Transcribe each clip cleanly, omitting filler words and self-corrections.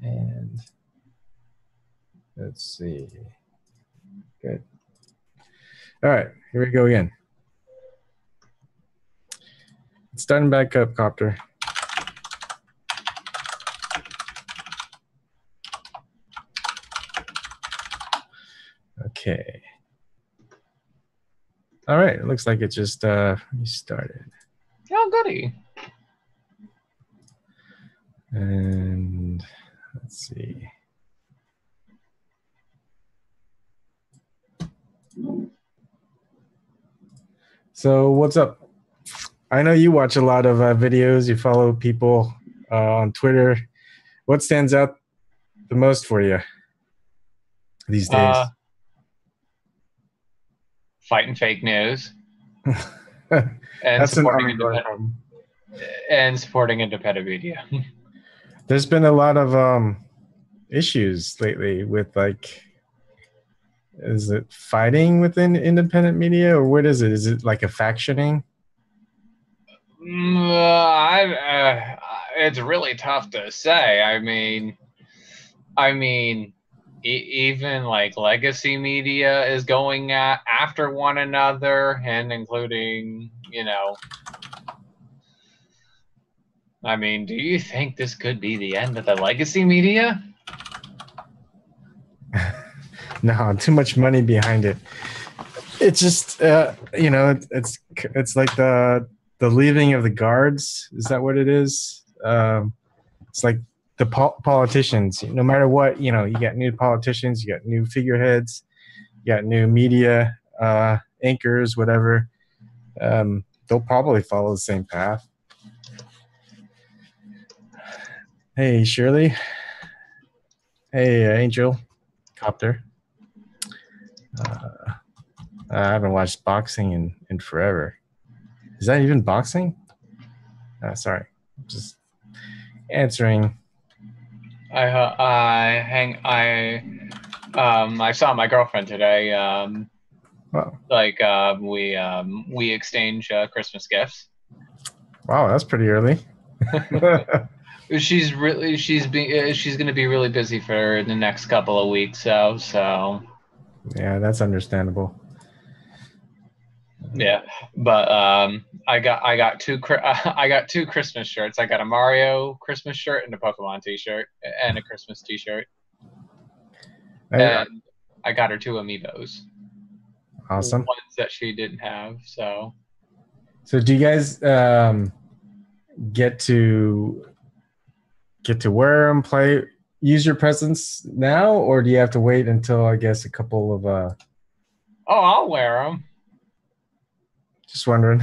And let's see. Good. All right, here we go again. It's starting back up, Copter. Okay. All right, it looks like it just restarted. Oh, goody. And let's see. So what's up? I know you watch a lot of videos. You follow people on Twitter. What stands out the most for you these days? Fighting fake news. That's an ongoing problem. And supporting independent media. There's been a lot of issues lately with, like, is it fighting within independent media, or what is it? Is it like a factioning? It's really tough to say. I mean, even like legacy media is going after one another, and including, I mean, do you think this could be the end of the legacy media? No, too much money behind it. It's just, it's like the leaving of the guards. Is that what it is? It's like the politicians. No matter what, you got new politicians, you got new figureheads, you got new media anchors, whatever. They'll probably follow the same path. Hey, Shirley. Hey, Angel. Copter. I haven't watched boxing in forever. Is that even boxing? Sorry, just answering. I saw my girlfriend today. Wow. Like we exchange Christmas gifts. Wow, that's pretty early. She's going to be really busy for the next couple of weeks, so. Yeah, that's understandable. Yeah, but I got two Christmas shirts. I got a Mario Christmas shirt and a Pokemon T-shirt and a Christmas T-shirt. And I got her two amiibos. Awesome. Ones that she didn't have. So do you guys get to wear them, use your presents now, or do you have to wait until, I guess, a couple of Oh, I'll wear them. Just wondering.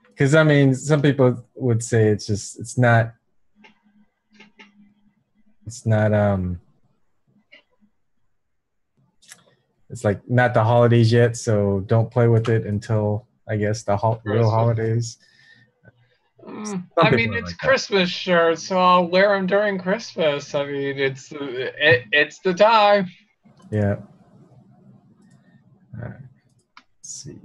Because, I mean, some people would say it's not it's like not the holidays yet, so don't play with it until, I guess, the real holidays. I mean, it's like Christmas shirts, so I'll wear them during Christmas. I mean, it's the time. Yeah. All right. Let's see.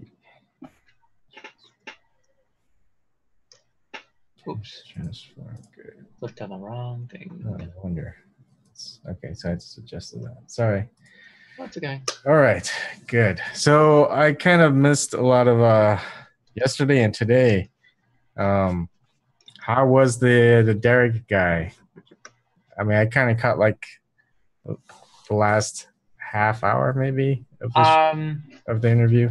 Oops. Transform. Good. Clicked on the wrong thing. Oh, I wonder. Okay, so I just adjusted that. Sorry. That's okay. All right, good. So I kind of missed a lot of yesterday and today. How was the Derek guy? I mean, I kind of caught like the last half hour maybe of the interview.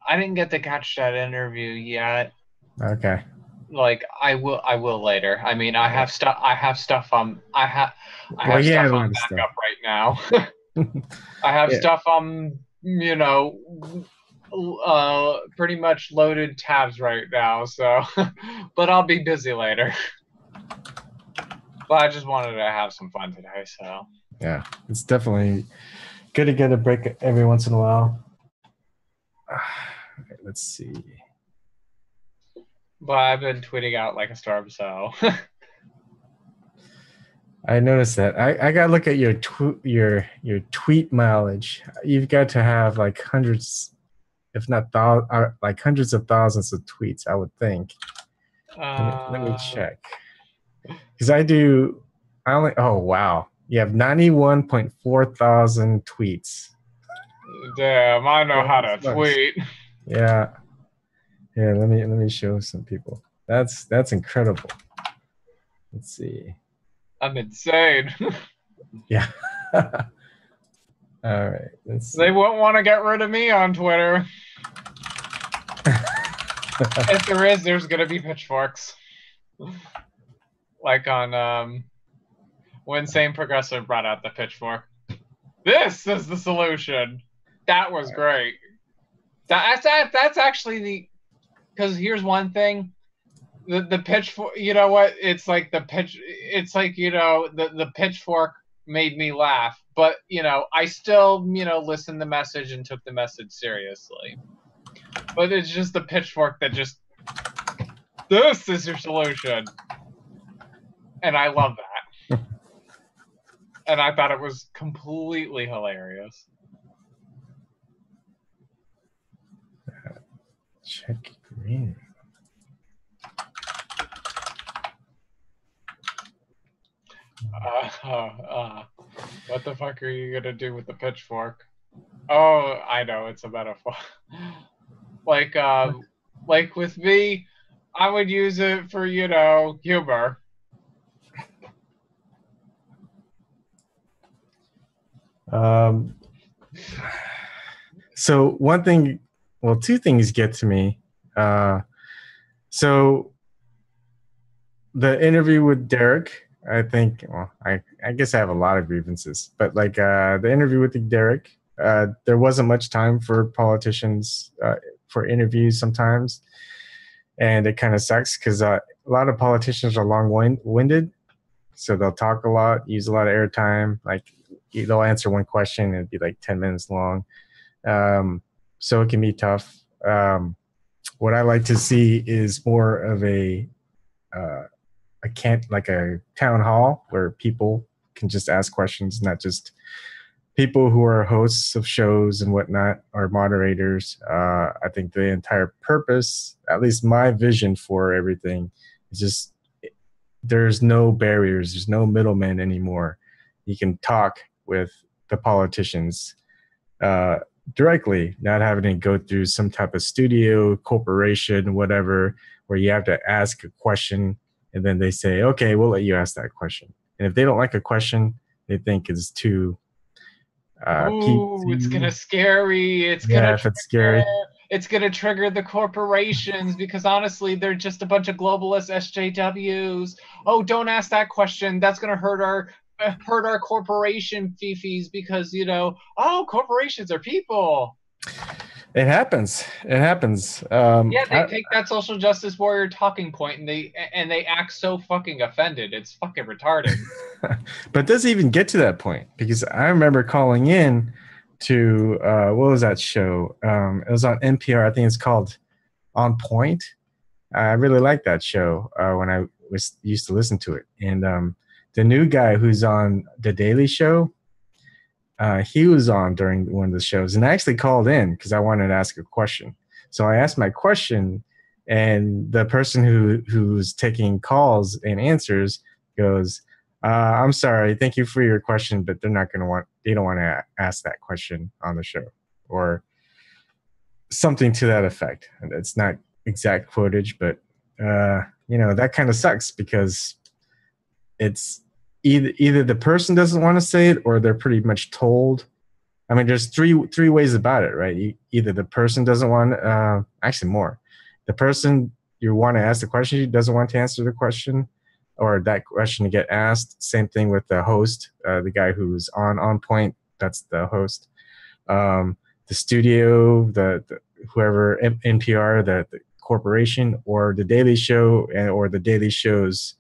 I didn't get to catch that interview yet. Okay. Like I will later. I mean, I have stuff on backup right now. I have stuff on, pretty much loaded tabs right now, so but I'll be busy later. But I just wanted to have some fun today, so. Yeah, it's definitely good to get a break every once in a while. Okay, let's see. But I've been tweeting out like a storm, so. I noticed that. I gotta look at your tweet mileage. You've got to have like hundreds, if not like hundreds of thousands of tweets, I would think. Let me check. Because I only, oh, wow. You have 91.4 thousand tweets. Damn, I know how Holy to smokes. tweet. Yeah. Here, let me show some people. That's incredible. Let's see. I'm insane. Yeah. All right. Let's They see. won't want to get rid of me on Twitter. If there is, there's gonna be pitchforks. Like on when Sane Progressive brought out the pitchfork. This is the solution. That was great. That's actually the because here's one thing. The pitchfork, you know what? It's like the pitch. It's like the pitchfork made me laugh, but I still listened to the message and took the message seriously. But it's just the pitchfork that just this is your solution, and I love that. And I thought it was completely hilarious. Check green. What the fuck are you gonna do with the pitchfork? Oh, I know, it's a metaphor. like, like with me, I would use it for humor. Um, so one thing, well, two things get to me. So the interview with Derek, I think, well, I guess I have a lot of grievances, but like the interview with Derek, there wasn't much time for politicians for interviews sometimes. And it kind of sucks because a lot of politicians are long-winded. So they'll talk a lot, use a lot of airtime. Like they'll answer one question and it'd be like 10 minutes long. So it can be tough. What I like to see is more of like a town hall where people can just ask questions, not just people who are hosts of shows and whatnot or moderators. I think the entire purpose, at least my vision for everything, is just there's no barriers, there's no middlemen anymore. You can talk with the politicians directly, not having to go through some type of studio, corporation, whatever, where you have to ask a question and then they say, okay, we'll let you ask that question. And if they don't like a question they think is too Ooh, it's PC, gonna scary. It's gonna yeah, if it's trigger. scary. It's gonna trigger the corporations because honestly, they're just a bunch of globalist SJWs. Oh, don't ask that question. That's gonna hurt our corporation fifis because oh, corporations are people. It happens. It happens. Yeah, they take that social justice warrior talking point and they act so fucking offended. It's fucking retarded. But it doesn't even get to that point because I remember calling in to what was that show? It was on NPR. I think it's called On Point. I really liked that show when I was used to listen to it. And the new guy who's on The Daily Show, he was on during one of the shows, and I actually called in because I wanted to ask a question. So I asked my question, and the person who's taking calls and answers goes, "I'm sorry, thank you for your question, but they don't want to ask that question on the show," or something to that effect. It's not exact quotage, but that kind of sucks because it's either the person doesn't want to say it or they're pretty much told. I mean, there's three ways about it, right? Either the person doesn't want, actually more, the person you want to ask the question doesn't want to answer the question, or that question to get asked. Same thing with the host, the guy who's on point. That's the host. The studio, the whoever, NPR, the corporation, or the Daily Show, or the Daily Show's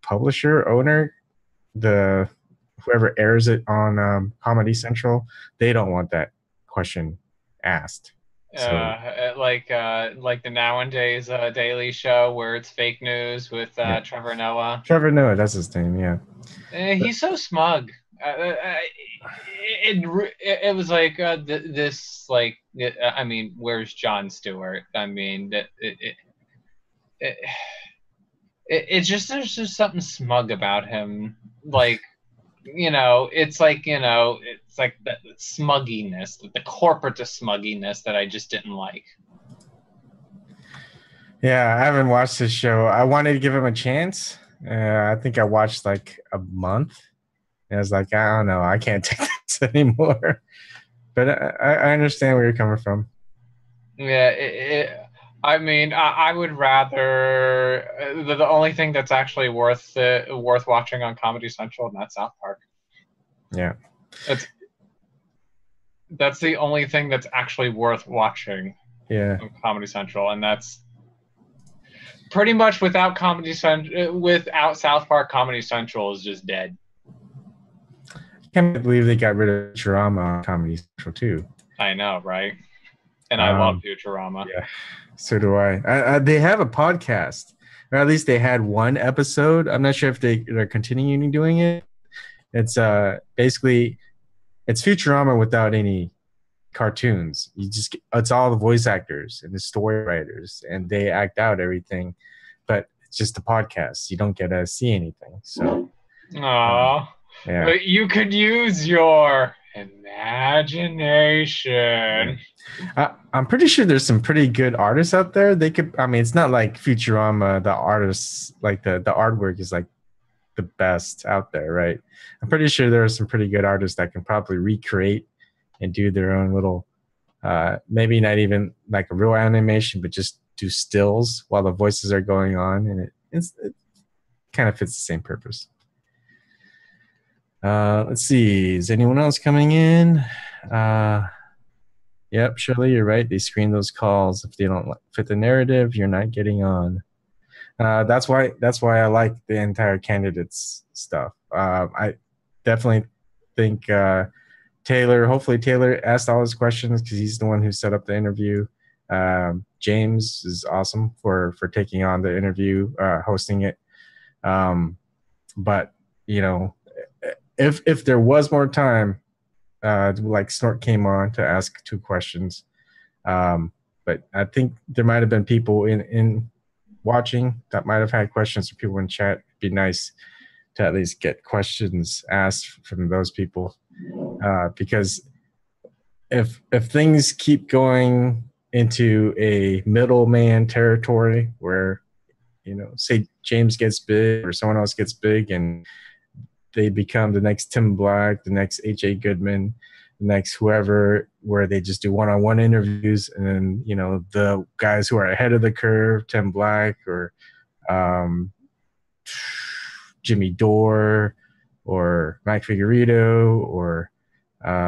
publisher, owner, the whoever airs it on Comedy Central, they don't want that question asked. So like the nowadays Daily Show where it's fake news with yeah. Trevor Noah. Trevor Noah, that's his name. Yeah. He's so smug. It was like this like I mean, where's Jon Stewart? I mean, it's just there's just something smug about him. Like, it's like that smugginess, the corporate smugginess that I just didn't like. Yeah, I haven't watched this show. I wanted to give him a chance. I think I watched like a month. And I was like, I don't know, I can't take this anymore. But I understand where you're coming from. Yeah, I mean, I would rather the only thing that's actually worth watching on Comedy Central, and that's South Park. Yeah. That's that's the only thing that's actually worth watching Yeah. on Comedy Central, and that's pretty much without South Park. Comedy Central is just dead. I can't believe they got rid of Futurama on Comedy Central too. I know, right? And I love Futurama. Yeah, so do I. They have a podcast, or at least they had one episode. I'm not sure if they're continuing doing it. It's basically it's Futurama without any cartoons. It's all the voice actors and the story writers, and they act out everything. But it's just a podcast. You don't get to see anything. So, Aww. yeah. But you could use your imagination. I'm pretty sure there's some pretty good artists out there. They could. I mean, it's not like Futurama. The artists, like the artwork, is like the best out there, right? I'm pretty sure there are some pretty good artists that can probably recreate and do their own little, maybe not even like a real animation, but just do stills while the voices are going on, and it kind of fits the same purpose. Let's see. Is anyone else coming in? Yep, Shirley, you're right. They screen those calls. If they don't fit the narrative, you're not getting on. That's why I like the entire candidates stuff. I definitely think hopefully Taylor asked all his questions because he's the one who set up the interview. James is awesome for taking on the interview, hosting it. But if there was more time, like Snort came on to ask 2 questions. But I think there might have been people in watching that might have had questions for people in chat. It'd be nice to at least get questions asked from those people, because if things keep going into a middleman territory where say James gets big or someone else gets big and they become the next Tim Black, the next H.A. Goodman, the next whoever, where they just do one-on-one interviews, and then the guys who are ahead of the curve, Tim Black or Jimmy Dore or Mike Figueredo or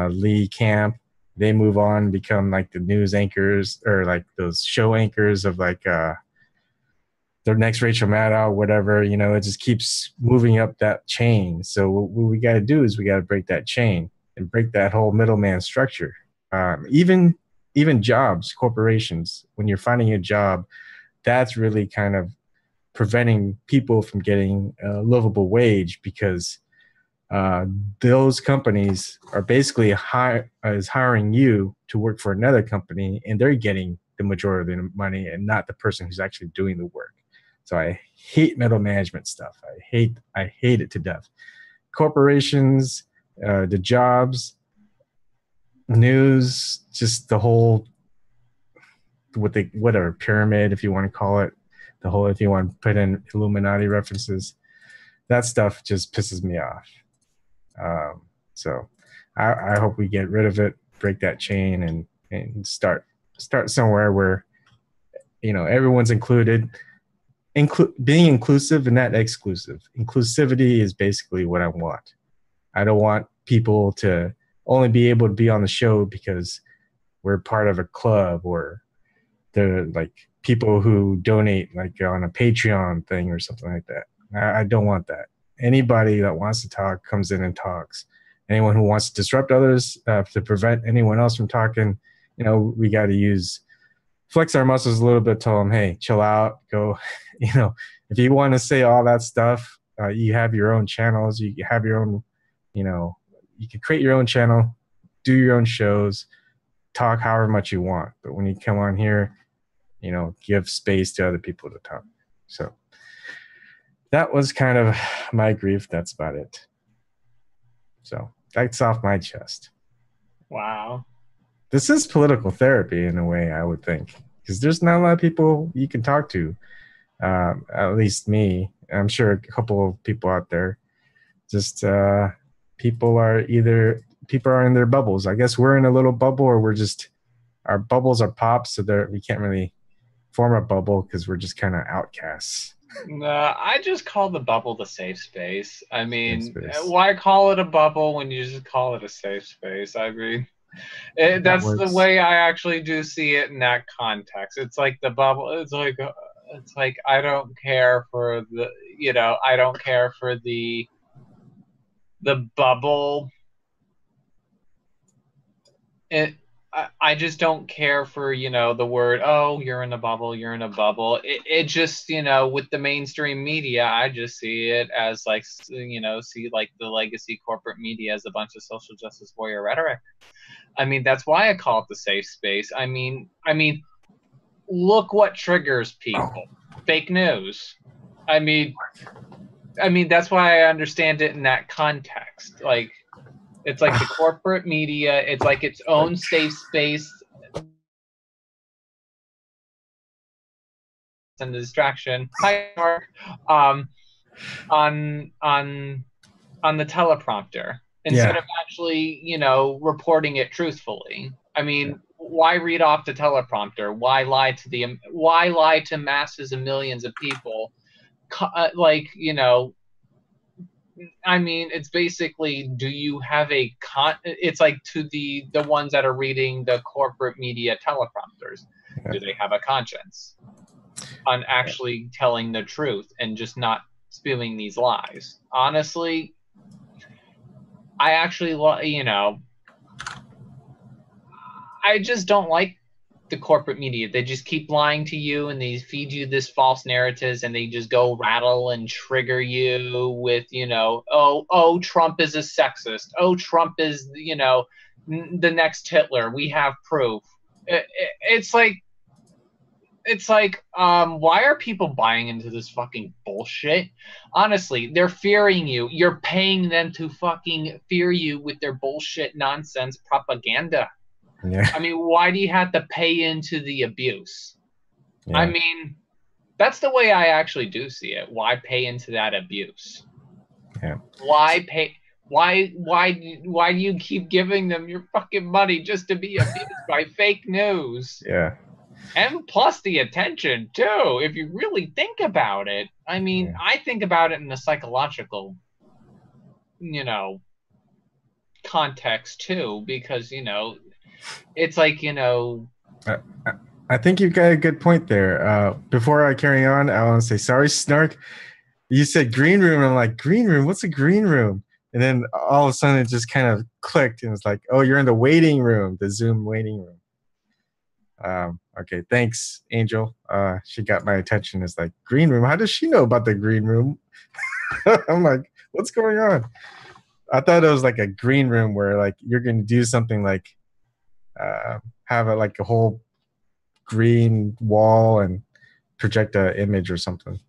Lee Camp, they move on and become like the news anchors or like those show anchors of like their next Rachel Maddow, whatever. It just keeps moving up that chain. So what we got to do is we got to break that chain and break that whole middleman structure. Even jobs, corporations, when you're finding a job, that's really kind of preventing people from getting a livable wage, because those companies are basically hiring you to work for another company, and they're getting the majority of the money and not the person who's actually doing the work. So I hate middle management stuff. I hate it to death. Corporations, the jobs, news, just the whole whatever pyramid, if you want to call it, the whole, if you want to put in Illuminati references, that stuff just pisses me off. So I hope we get rid of it, break that chain, and start somewhere where everyone's included. Being inclusive and not exclusive. Inclusivity is basically what I want. I don't want people to only be able to be on the show because we're part of a club, or they're like people who donate like on a Patreon thing or something like that. I don't want that. Anybody that wants to talk comes in and talks. Anyone who wants to disrupt others, to prevent anyone else from talking, we got to flex our muscles a little bit, tell them, hey, chill out, go. If you want to say all that stuff, you have your own channels, you have your own, you can create your own channel, do your own shows, talk however much you want. But when you come on here, give space to other people to talk. So that was kind of my grief. That's about it. So that's off my chest. Wow. This is political therapy in a way, I would think, because there's not a lot of people you can talk to. At least me. I'm sure a couple of people out there. Just people are in their bubbles. I guess we're in a little bubble, or we're just our bubbles are popped, so we can't really form a bubble because we're just kind of outcasts. No, I just call the bubble the safe space. I Safe mean, space. why call it a bubble when you just call it a safe space? I mean, That that's the works. way I actually do see it in that context. It's like the bubble. It's like I don't care for the I don't care for the bubble. I just don't care for the word, oh, you're in a bubble, you're in a bubble. It just with the mainstream media, I just see it as like see like the legacy corporate media as a bunch of social justice warrior rhetoric. I mean, that's why I call it the safe space. I mean, look what triggers people. Fake news. I mean, that's why I understand it in that context. Like, it's like the corporate media. It's like its own safe space and the distraction. Hi, Mark. On the teleprompter instead of actually, reporting it truthfully. I mean, why read off the teleprompter? Why lie to masses of millions of people? Like, I mean, it's basically, do you have it's like to the ones that are reading the corporate media teleprompters, do they have a conscience on actually telling the truth and just not spewing these lies? Honestly, I actually, I just don't like the corporate media. They just keep lying to you and they feed you this false narratives and they just go rattle and trigger you with, oh, Trump is a sexist. Oh, Trump is, the next Hitler. We have proof. It's like, why are people buying into this fucking bullshit? Honestly, they're fearing you. You're paying them to fucking fear you with their bullshit nonsense propaganda. Yeah. I mean, why do you have to pay into the abuse? Yeah. I mean, that's the way I actually do see it. Why pay into that abuse? Yeah. Why pay? Why do you keep giving them your fucking money just to be abused by fake news? Yeah. And plus the attention too, if you really think about it. I mean, I think about it in a psychological, context too, because it's like I think you've got a good point there. Before I carry on, I want to say sorry, Snark. You said green room. I'm like, green room? What's a green room? And then all of a sudden it just kind of clicked and it's like, oh, you're in the waiting room, the Zoom waiting room. Okay, thanks, Angel. She got my attention. It's like, green room? How does she know about the green room? I'm like, what's going on? I thought it was like a green room where like you're going to do something like have like a whole green wall and project an image or something.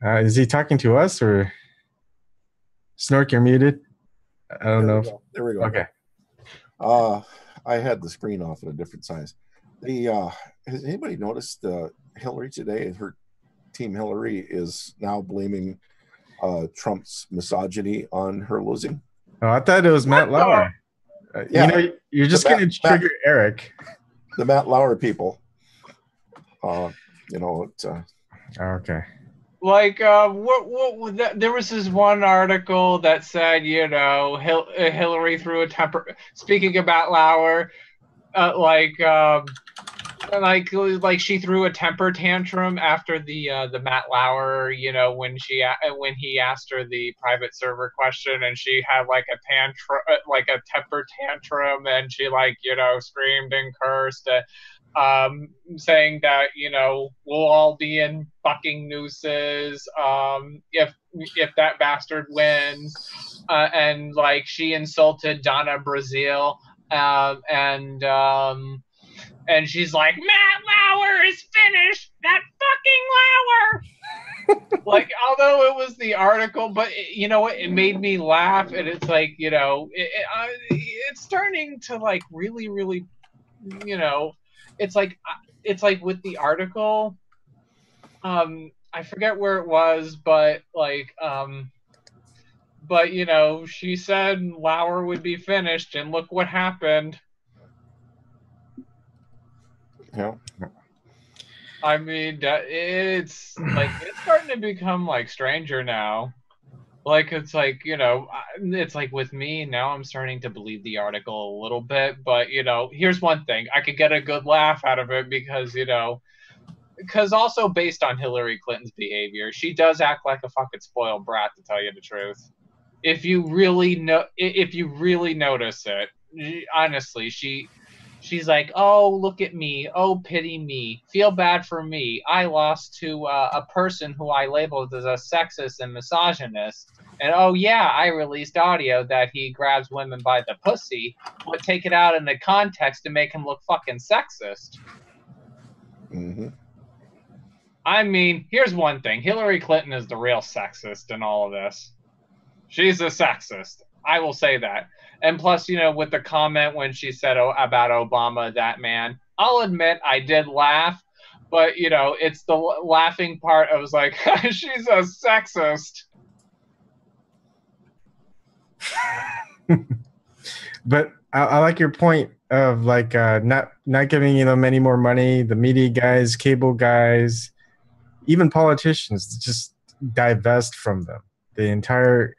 Is he talking to us or Snork? You're muted. I don't know. There we go. Okay. I had the screen off at a different size. Has anybody noticed Hillary today? Her team Hillary is now blaming Trump's misogyny on her losing. Oh, I thought it was Matt Lauer. Yeah, you're just going to trigger Eric. The Matt Lauer people. Okay. Like, there was this one article that said, Hillary threw a temper. Speaking about Lauer, like she threw a temper tantrum after the Matt Lauer, when he asked her the private server question, and she had like a tantrum, like a temper tantrum, and she screamed and cursed. Saying that we'll all be in fucking nooses if that bastard wins, and like she insulted Donna Brazile, and And she's like, Matt Lauer is finished. That fucking Lauer. Like, although it was the article, but you know what? It made me laugh, and it's like, you know, it's starting to like really, really, you know, it's like with the article. I forget where it was, but like, but you know, she said Lauer would be finished, and look what happened. Yeah. I mean, it's like it's starting to become like Stranger now. Like it's like, you know, it's like with me now, I'm starting to believe the article a little bit. But you know, here's one thing: I could get a good laugh out of it because you know, because also based on Hillary Clinton's behavior, she does act like a fucking spoiled brat, to tell you the truth. If you really notice it, honestly, she's like, oh, look at me, oh, pity me, feel bad for me, I lost to a person who I labeled as a sexist and misogynist, and oh yeah, I released audio that he grabs women by the pussy, but take it out in the context to make him look fucking sexist. Mm-hmm. I mean, here's one thing: Hillary Clinton is the real sexist in all of this. She's a sexist. I will say that. And plus, you know, with the comment when she said about Obama, that man, I'll admit I did laugh, but, you know, it's the laughing part. I was like, she's a sexist. But I like your point of like not giving them any more money. The media guys, cable guys, even politicians, just divest from them. The entire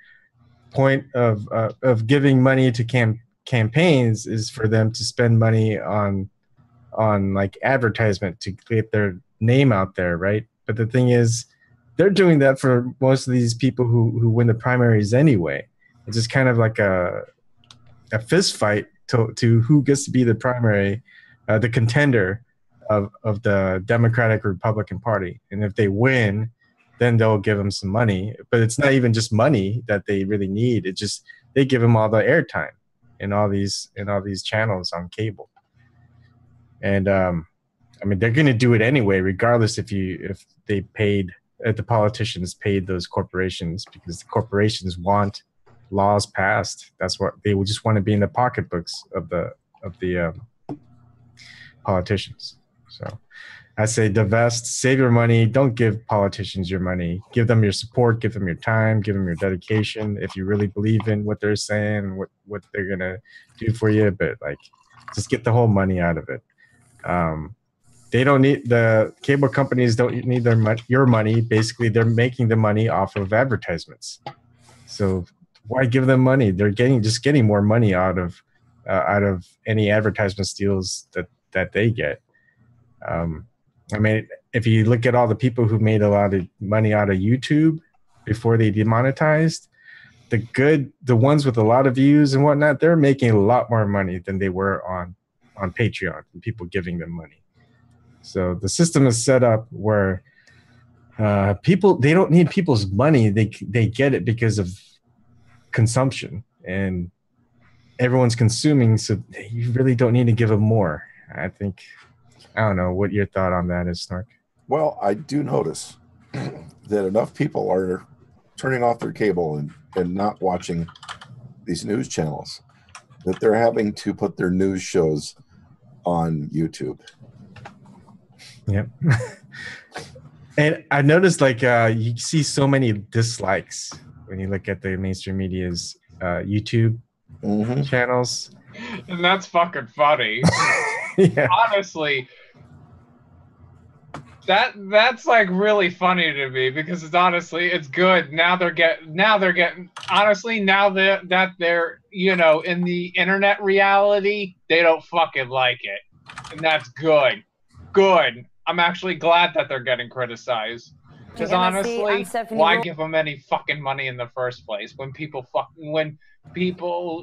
point of giving money to campaigns is for them to spend money on like advertisement to get their name out there, right? But the thing is, they're doing that for most of these people who win the primaries anyway. It's just kind of like a fist fight to who gets to be the primary, the contender of the Democratic Republican Party. And if they win, then they'll give them some money. But it's not even just money that they really need. It just they give them all the airtime in all these channels on cable. And I mean, they're going to do it anyway, regardless if they paid, if the politicians paid those corporations, because the corporations want laws passed. That's what they would just want to be in the pocketbooks of the politicians. So I say divest, save your money. Don't give politicians your money. Give them your support, give them your time, give them your dedication. If you really believe in what they're saying and what they're going to do for you, but like just get the whole money out of it. They don't need, the cable companies don't need your money. Basically, they're making the money off of advertisements. So why give them money? They're just getting more money out of any advertisement deals that they get. I mean, if you look at all the people who made a lot of money out of YouTube before they demonetized, the ones with a lot of views and whatnot, they're making a lot more money than they were on Patreon and people giving them money. So the system is set up where people, they don't need people's money. They get it because of consumption, and everyone's consuming, so you really don't need to give them more. I think, I don't know what your thought on that is, Snark. Well, I do notice that enough people are turning off their cable and not watching these news channels that they're having to put their news shows on YouTube. Yep. And I noticed like you see so many dislikes when you look at the mainstream media's YouTube channels. And that's fucking funny. Yeah. Honestly, that's like really funny to me, because it's good. Now they're getting honestly, now that they're, you know, in the internet reality, they don't fucking like it. And that's good. Good. I'm actually glad that they're getting criticized. Because honestly, why give them any fucking money in the first place when people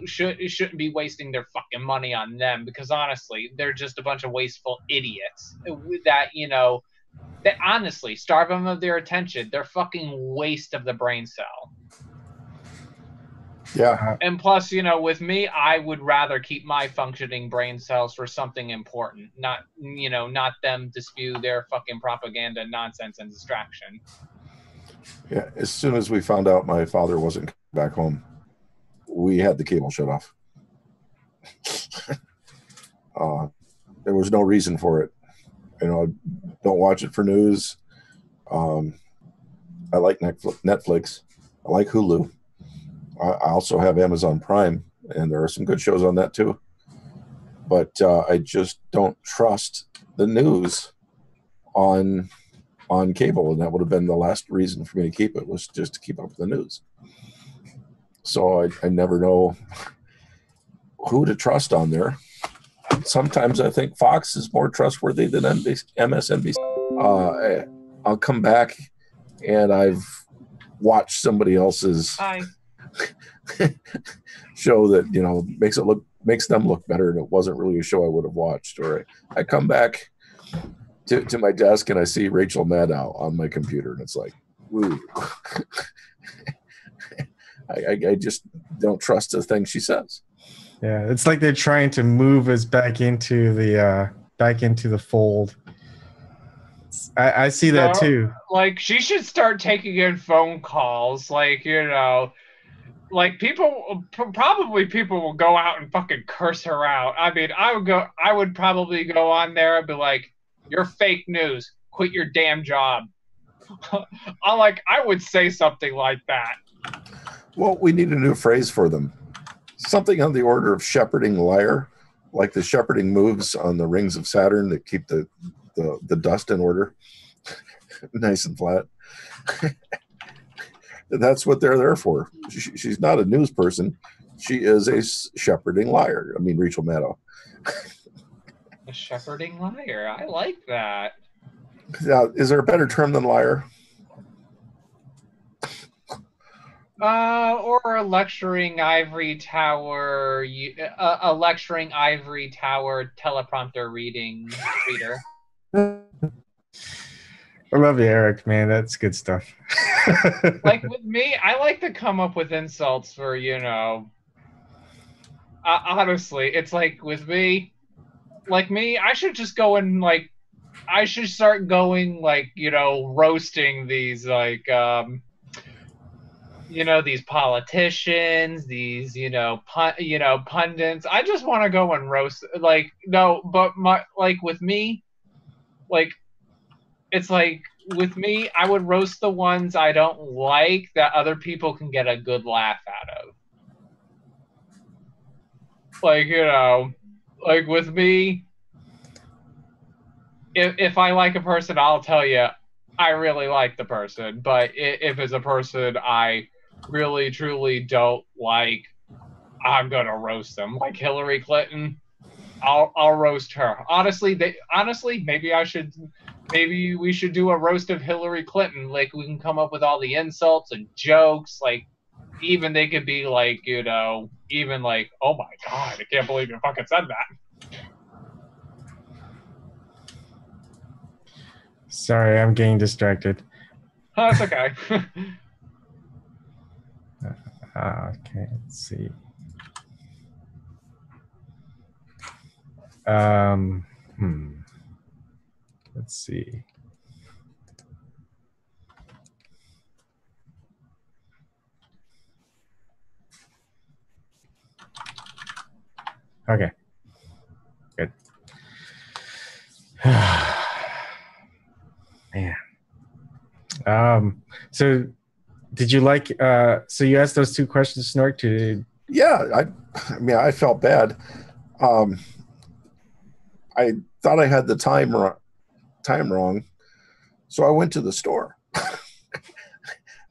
shouldn't be wasting their fucking money on them? Because honestly, they're just a bunch of wasteful idiots that, you know, that honestly starve them of their attention. They're fucking waste of the brain cell. Yeah. And plus, you know, with me, I would rather keep my functioning brain cells for something important, not, you know, not them to spew their fucking propaganda, nonsense, and distraction. Yeah. As soon as we found out my father wasn't back home, we had the cable shut off. There was no reason for it. You know, don't watch it for news. I like Netflix. I like Hulu. I also have Amazon Prime, and there are some good shows on that too. But I just don't trust the news on cable, and that would have been the last reason for me to keep it, was just to keep up with the news. So I never know who to trust on there. Sometimes I think Fox is more trustworthy than MSNBC. I'll come back and I've watched somebody else's show that, you know, makes them look better, and it wasn't really a show I would have watched. Or I come back to my desk and I see Rachel Maddow on my computer, and it's like, ooh. I just don't trust the thing she says. Yeah, it's like they're trying to move us back into the fold. I see that too. Like, she should start taking in phone calls. Like, you know, like people will go out and fucking curse her out. I mean, I would probably go on there and be like, "You're fake news. Quit your damn job." I would say something like that. Well, we need a new phrase for them. Something on the order of shepherding liar, like the shepherding moves on the rings of Saturn that keep the dust in order, nice and flat. That's what they're there for. She's not a news person. She is a shepherding liar. I mean, Rachel Maddow. A shepherding liar. I like that. Now, is there a better term than liar? Or a lecturing ivory tower, a lecturing ivory tower teleprompter reader. I love you, Eric, man. That's good stuff. Like, with me, I like to come up with insults for, you know, honestly, it's like with me, I should just go and, like, I should start going, like, you know, roasting these, like, you know, these politicians, these, you know, pundits. I just want to go and roast, like, no, but like, with me, like, it's like, with me, I would roast the ones I don't like that other people can get a good laugh out of. Like, you know, like with me, if I like a person, I'll tell you I really like the person. But if it's a person I really, truly don't like, I'm gonna roast them. Like Hillary Clinton, I'll roast her. Honestly, maybe we should do a roast of Hillary Clinton. Like, we can come up with all the insults and jokes. Like, even they could be like, you know, even like, oh my God, I can't believe you fucking said that. Sorry, I'm getting distracted. Oh, that's okay. Okay, let's see. Let's see. Okay, good. Man. So did you like, so you asked those two questions, Snork, to... Yeah, I mean, I felt bad. I thought I had the time wrong, so I went to the store.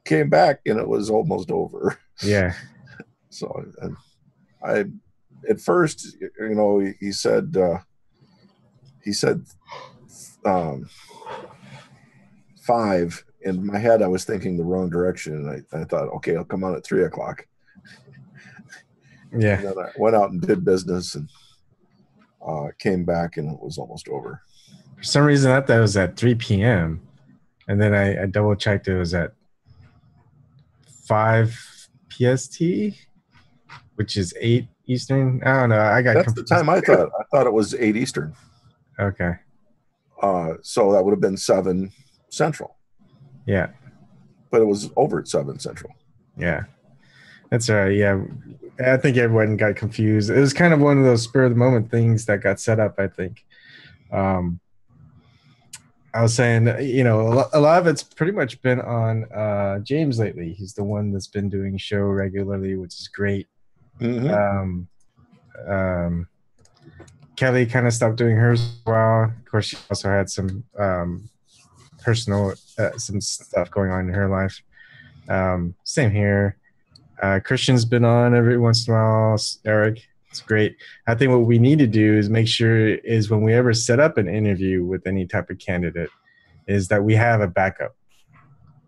Came back and it was almost over. Yeah. So I at first, you know, he said 5. In my head, I was thinking the wrong direction, and I thought, okay, I'll come on at 3:00. Yeah. And then I went out and did business, and came back, and it was almost over. For some reason, I thought it was at 3 p.m. And then I double checked, it was at 5 PST. which is 8 Eastern. I don't know. I got That's confused. the time I thought. I thought it was 8 Eastern. Okay. So that would have been 7 Central. Yeah. But it was over at 7 Central. Yeah. That's all right. Yeah. I think everyone got confused. It was kind of one of those spur of the moment things that got set up, I think. I was saying, a lot of it's pretty much been on James lately. He's the one that's been doing show regularly, which is great. Mm-hmm. Kelly kind of stopped doing hers for a while. Of course, she also had some personal some stuff going on in her life. Same here. Christian's been on every once in a while. Eric, it's great. I think what we need to do is make sure is when we ever set up an interview with any type of candidate is that we have a backup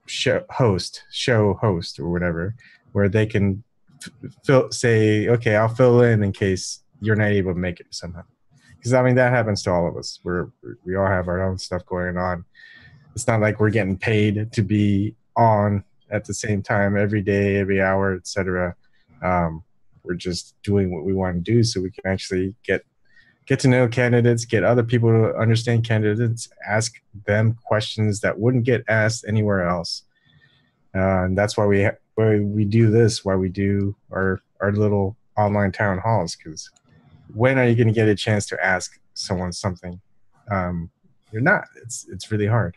show host or whatever, where they can say, okay, I'll fill in case you're not able to make it somehow. Because I mean, that happens to all of us. We all have our own stuff going on. It's not like we're getting paid to be on at the same time every day, every hour, etc. We're just doing what we want to do so we can actually get to know candidates, get other people to understand candidates, ask them questions that wouldn't get asked anywhere else. And that's why we do this, why we do our little online town halls, because when are you going to get a chance to ask someone something? You're not. It's really hard.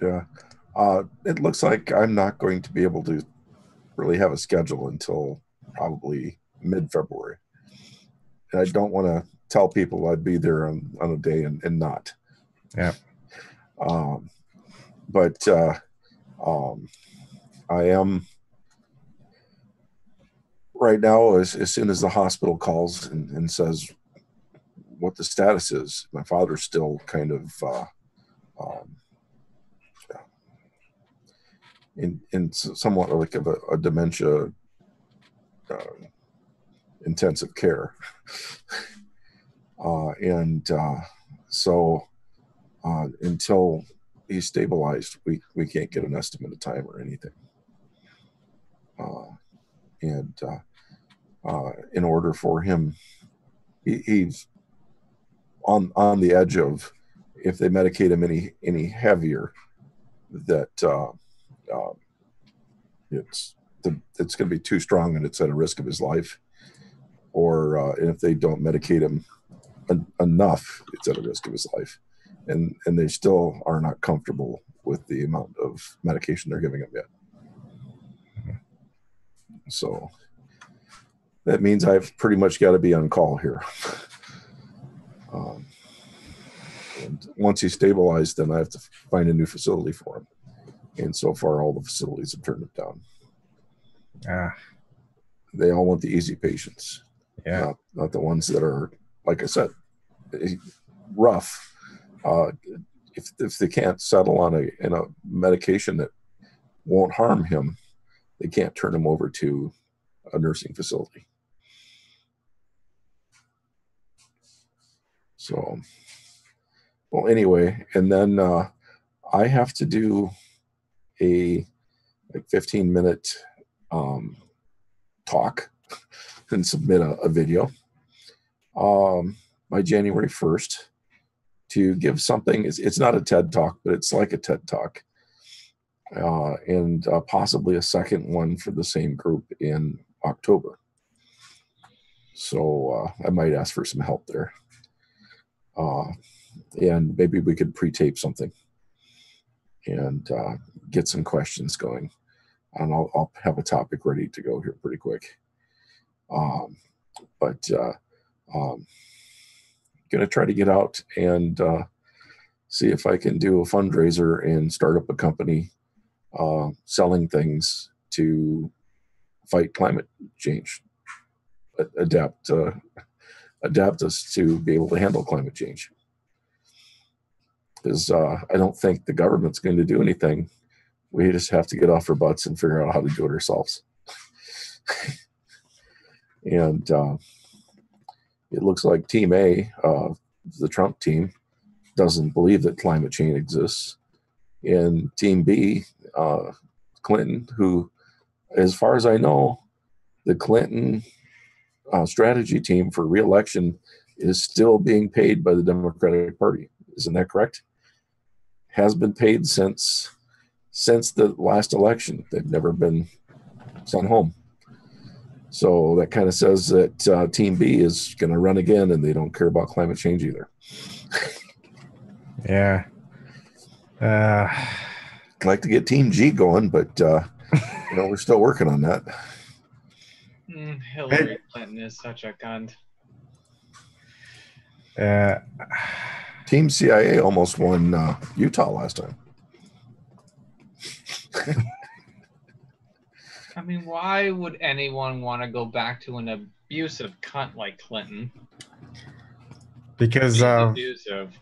Yeah. It looks like I'm not going to be able to really have a schedule until probably mid-February. And I don't want to tell people I'd be there on a day and not. Yeah. But I am right now, as soon as the hospital calls and says what the status is, my father's still kind of in somewhat like of a dementia intensive care. So until he's stabilized, we can't get an estimate of time or anything. In order for him, he's on the edge of, if they medicate him any heavier, that it's going to be too strong and it's at a risk of his life, or if they don't medicate him enough, it's at a risk of his life, and they still are not comfortable with the amount of medication they're giving him yet. So that means I've pretty much got to be on call here. And once he's stabilized, then I have to find a new facility for him. And so far, all the facilities have turned it down. They all want the easy patients. Yeah. Not the ones that are, like I said, rough. If they can't settle on a medication that won't harm him, they can't turn him over to a nursing facility. So, well, anyway, and then I have to do a 15-minute talk and submit a video by January 1st to give something. It's not a TED Talk, but it's like a TED Talk. And possibly a second one for the same group in October. So I might ask for some help there. And maybe we could pre-tape something and get some questions going. And I'll have a topic ready to go here pretty quick. But going to try to get out and see if I can do a fundraiser and start up a company selling things to fight climate change, adapt us to be able to handle climate change. Because I don't think the government's going to do anything. We just have to get off our butts and figure out how to do it ourselves. And it looks like Team A, the Trump team, doesn't believe that climate change exists. And Team B, Clinton, who, as far as I know, the Clinton strategy team for re-election is still being paid by the Democratic Party. Isn't that correct? Has been paid since the last election. They've never been sent home. So that kind of says that Team B is going to run again, and they don't care about climate change either. Yeah. I'd like to get Team G going, but we're still working on that. Hillary Clinton is such a cunt. Team CIA almost won Utah last time. I mean, why would anyone want to go back to an abusive cunt like Clinton? Because abusive.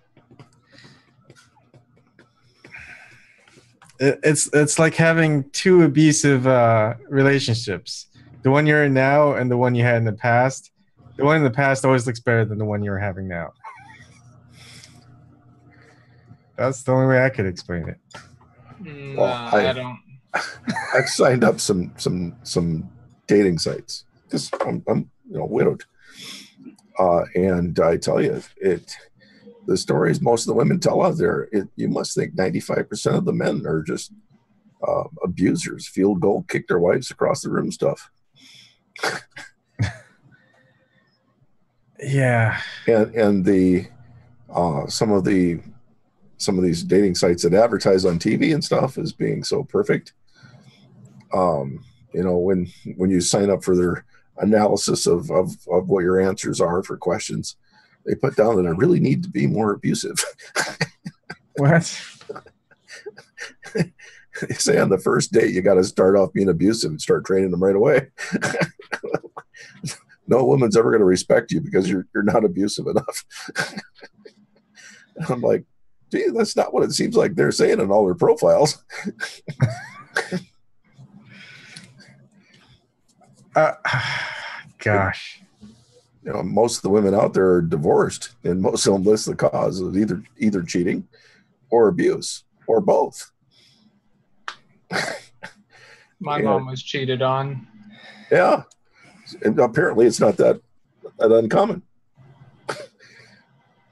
It's like having two abusive relationships. The one you're in now and the one you had in the past. The one in the past always looks better than the one you're having now. That's the only way I could explain it. No, I don't. I've signed up some dating sites because I'm widowed, and I tell you, the stories most of the women tell out there, you must think 95% of the men are just abusers, field goal, kick their wives across the room stuff. Yeah, and the some of these dating sites that advertise on TV and stuff as being so perfect. When you sign up for their analysis of what your answers are for questions, they put down that I really need to be more abusive. What? They say on the first date you got to start off being abusive and start training them right away. No woman's ever going to respect you because you're not abusive enough. I'm like, gee, that's not what it seems like they're saying in all their profiles. Gosh. Most of the women out there are divorced, and most of them list the cause of either cheating or abuse or both. My mom was cheated on. Yeah. And apparently it's not that uncommon.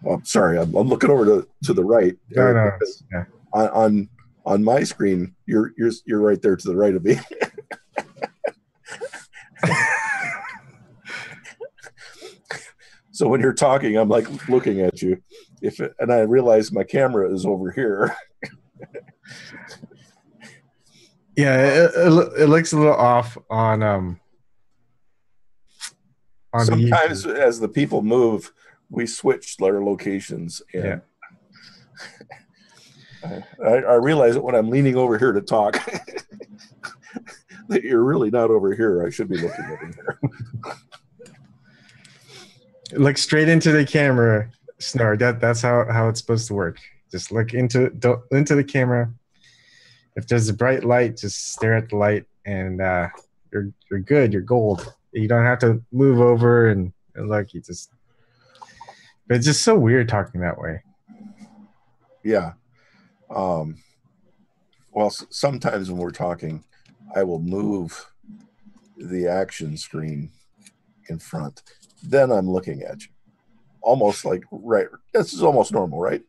Well, I'm sorry, I'm looking over to the right. No. Yeah. On my screen, you're right there to the right of me. So when you're talking, I'm like looking at you. And I realize my camera is over here. Yeah, it looks a little off on sometimes as the people move, we switch their locations, and I realize that when I'm leaning over here to talk that you're really not over here. I should be looking over here. Look straight into the camera, Snore. That's how it's supposed to work. Just look into the camera. If there's a bright light, just stare at the light, and you're good. You're gold. You don't have to move over and look. You just. But it's just so weird talking that way. Yeah. Well, sometimes when we're talking, I will move the action screen in front. Then I'm looking at you. Almost like, right. This is almost normal, right?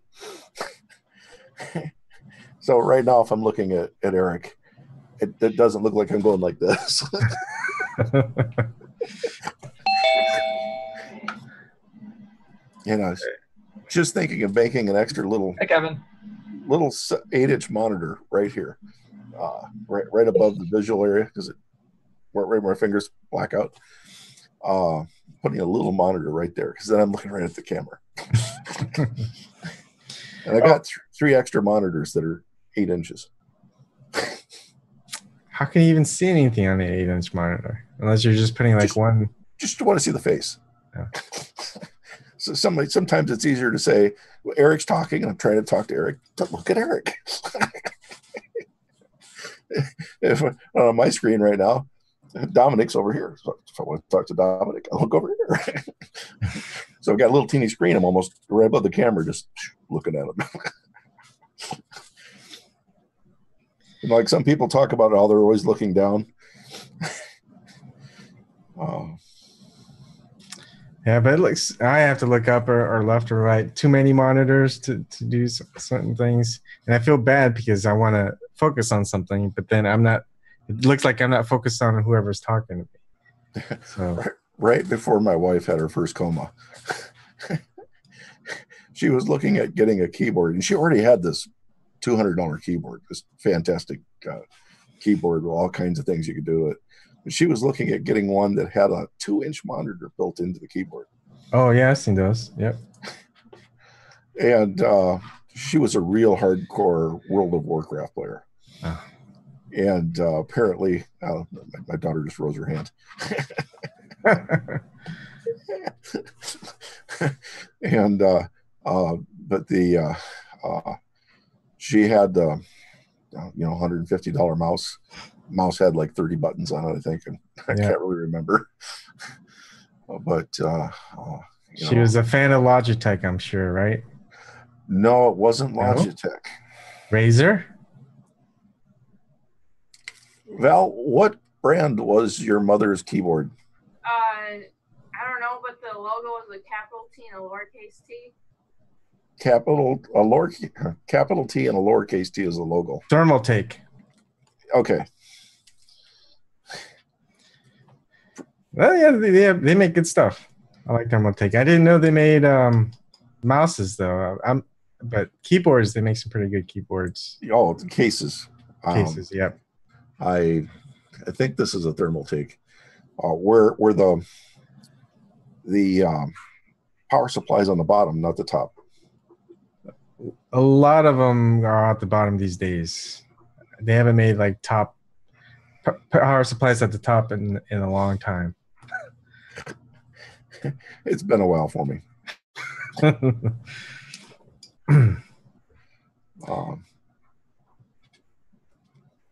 So right now, if I'm looking at Eric, it doesn't look like I'm going like this. Just thinking of making an extra little. Hey, Kevin. Little 8-inch monitor right here, right above the visual area, because right where my fingers black out. Putting a little monitor right there, because then I'm looking right at the camera. And I got 3 extra monitors that are 8 inches. How can you even see anything on the 8-inch monitor unless you're just putting one? Just want to see the face. Yeah. So sometimes it's easier to say, well, Eric's talking, and I'm trying to talk to Eric. Don't look at Eric. If on my screen right now, Dominic's over here. So if I want to talk to Dominic, I look over here. So I've got a little teeny screen. I'm almost right above the camera, just looking at him. Like some people talk about how they're always looking down. Uh, Yeah, but it looks. I have to look up or left or right. Too many monitors to do certain things, and I feel bad because I want to focus on something, but then I'm not. It looks like I'm not focused on whoever's talking to me. So right before my wife had her first coma, she was looking at getting a keyboard, and she already had this $200 keyboard, this fantastic keyboard with all kinds of things you could do with it. But she was looking at getting one that had a 2-inch monitor built into the keyboard. oh yeah, I've seen those. Yep. And she was a real hardcore World of Warcraft player. Oh. And apparently, my daughter just rose her hand. And but she had $150 mouse. Mouse had like 30 buttons on it, I think, and I can't really remember. But she was a fan of Logitech, I'm sure, right? No, it wasn't Logitech. No? Razer? Val, what brand was your mother's keyboard? I don't know, but the logo was a capital T and a lowercase t. Capital T and a lowercase t is the logo. Thermaltake. Okay. Well, yeah, they make good stuff. I like Thermaltake. I didn't know they made mouses though. But keyboards, they make some pretty good keyboards. Oh, the cases. Cases, yep. I think this is a Thermaltake. Where the power supply is on the bottom, not the top. A lot of them are at the bottom these days. They haven't made like top power supplies at the top in a long time. It's been a while for me.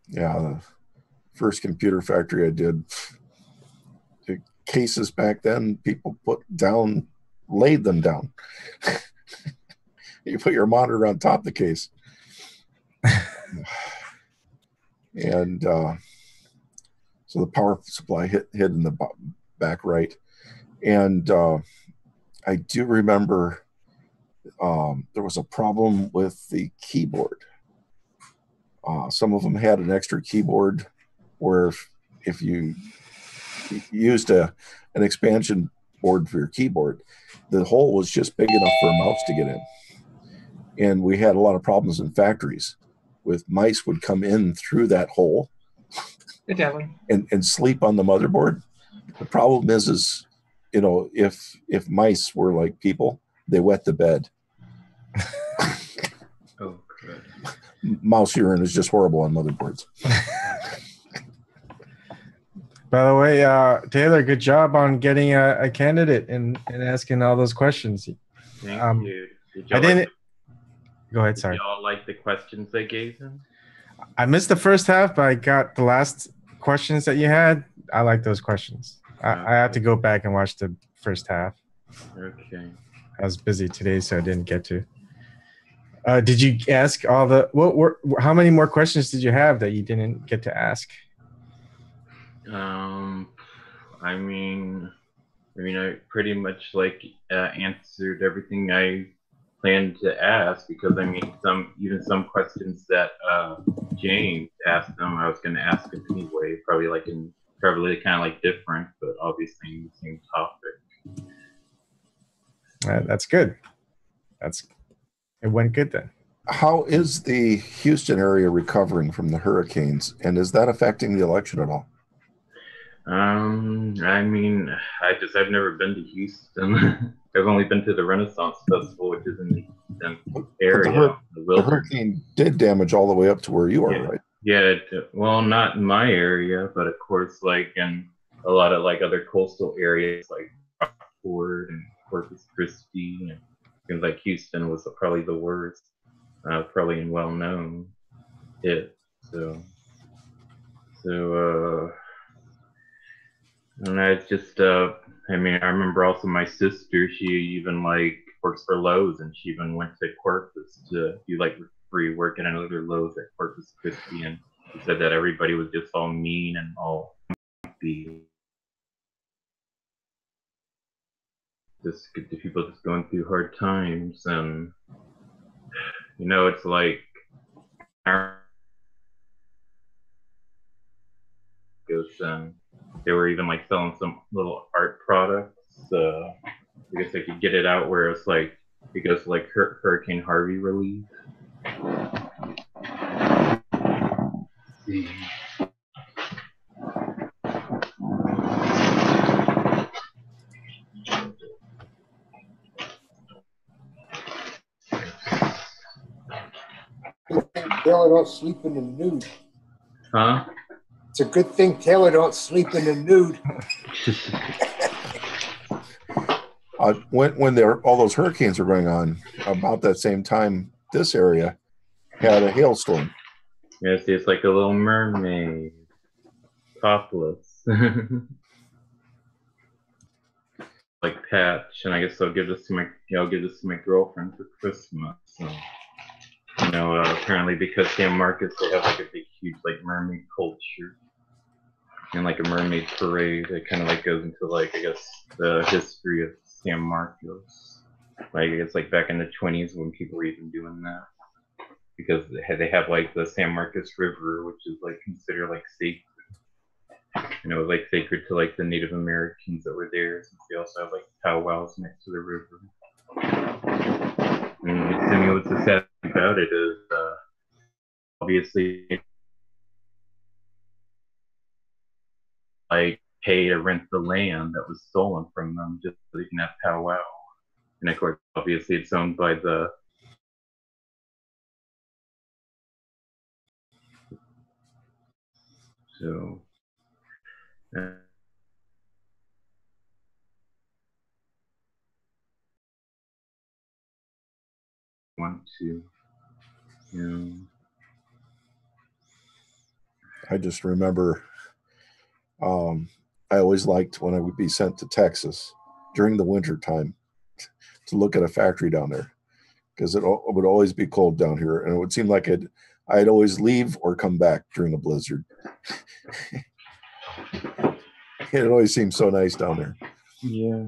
Yeah, the first computer factory I did, the cases back then, people laid them down. You put your monitor on top of the case. And so the power supply hid in the back right. And I do remember there was a problem with the keyboard. Some of them had an extra keyboard where if you used an expansion board for your keyboard, the hole was just big enough for a mouse to get in. And we had a lot of problems in factories with mice would come in through that hole and sleep on the motherboard. The problem is, if mice were like people, they wet the bed. Oh, good. Mouse urine is just horrible on motherboards. By the way, Taylor, good job on getting a candidate and asking all those questions. Thank you. I didn't. Go ahead, sorry. Did y'all like the questions I gave him? I missed the first half, but I got the last questions that you had. I like those questions. I have to go back and watch the first half. Okay. I was busy today, so I didn't get to. Did you ask all the? How many more questions did you have that you didn't get to ask? I mean, I pretty much answered everything I planned to ask, because some questions that James asked them, I was going to ask him anyway. Probably kind of like different, but obviously the same topic. That's good. It went good then. How is the Houston area recovering from the hurricanes, and is that affecting the election at all? I've never been to Houston. I've only been to the Renaissance Festival, which is in the Houston area. The hurricane did damage all the way up to where you are, right? Yeah, well, not in my area, but of course, like in a lot of other coastal areas like Rockport and Corpus Christi, and things like Houston was probably the worst, probably in well-known hit. So and it's just, I remember also my sister, she even works for Lowe's, and she even went to Corpus to do free work at another Lowe's at Corpus Christi, and she said that everybody was just all mean and all grumpy. just get the people just going through hard times, and it's like and they were even like selling some little art products. I guess they could get it out where it's like it goes to like Hurricane Harvey relief. See. Taylor don't sleep in the nude. Huh? It's a good thing Taylor don't sleep in the nude. When all those hurricanes were going on, about that same time, this area had a hailstorm. Yes, it's like a little mermaid, topless, like Patch, and I guess I'll give this to my girlfriend for Christmas. So, apparently because San Marcos, they have like a big, huge like mermaid culture and like a mermaid parade. It kind of like goes into like I guess the history of San Marcos. Like I guess like back in the 20s when people were even doing that. Because they have like the San Marcos River, which is like considered like sacred. It was like sacred to like the Native Americans that were there, since they also have like powwows next to the river. And what's so sad about it is obviously like pay to rent the land that was stolen from them just so they can have powwow. And of course, obviously it's owned by the So, want to, I just remember I always liked when I would be sent to Texas during the winter time to look at a factory down there, because it would always be cold down here, and it would seem like I'd always leave or come back during a blizzard. It always seems so nice down there. Yeah.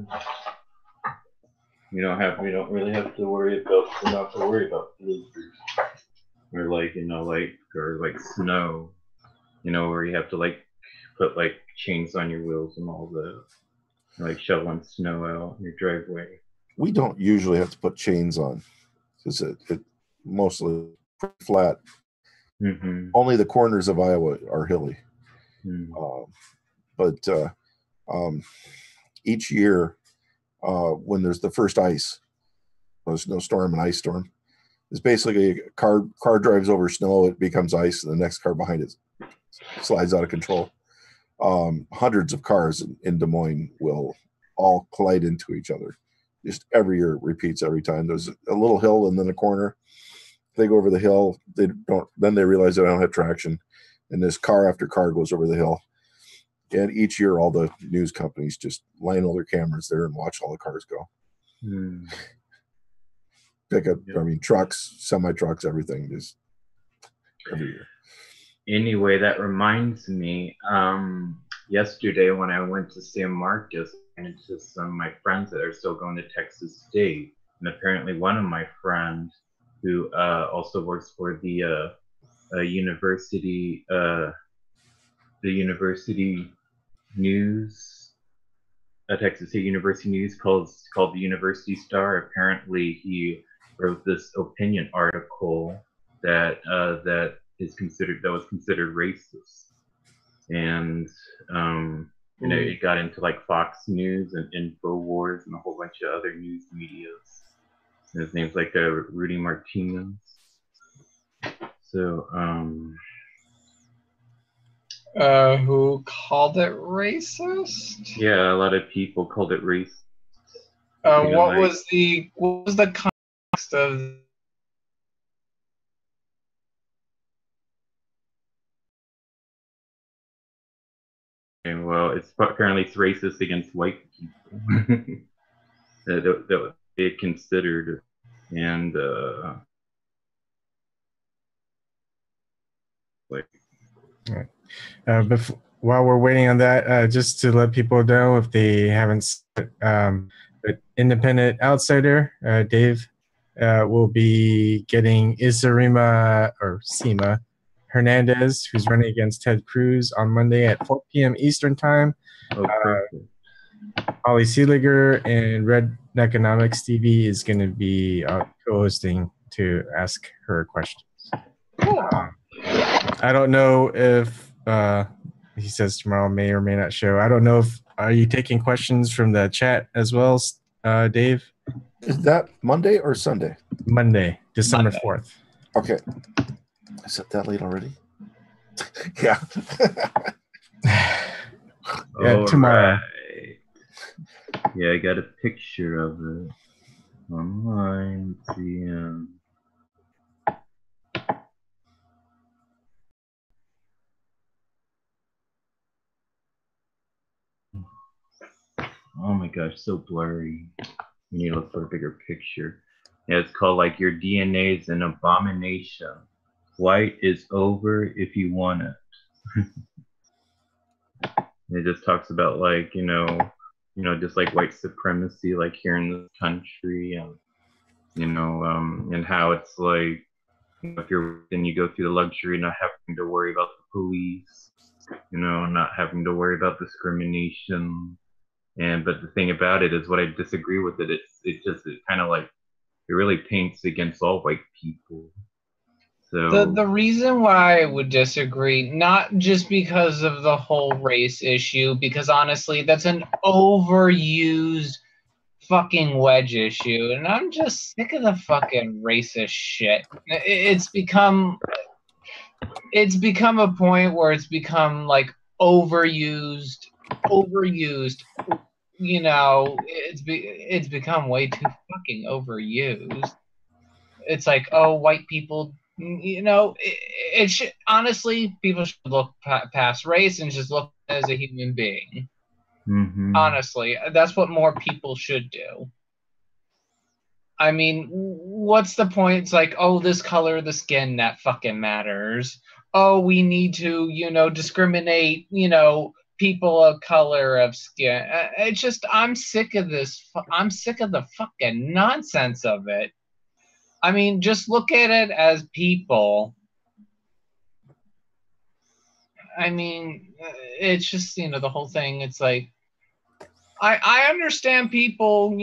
We don't really have to worry about blizzards or like snow, where you have to like put like chains on your wheels and all the like shoveling snow out in your driveway. We don't usually have to put chains on because it mostly flat. Mm-hmm. Only the corners of Iowa are hilly. Mm-hmm. But each year, when there's the first ice, snowstorm and ice storm, it's basically a car drives over snow, it becomes ice, and the next car behind it slides out of control. Hundreds of cars in Des Moines will all collide into each other. Just every year it repeats every time. There's a little hill and then a corner. They go over the hill. Then they realize they don't have traction, and this car after car goes over the hill. And each year, all the news companies just line all their cameras there and watch all the cars go. Trucks, semi-trucks, everything, just every year. Anyway, that reminds me, yesterday when I went to San Marcos, I ran into some of my friends that are still going to Texas State. And apparently one of my friends who also works for the university news, Texas State University News called the University Star. Apparently he wrote this opinion article that was considered racist, and it got into like Fox News and InfoWars and a whole bunch of other news medias. And his name's like Rudy Martinez. So who called it racist? Yeah, a lot of people called it racist. What was the context of? Well, apparently it's racist against white people that they considered, and like. While we're waiting on that, just to let people know if they haven't, But independent outsider, Dave, will be getting Sima Hernandez, who's running against Ted Cruz on Monday at 4 p.m. Eastern Time. Oh, perfect. Holly Seeliger and Red Economics TV is going to be co-hosting to ask her questions. I don't know if he says tomorrow may or may not show. I don't know if are you taking questions from the chat as well, Dave? Is that Monday or Sunday? Monday, December 4th. Okay. Is it that late already? Yeah. Tomorrow. Right. Yeah, I got a picture of it online. Let's see. Oh my gosh, so blurry. You need to look for a bigger picture. Yeah, it's called like Your DNA is an Abomination. White is over if you want it. It just talks about like, just like white supremacy, like here in this country, and how it's like, if you're then you go through the luxury not having to worry about the police, not having to worry about discrimination. But the thing about it is what I disagree with it. It kind of like it really paints against all white people. So The reason why I would disagree, not just because of the whole race issue, because honestly, that's an overused fucking wedge issue, and I'm just sick of the fucking racist shit. It's become a point where it's become like overused. It's become way too fucking overused. It's like, oh, white people, it should honestly, people should look past race and just look as a human being. Mm-hmm. Honestly, that's what more people should do. I mean, what's the point? It's like, oh, this color of the skin, that fucking matters. Oh, we need to, discriminate, people of color of skin. It's just, I'm sick of this. I'm sick of the fucking nonsense of it. I mean, just look at it as people. I mean, it's just, the whole thing. It's like, I understand people,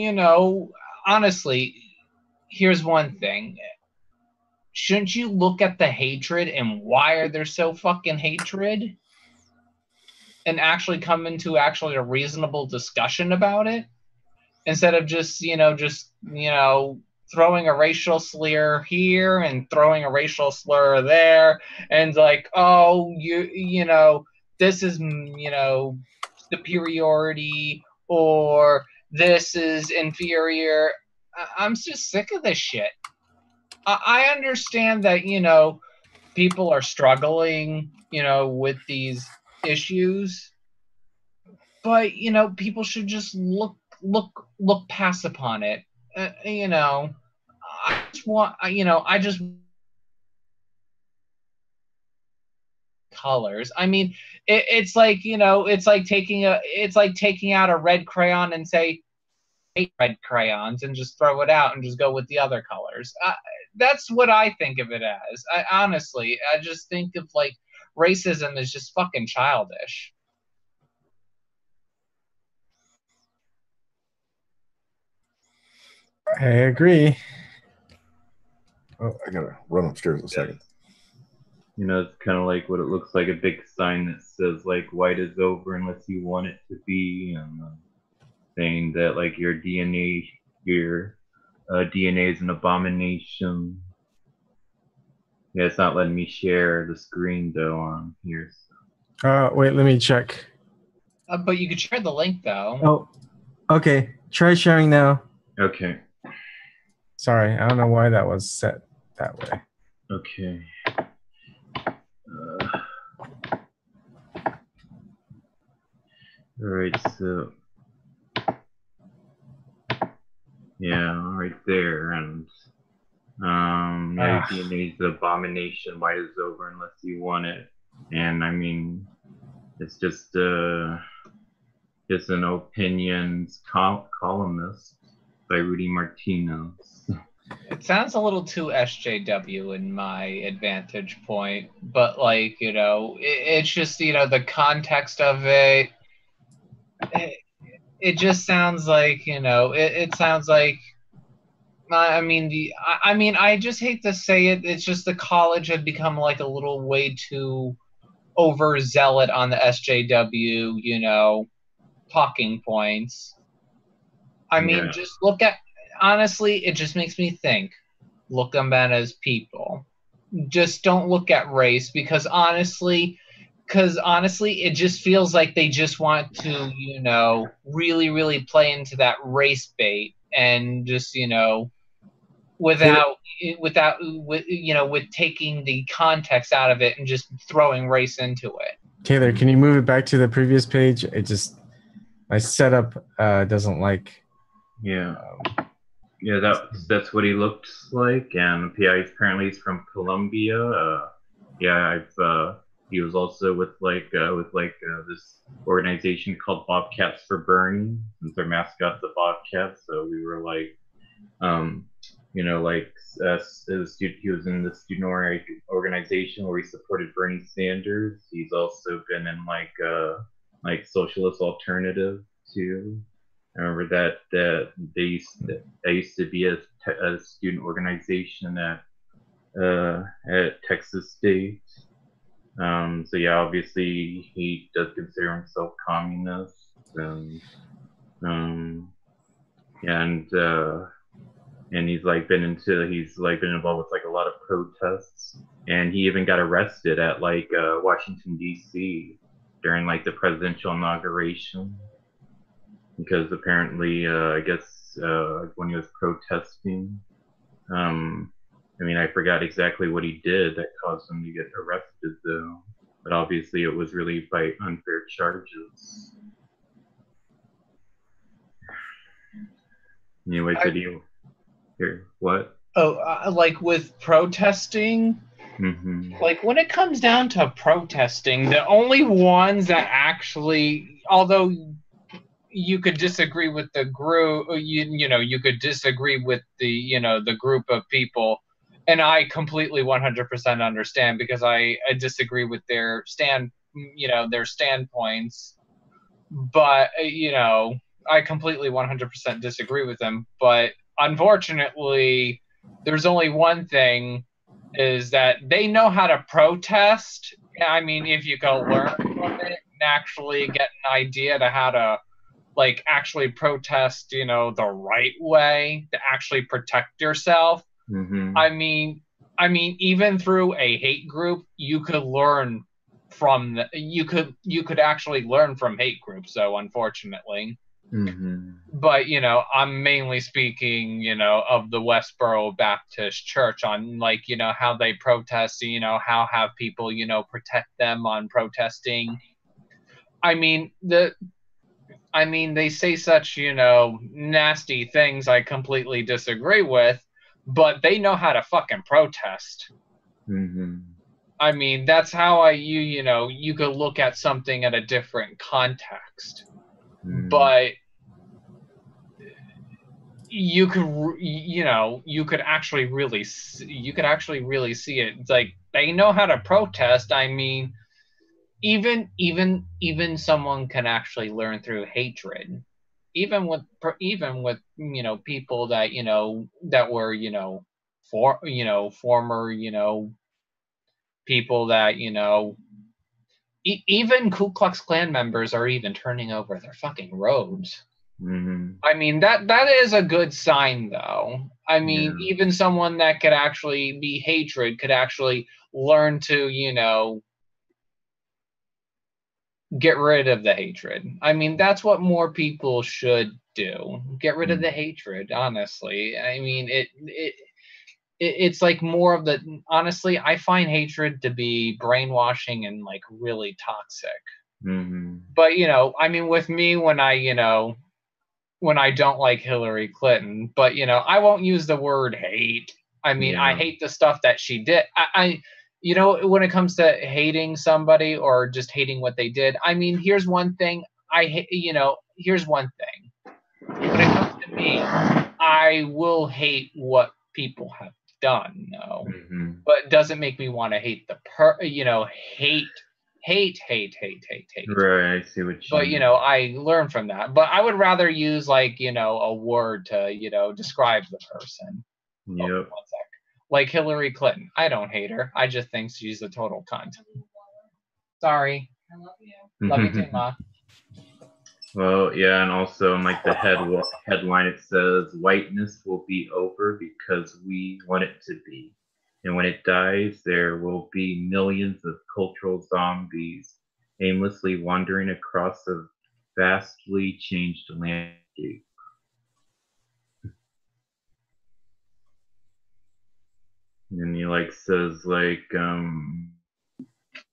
honestly, here's one thing. Shouldn't you look at the hatred and why are there so fucking hatred? And actually come into actually a reasonable discussion about it? Instead of just, throwing a racial slur here and throwing a racial slur there, and like, oh, this is, superiority, or this is inferior. I'm just sick of this shit. I understand that, people are struggling, with these issues, but, people should just look past upon it. I just colors. I mean, it's like, it's like taking out a red crayon and say, hate red crayons, and just throw it out and just go with the other colors. That's what I think of it as. Honestly, I just think of like racism is just fucking childish. I agree. Oh, I gotta run upstairs a second. It's kind of like what it looks like, a big sign that says like white is over unless you want it to be, and saying that like your DNA is an abomination. Yeah, it's not letting me share the screen though on here. Wait, let me check. But you could share the link though. Oh, okay. Try sharing now. Okay. Sorry, I don't know why that was set that way. Okay. All right, so yeah, right there, and DNA is an abomination. White is over unless you want it, and I mean, it's just is an opinions columnist by Rudy Martinez. It sounds a little too SJW in my advantage point, but like, you know, it's just, you know, the context of it, it just sounds like, you know, it sounds like, I mean, I just hate to say it. It's just the college had become like a little way too overzealot on the SJW, you know, talking points. I mean, just look at, honestly, it just makes me think. Look them at as people. Just don't look at race because honestly, it just feels like they just want to, you know, really, really play into that race bait and just, you know, with you know, with taking the context out of it and just throwing race into it. Taylor, can you move it back to the previous page? It just, my setup doesn't like. Yeah. That's what he looks like, and yeah, he's from Colombia. He was also with this organization called Bobcats for Bernie, since their mascot's the Bobcat. So we were like, you know, like as a student, he was in the student organization where he supported Bernie Sanders. He's also been in like Socialist Alternative too. I remember that I used to be a student organization at Texas State. So yeah, obviously he does consider himself communist, and he's been involved with like a lot of protests, and he even got arrested at Washington D.C. during like the presidential inauguration. Because apparently, I guess when he was protesting, I mean, I forgot exactly what he did that caused him to get arrested, though. But obviously, it was really by unfair charges. Anyway, what? Oh, like with protesting? Mm-hmm. Like when it comes down to protesting, the only ones that actually, although you could disagree with the group, you know, you could disagree with the, you know, the group of people, and I completely 100% understand because I disagree with their you know, their standpoints, but you know, I completely 100% disagree with them. But unfortunately, there's only one thing, is that they know how to protest. I mean, if you go learn from it and actually get an idea to how to like actually protest, you know, the right way to actually protect yourself. Mm-hmm. I mean, even through a hate group, you could learn from you could actually learn from hate groups, though, unfortunately. Mm-hmm. But you know, I'm mainly speaking, you know, of the Westboro Baptist Church on like, you know, how they protest, you know, how have people, you know, protect them on protesting. I mean, they say such, you know, nasty things I completely disagree with, but they know how to fucking protest. Mm-hmm. I mean, that's how you know, you could look at something at a different context. Mm-hmm. But you could actually really see it. It's like they know how to protest. I mean, even someone can actually learn through hatred, even with you know, people that, you know, that were, you know, former, you know, people that, you know, even Ku Klux Klan members are even turning over their fucking robes. Mm-hmm. I mean, that is a good sign, though. I mean, even someone that could actually be hatred could actually learn to, you know, get rid of the hatred. I mean, that's what more people should do. Get rid of the hatred, honestly. I mean, it's like more of the, honestly, I find hatred to be brainwashing and like really toxic. Mm-hmm. But, you know, I mean, with me, when I don't like Hillary Clinton, but, you know, I won't use the word hate. I mean, I hate the stuff that she did. I you know, when it comes to hating somebody or just hating what they did, I mean, here's one thing. here's one thing. When it comes to me, I will hate what people have done, though. Mm-hmm. But it doesn't make me want to hate hate. Right, I see what you But, mean. I learned from that. But I would rather use, like, a word to, describe the person. Yep. Oh, one sec. Like Hillary Clinton. I don't hate her. I just think she's a total cunt. Sorry. I love you. Love you too, Ma. Well, yeah, and also in like the headline, it says whiteness will be over because we want it to be. And when it dies, there will be millions of cultural zombies aimlessly wandering across a vastly changed landscape. And he like says like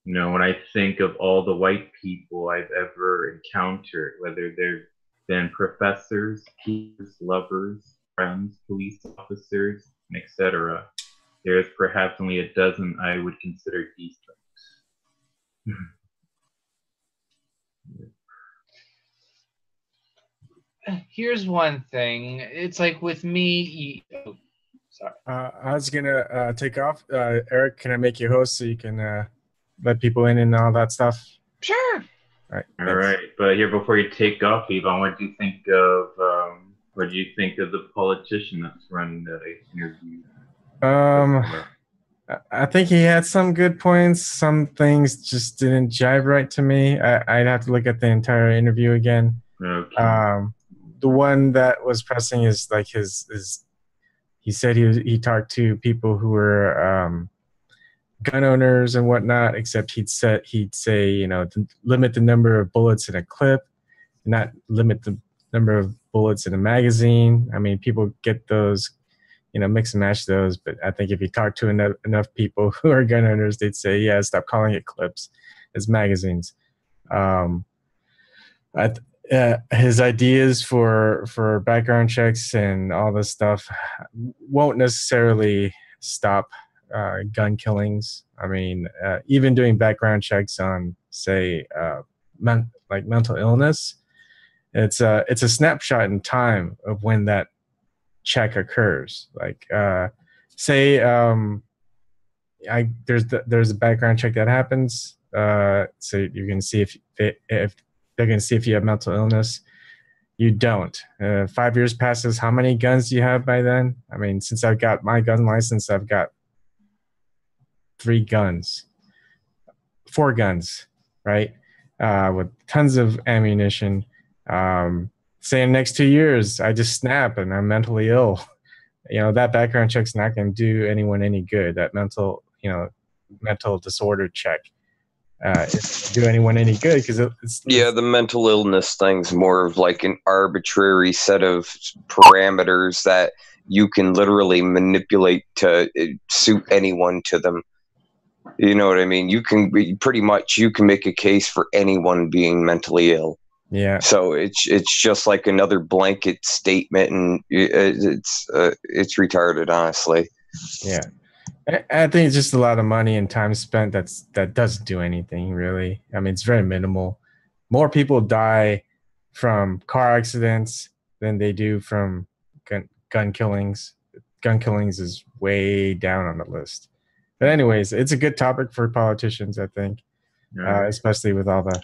when I think of all the white people I've ever encountered, whether they've been professors, teachers, lovers, friends, police officers, etc., there's perhaps only a dozen I would consider decent. Here's one thing. It's like with me. Sorry. I was gonna take off. Eric, can I make you host so you can let people in and all that stuff? Sure. All right. All right, but here before you take off, Ebon, what do you think of the politician that's running that I interviewed? I think he had some good points. Some things just didn't jive right to me. I'd have to look at the entire interview again. Okay. The one that was pressing is like his he said he talked to people who were gun owners and whatnot, except he'd say, to limit the number of bullets in a clip, not limit the number of bullets in a magazine. I mean, people get those, mix and match those, but I think if you talk to enough people who are gun owners, they'd say, yeah, stop calling it clips, it's magazines. His ideas for background checks and all this stuff won't necessarily stop gun killings. I mean, even doing background checks on, say, like mental illness, it's a snapshot in time of when that check occurs. Like, say, there's a background check that happens. So you're going to see if they're going to see if you have mental illness. You don't. 5 years passes. How many guns do you have by then? I mean, since I've got my gun license, I've got 4 guns, right? With tons of ammunition. Say in the next 2 years, I just snap and I'm mentally ill. That background check's not going to do anyone any good. That mental disorder check isn't do anyone any good because the mental illness thing's more of like an arbitrary set of parameters that you can literally manipulate to suit anyone to them. You know what I mean? You can make a case for anyone being mentally ill. Yeah. So it's just like another blanket statement, and it's retarded, honestly. Yeah. I think it's just a lot of money and time spent that doesn't do anything really. I mean, it's very minimal. More people die from car accidents than they do from gun killings. Gun killings is way down on the list. But anyways, it's a good topic for politicians, I think, especially with all the...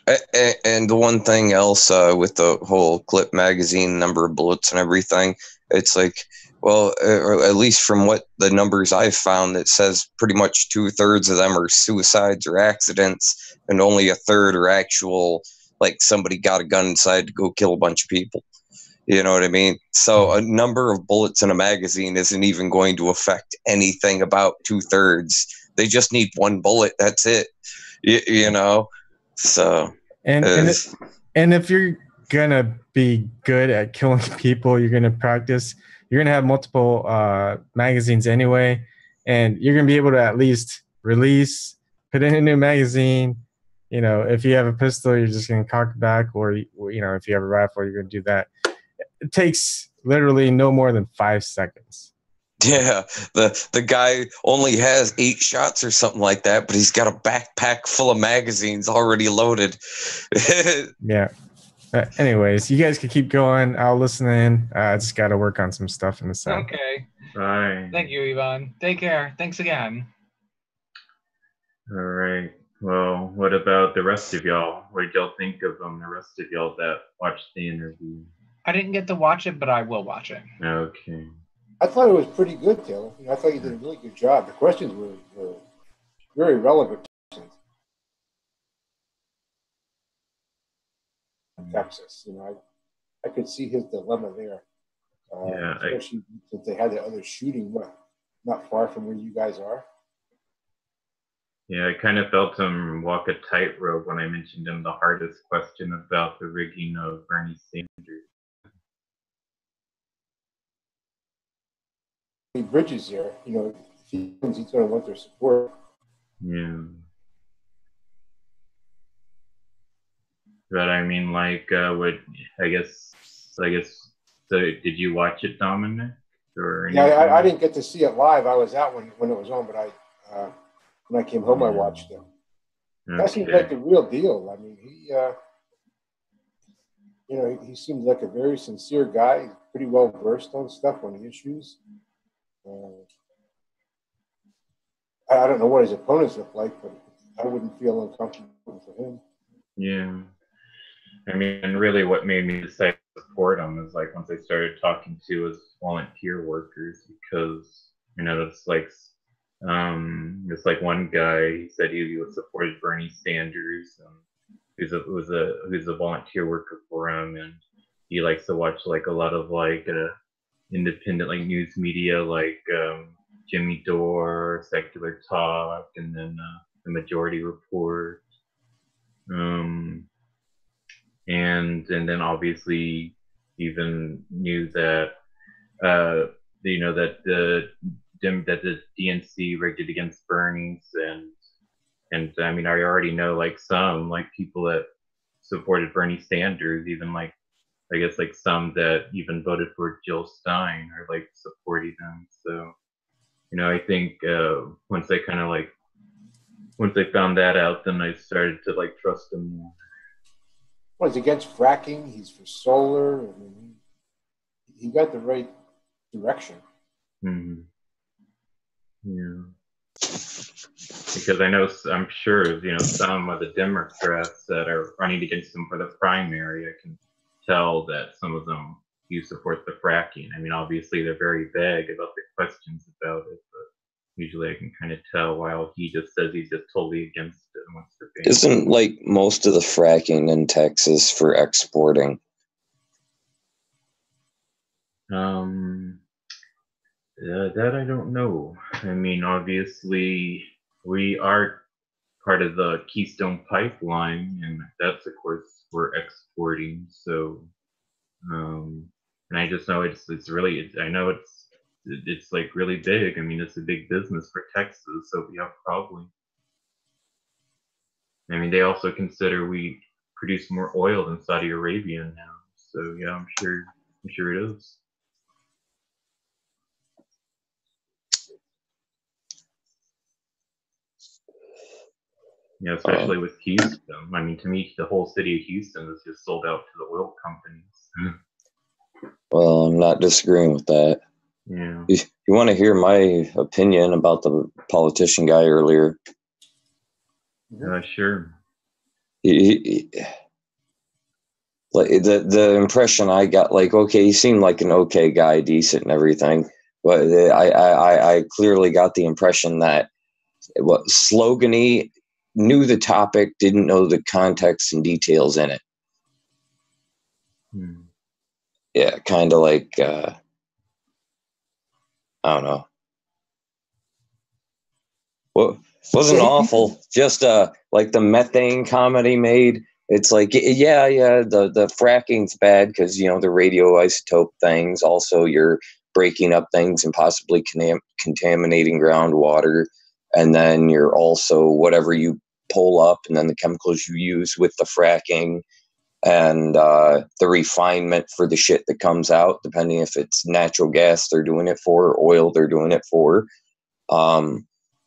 And the one thing else with the whole clip magazine, number of bullets and everything, it's like, well, or at least from what the numbers I've found, it says pretty much 2/3 of them are suicides or accidents, and only 1/3 are actual, like somebody got a gun and decided to go kill a bunch of people. You know what I mean? So a number of bullets in a magazine isn't even going to affect anything about 2/3. They just need 1 bullet. That's it. You know? So. And if you're going to be good at killing people, you're going to practice. You're going to have multiple magazines anyway, and you're going to be able to at least release, put in a new magazine. If you have a pistol, you're just going to cock it back, or if you have a rifle, you're going to do that. It takes literally no more than 5 seconds. Yeah, the guy only has 8 shots or something like that, but he's got a backpack full of magazines already loaded. Yeah. Anyways, you guys can keep going. I'll listen in. I just got to work on some stuff in the side. Okay. Bye. Thank you, Ebon. Take care. Thanks again. All right. Well, what about the rest of y'all? What did y'all think of the rest of y'all that watched the interview? I didn't get to watch it, but I will watch it. Okay. I thought it was pretty good, Taylor. I thought you did a really good job. The questions were very relevant. Texas, I could see his dilemma there. Especially since they had the other shooting, not far from where you guys are. Yeah, I kind of felt him walk a tightrope when I mentioned him the hardest question about the rigging of Bernie Sanders. Bridges there, if he wins, he's going to want their support. Yeah. But I mean, I guess. So did you watch it, Dominic? Or yeah, I didn't get to see it live. I was out when it was on, but when I came home, I watched it. Okay. That seems like the real deal. I mean, he seems like a very sincere guy. He's pretty well versed on stuff, on the issues. I don't know what his opponents look like, but I wouldn't feel uncomfortable for him. Yeah. I mean, and really what made me decide to support him is like once I started talking to his volunteer workers, because, it's like one guy, he said he would support Bernie Sanders, who's a volunteer worker for him, and he likes to watch like a lot of independent news media Jimmy Dore, Secular Talk, and then the Majority Report, and then obviously even knew that that the DNC rigged it against Bernie's, and I mean I already know some people that supported Bernie Sanders, even I guess some that even voted for Jill Stein are supporting them. So I think once I found that out, then I started to trust him more. Well, he's against fracking. He's for solar. I mean, he got the right direction. Mm-hmm. Yeah. Because I'm sure, some of the Democrats that are running against him for the primary, I can tell that some of them do support the fracking. I mean, obviously they're very vague about the questions about it, but usually I can kind of tell, while he just says he's just totally against it and wants to ban it. Isn't most of the fracking in Texas for exporting? That I don't know. I mean, obviously we are part of the Keystone Pipeline, and that's of course we're exporting. So, and I just know it's really really big. I mean, it's a big business for Texas, so yeah, probably. I mean, they also consider we produce more oil than Saudi Arabia now. So yeah, I'm sure it is. Yeah, especially with Houston. I mean, to me, the whole city of Houston is just sold out to the oil companies. Well, I'm not disagreeing with that. Yeah. You want to hear my opinion about the politician guy earlier? Sure. The impression I got, okay, he seemed like an okay guy, decent and everything, but I clearly got the impression that slogany, knew the topic, didn't know the context and details in it. Yeah, kind of I don't know. Well, wasn't awful. Just like the methane comment he made. It's the fracking's bad because the radioisotope things. Also, you're breaking up things and possibly contaminating groundwater, and then you're also whatever you pull up, and then the chemicals you use with the fracking, and the refinement for the shit that comes out, depending if it's natural gas they're doing it for, or oil they're doing it for.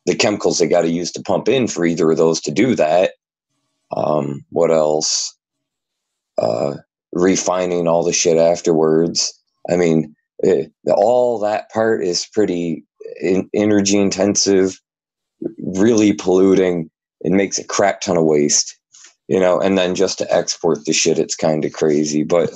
The chemicals they got to use to pump in for either of those to do that. What else? refining all the shit afterwards. I mean, all that part is pretty energy intensive, really polluting. It makes a crap ton of waste, and then just to export the shit, it's kind of crazy. But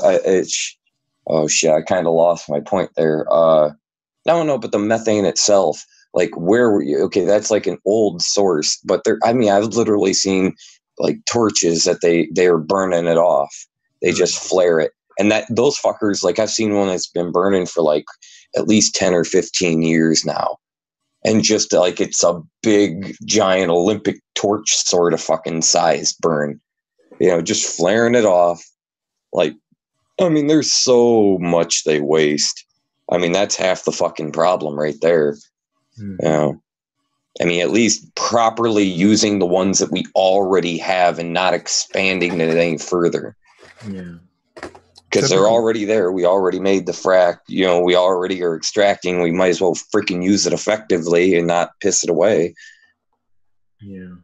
oh shit, I kind of lost my point there. No, but the methane itself, like where were you? Okay, that's like an old source, but I've literally seen like torches that they are burning it off. They just flare it. And those fuckers, like I've seen one that's been burning for like at least 10 or 15 years now. And just like it's a big, giant Olympic torch sort of fucking size burn, just flaring it off. Like, I mean, there's so much they waste. I mean, that's half the fucking problem right there. Mm-hmm. I mean, at least properly using the ones that we already have and not expanding it any further. Yeah. Because they're already there. We already made the frack. We already are extracting. We might as well freaking use it effectively and not piss it away. Yeah.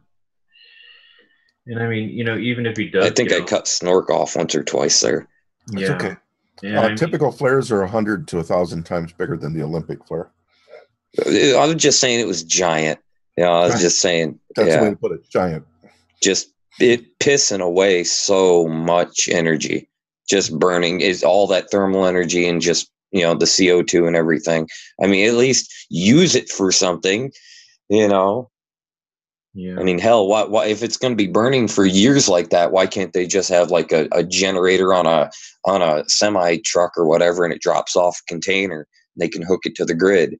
And I mean, even if he does, I think I cut Snork off once or twice there. That's okay. Yeah, typical flares are 100 to 1,000 times bigger than the Olympic flare. I was just saying it was giant. I was just saying. That's the way to put it, giant. Just it pissing away so much energy. Just burning is all that thermal energy and just, the CO2 and everything. I mean, at least use it for something, Yeah. I mean, hell, why if it's going to be burning for years like that, why can't they just have like a generator on a semi truck or whatever, and it drops off a container and they can hook it to the grid?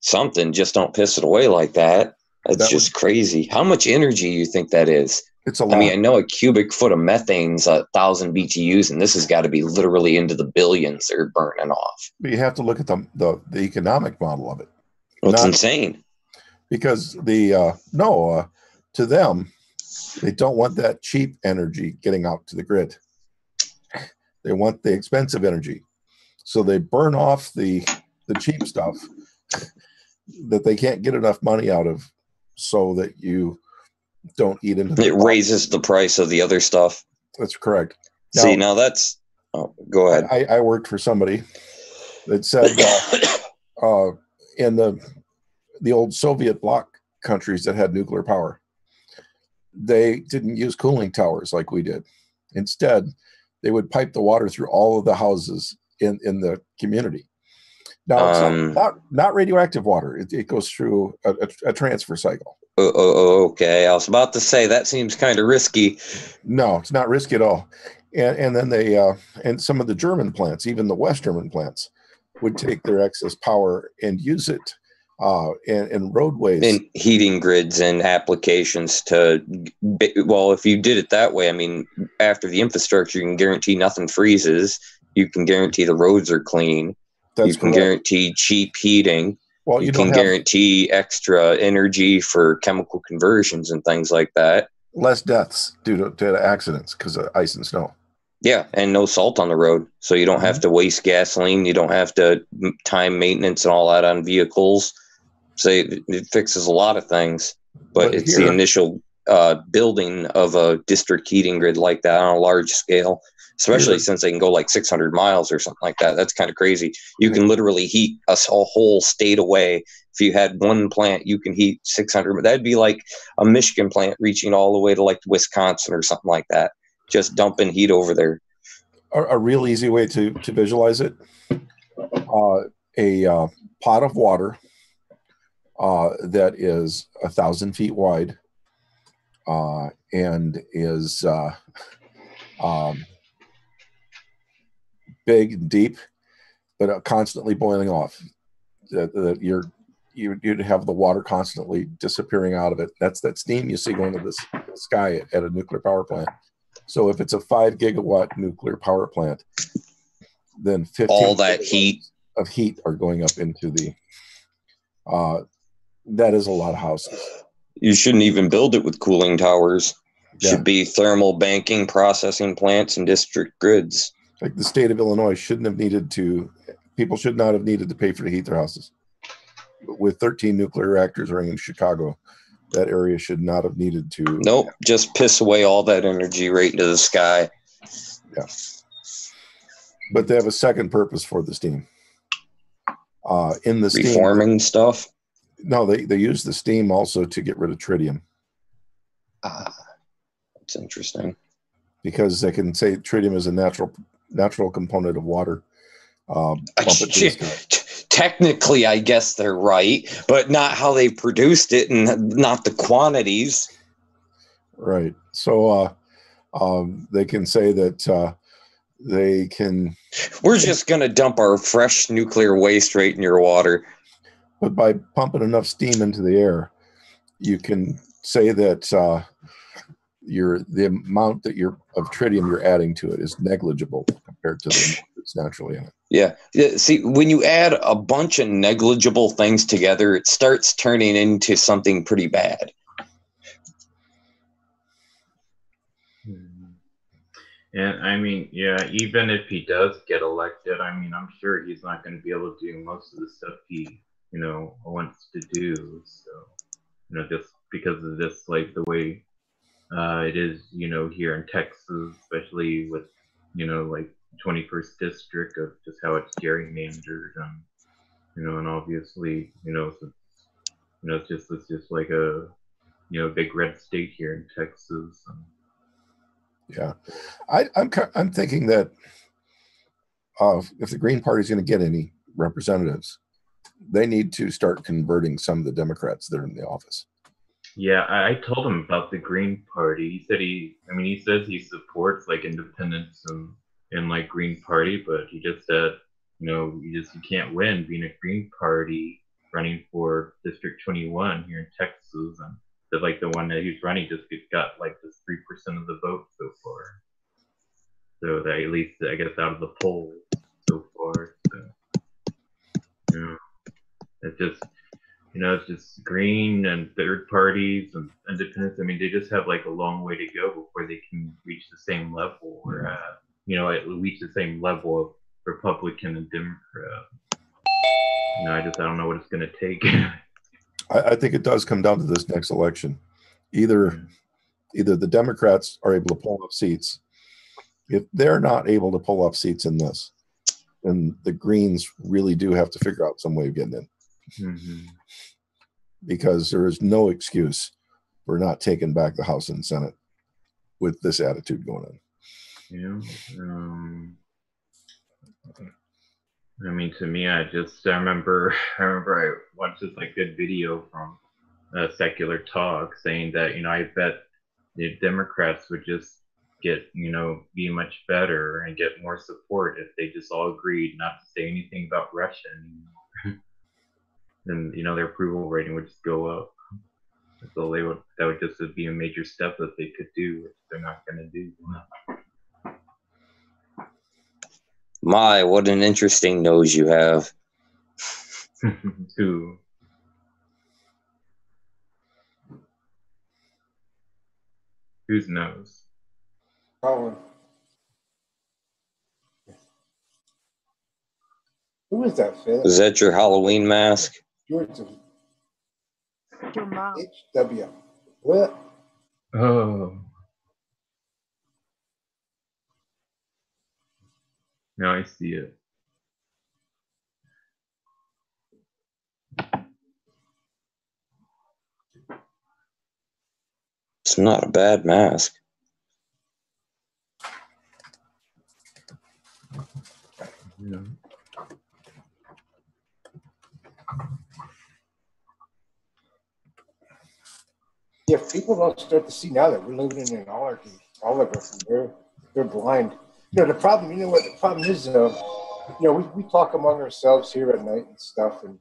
Something, just don't piss it away like that. That's just crazy. How much energy do you think that is? It's a lot. I mean, I know a cubic foot of methane's 1,000 BTUs, and this has got to be literally into the billions they're burning off. But you have to look at the economic model of it. It's insane. Because to them, they don't want that cheap energy getting out to the grid. They want the expensive energy. So they burn off the cheap stuff that they can't get enough money out of, so that you don't eat into it. Raises the price of the other stuff. That's correct. Now that's. Oh, go ahead. I worked for somebody that said in the old Soviet bloc countries that had nuclear power, they didn't use cooling towers like we did. Instead, they would pipe the water through all of the houses in the community. Now, it's not radioactive water. It goes through a transfer cycle. Okay. I was about to say that seems kind of risky. No, it's not risky at all. And then they and some of the German plants, even the West German plants, would take their excess power and use it in roadways and heating grids and applications if you did it that way, I mean, after the infrastructure, you can guarantee nothing freezes. You can guarantee the roads are clean. You can guarantee cheap heating. Well, you can guarantee extra energy for chemical conversions and things like that. Less deaths due to accidents because of ice and snow. Yeah, and no salt on the road. So you don't have to waste gasoline. You don't have to time maintenance and all that on vehicles. So it fixes a lot of things. But it's the initial building of a district heating grid like that on a large scale, especially since they can go like 600 miles or something like that. That's kind of crazy. You can literally heat a whole state away. If you had one plant, you can heat 600. That'd be like a Michigan plant reaching all the way to like Wisconsin or something like that. Just dumping heat over there. A real easy way to visualize it, a pot of water that is 1,000 feet wide and is big and deep, but constantly boiling off. You'd have the water constantly disappearing out of it. That's that steam you see going to the sky at a nuclear power plant. So if it's a 5 gigawatt nuclear power plant, then 15 all that heat of heat are going up into the. That is a lot of houses. You shouldn't even build it with cooling towers. It should be thermal banking, processing plants, and district grids. Like the state of Illinois people should not have needed to pay for to heat their houses. With 13 nuclear reactors running in Chicago, that area should not have needed to. Nope, just piss away all that energy right into the sky. Yeah. But they have a second purpose for the steam. In the steam, reforming stuff. No, they use the steam also to get rid of tritium. That's interesting. Because they can say tritium is a natural component of water. Technically, I guess they're right, but not how they produced it and not the quantities. Right. So they can say that they can. We're just going to dump our fresh nuclear waste right in your water. But by pumping enough steam into the air, you can say that the amount that of tritium you're adding to it is negligible compared to the amount that's naturally in it. Yeah. See, when you add a bunch of negligible things together, it starts turning into something pretty bad. And I mean, yeah, even if he does get elected, I mean, I'm sure he's not going to be able to do most of the stuff he, wants to do. So, just because of this, like the way it is, here in Texas, especially with, like 21st district of just how it's gerrymandered, and obviously, it's just like a, big red state here in Texas. Yeah, I'm thinking that if the Green Party is going to get any representatives, they need to start converting some of the Democrats that are in the office. Yeah, I told him about the Green Party. He said he says he supports like independence and like Green Party, but he just said, you can't win being a Green Party running for District 21 here in Texas, and that like the one that he's running just got like just 3% of the vote so far. So that at least I guess out of the poll so far. So, it's just. It's just Green and third parties and independents. I mean, they just have like a long way to go before they can reach the same level or, reach the same level of Republican and Democrat. I don't know what it's going to take. I think it does come down to this next election. Either the Democrats are able to pull up seats. If they're not able to pull up seats in this, then the Greens really do have to figure out some way of getting in. Mm-hmm. Because there is no excuse for not taking back the House and Senate with this attitude going on. Yeah. I mean, to me, I remember I watched this like good video from Secular Talk saying that, I bet the Democrats would just get, be much better and get more support if they just all agreed not to say anything about Russia anymore. Then their approval rating would just go up. So that would just be a major step that they could do, which they're not going to do. My, what an interesting nose you have. Who? Whose nose? Colin. Who is that, Phil? Is that your Halloween mask? George. Your mom. HW. What? Oh. Now I see it. It's not a bad mask. Yeah. If people don't start to see now that we're living in an anarchy, all of us, they're blind. The problem, what the problem is, we talk among ourselves here at night and stuff, and,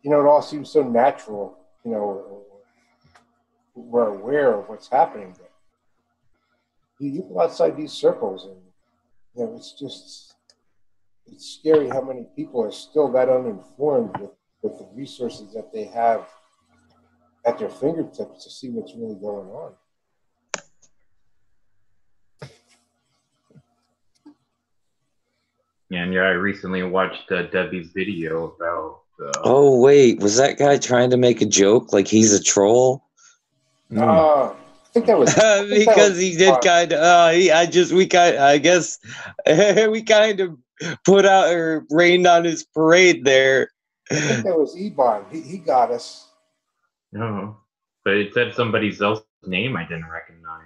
it all seems so natural, we're aware of what's happening. But you go outside these circles and, it's scary how many people are still that uninformed with the resources that they have at their fingertips to see what's really going on. And I recently watched Debbie's video about. Oh wait, was that guy trying to make a joke like he's a troll? No. think that was because he did kind of. I guess we kind of put out or rained on his parade there. I think that was Ebon. He got us. No, but it said somebody else's name I didn't recognize.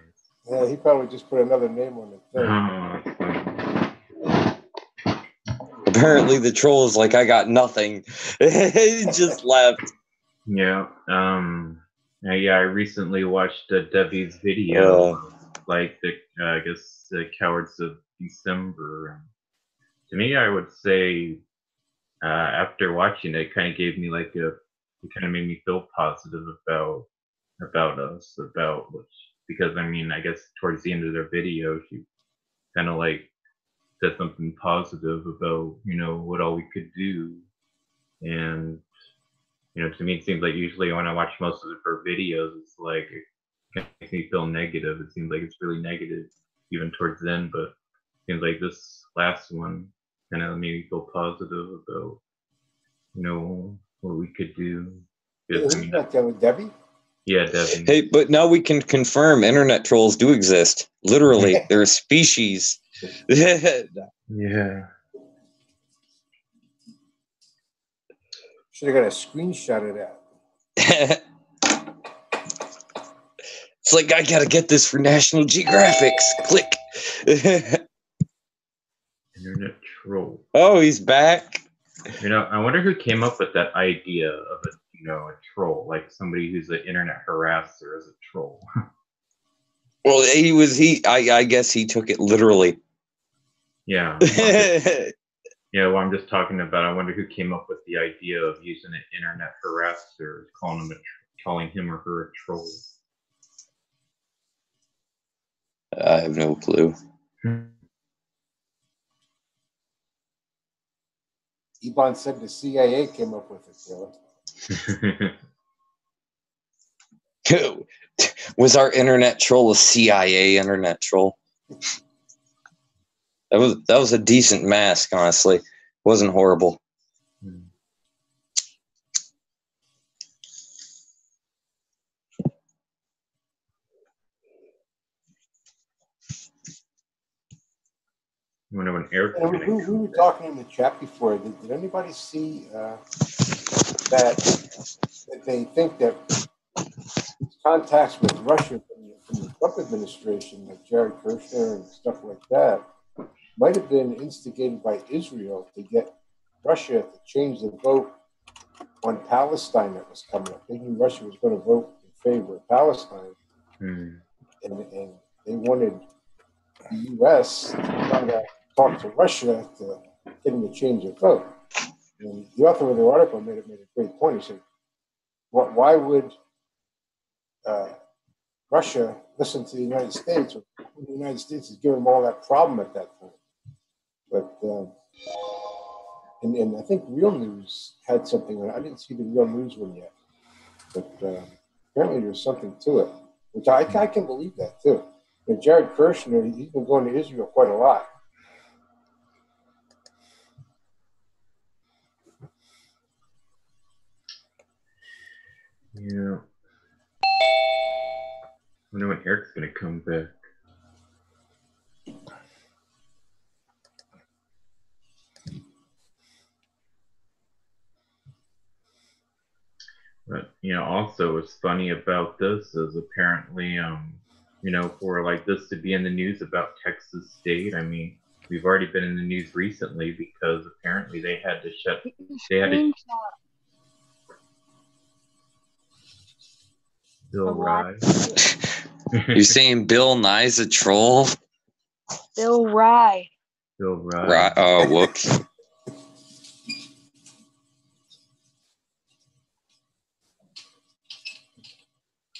Yeah, he probably just put another name on the thing. Apparently, the troll is like, I got nothing. He just left. Yeah. Yeah. I recently watched Debbie's video, like the I guess the Cowards of December. To me, I would say after watching it, kind of gave me like it kind of made me feel positive about us, because I mean, I guess towards the end of their video, she kind of like said something positive about what all we could do, and to me it seems like usually when I watch most of her videos, it's like it makes me feel negative. It seems like it's really negative even towards the end, but it seems like this last one kind of made me feel positive about what we could do. Who's that there with Debbie? Yeah, Debbie. Hey, but now we can confirm internet trolls do exist. Literally, they're a species. Yeah. Should have got a screenshot of that. It's like, I gotta get this for National Geographics. Click. Internet troll. Oh, he's back. I wonder who came up with that idea of a troll, like somebody who's an internet harasser as a troll. Well, I guess he took it literally. Yeah. Yeah, well, I'm just talking about, I wonder who came up with the idea of using an internet harasser, calling him or her a troll. I have no clue. Ebon said the CIA came up with it, Taylor. Was our internet troll a CIA internet troll? That was a decent mask, honestly. It wasn't horrible. I wonder when Eric's we were talking in the chat before. Did anybody see that they think that contacts with Russia from the Trump administration, like Jared Kushner and stuff like that, might have been instigated by Israel to get Russia to change the vote on Palestine that was coming up. They knew Russia was going to vote in favor of Palestine, and they wanted the U.S. to talk to Russia to get them to change their vote. And the author of the article made a great point. He said, why would Russia listen to the United States when the United States is giving them all that problem at that point? But and I think Real News had something on it. I didn't see the Real News one yet, but apparently there's something to it, which I can believe that too. Jared Kushner, he's been going to Israel quite a lot. Yeah. I wonder when Eric's gonna come back. But also what's funny about this is apparently for like this to be in the news about Texas State, I mean, we've already been in the news recently because apparently they had to Bill Nye. You're saying Bill Nye's a troll? Bill Nye. Bill Nye. Right. Oh, whoops.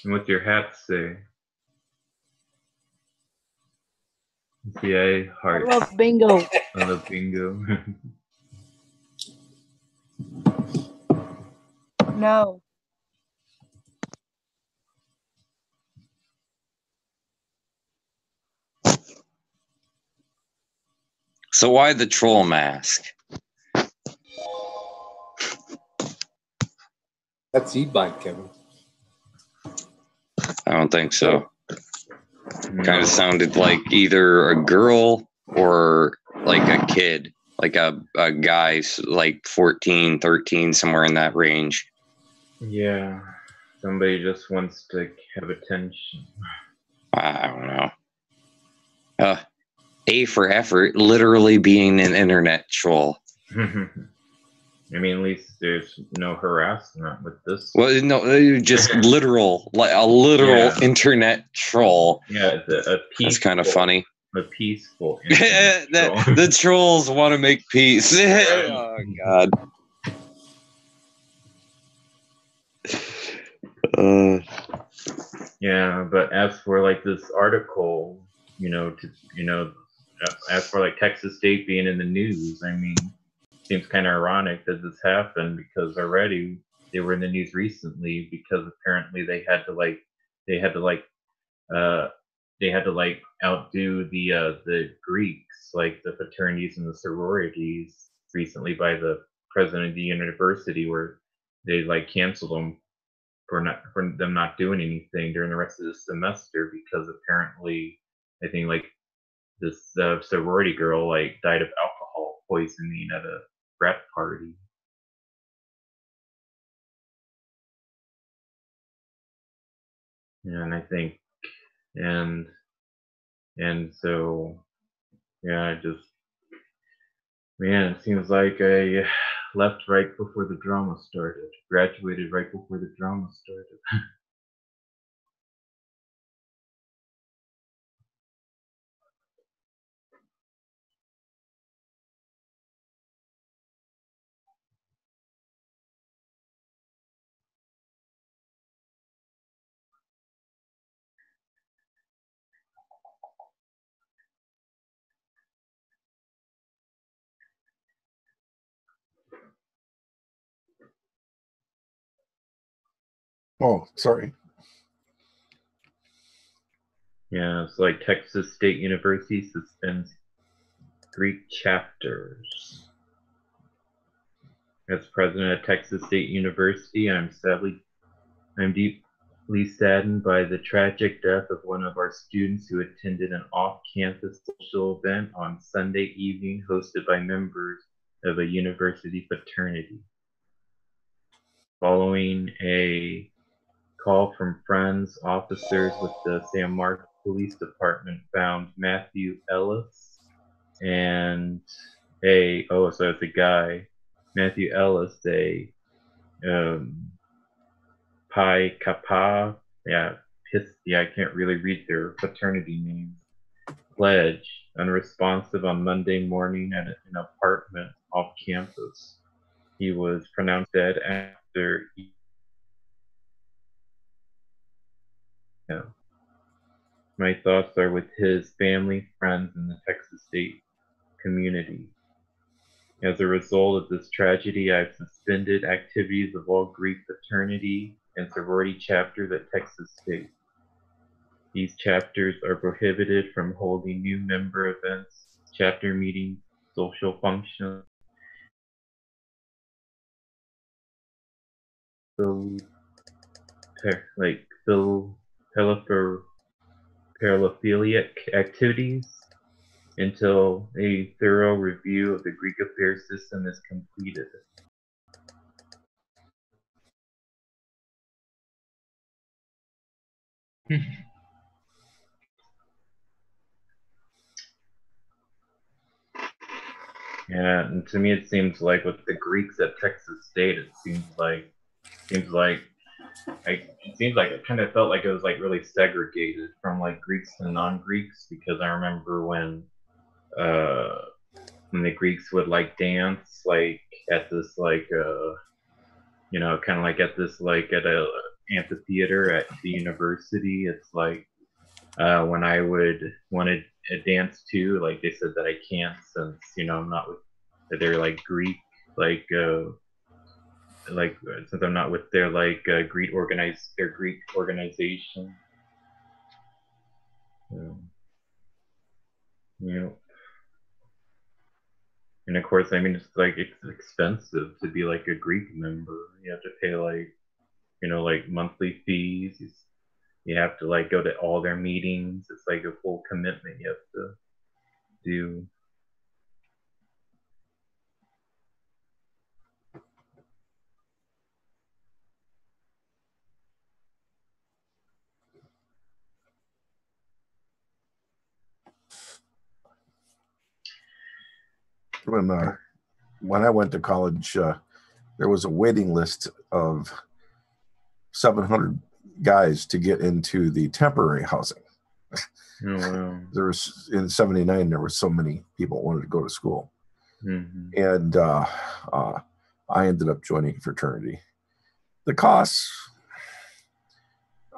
And what's your hat say? CA heart. I love bingo. I love bingo. No. So why the troll mask? That's Ebon, Kevin. I don't think so. Kind of sounded like either a girl or like a kid, like a guy, like 14, 13, somewhere in that range. Yeah, somebody just wants to have attention. I don't know. A for effort, literally being an internet troll. I mean, at least there's no harassment with this. Well, no, just literal, like a literal internet troll. Yeah, it's a peaceful. That's kind of funny. A peaceful internet troll. The trolls want to make peace. Oh God. Yeah, but as for like this article, as for like Texas State being in the news, I mean, seems kind of ironic that this happened because already they were in the news recently because apparently they had to outdo the Greeks, like the fraternities and the sororities recently by the president of the university, where they like canceled them for them not doing anything during the rest of the semester because apparently I think like this sorority girl like died of alcohol poisoning at a frat party. And I think and so yeah, it seems like I left right before the drama started. Graduated right before the drama started. Oh, sorry. Yeah, it's like Texas State University suspends Greek chapters. As president of Texas State University, I'm deeply saddened by the tragic death of one of our students who attended an off-campus social event on Sunday evening hosted by members of a university fraternity. Following a call from friends, officers with the San Marcos Police Department found Matthew Ellis and it's a guy, Matthew Ellis, Pi Kappa, I can't really read their fraternity names, pledge, unresponsive on Monday morning at an apartment off campus. He was pronounced dead after My thoughts are with his family, friends, and the Texas State community. As a result of this tragedy, I've suspended activities of all Greek fraternity and sorority chapters at Texas State. These chapters are prohibited from holding new member events, chapter meetings, social functions, paraphiliac activities until a thorough review of the Greek affairs system is completed. Yeah, and to me it seems like with the Greeks at Texas State, it seems like it kind of felt like it was like really segregated from like Greeks to non-Greeks, because I remember when the Greeks would like dance like at this like kind of like at this like at a amphitheater at the university. It's like when I would want to dance too, like they said that I can't since I'm not with they're like Greek like since I'm not with their like Greek organization. And of course, I mean, it's expensive to be like a Greek member. You have to pay like monthly fees. you have to like go to all their meetings. It's like a full commitment you have to do. When I went to college, there was a waiting list of 700 guys to get into the temporary housing. Oh, wow. There was in '79. There were so many people wanted to go to school, Mm-hmm. and I ended up joining a fraternity. The costs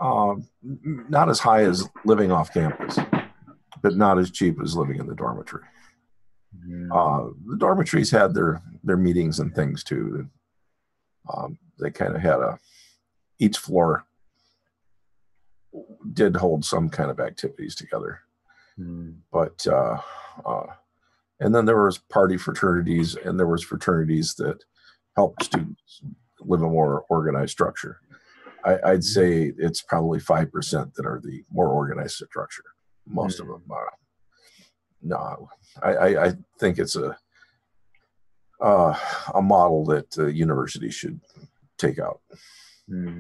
not as high as living off campus, but not as cheap as living in the dormitory. The dormitories had their meetings and things too. They kind of had each floor did hold some kind of activities together. But and then there was party fraternities, and there was fraternities that helped students live a more organized structure. I'd say it's probably 5% that are the more organized structure. Most of them are. No, I think it's a model that the university should take out. I mean,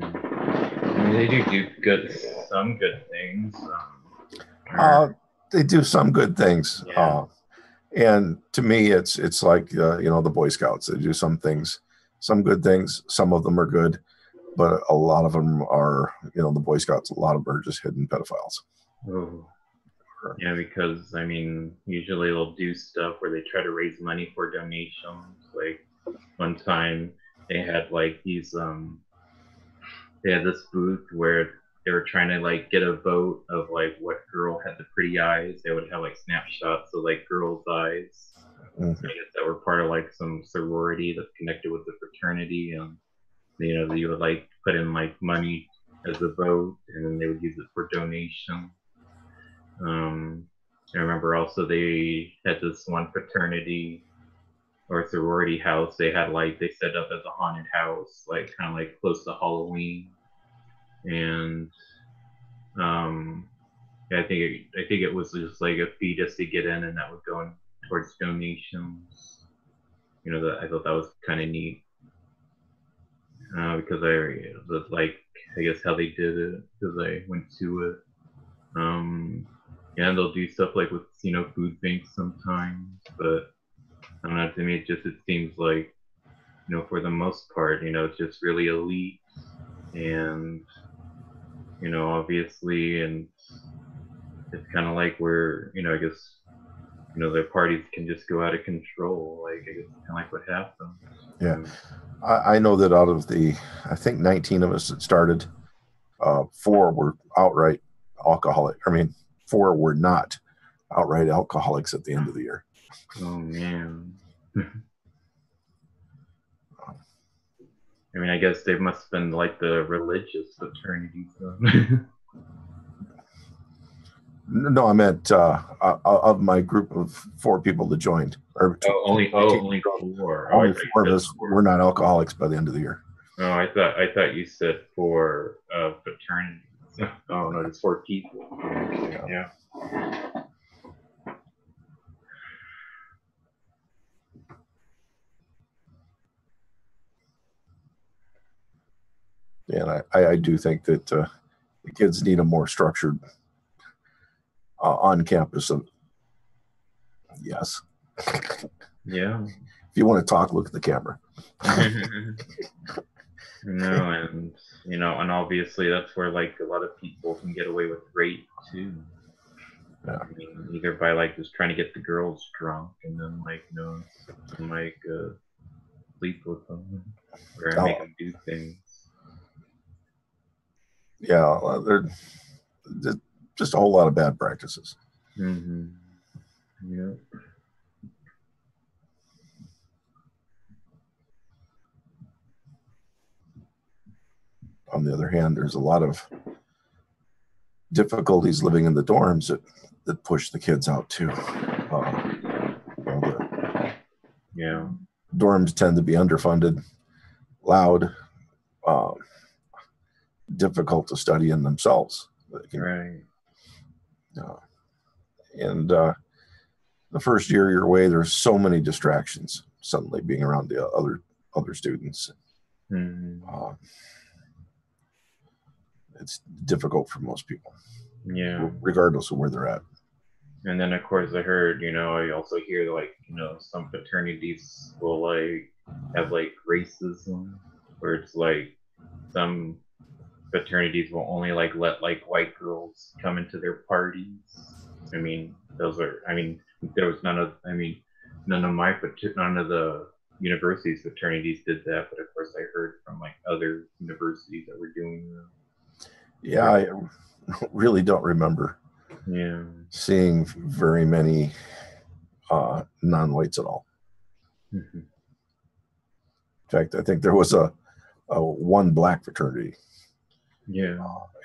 they do some good things. They do some good things. Yeah. And to me, it's like the Boy Scouts. They do some things, some good things. Some of them are good, but a lot of them are, the Boy Scouts. A lot of them are just hidden pedophiles. Oh. Yeah, because I mean, usually they'll do stuff where they try to raise money for donations. Like one time, they had like these. They had this booth where they were trying to like get a vote of like what girl had the pretty eyes. They would have like snapshots of like girls' eyes. I guess that were part of like some sorority that's connected with the fraternity, and you would like put in like money as a vote, and then they would use it for donation. I remember also they had this one fraternity or sorority house. They had like they set up as a haunted house, like kind of like close to Halloween, and I think it was just like a fee just to get in, and that would go in towards donations. I thought that was kind of neat because I guess how they did it because I went to it. Yeah, they'll do stuff like with food banks sometimes, but I don't know. To me, it seems like for the most part, it's just really elite, and obviously, and it's kind of like where I guess their parties can just go out of control. Like I guess kind of like what happened. Yeah, I know that out of the I think 19 of us that started, 4 were outright alcoholic. I mean, 4 were not outright alcoholics at the end of the year. Oh man. I mean, I guess they must have been like the religious fraternities. No, I meant of my group of 4 people that joined. Only 4. Only 4 of us were not alcoholics by the end of the year. Oh, I thought you said 4 fraternities. Oh no, it's 4 people. Yeah. And I do think that the kids need a more structured on campus. Yes. Yeah. If you want to talk, look at the camera. And obviously that's where like a lot of people can get away with rape too. Yeah. I mean, either by like just trying to get the girls drunk and then sleep with them or make them do things. Yeah, they're just a whole lot of bad practices. Mm-hmm. Yep. On the other hand, there's a lot of difficulties living in the dorms that push the kids out too. Yeah. Dorms tend to be underfunded, loud, difficult to study in themselves. Right. And the first year you're away, there's so many distractions. Suddenly being around the other students, it's difficult for most people. Yeah. Regardless of where they're at. And then of course I heard, I also hear like, some fraternities will like have like racism, where it's like some fraternities will only like let like white girls come into their parties. I mean, there was none of the university's fraternities did that, but of course I heard from like other universities that were doing that. Yeah, I really don't remember seeing very many non-whites at all. Mm-hmm. In fact, I think there was a one black fraternity. Yeah.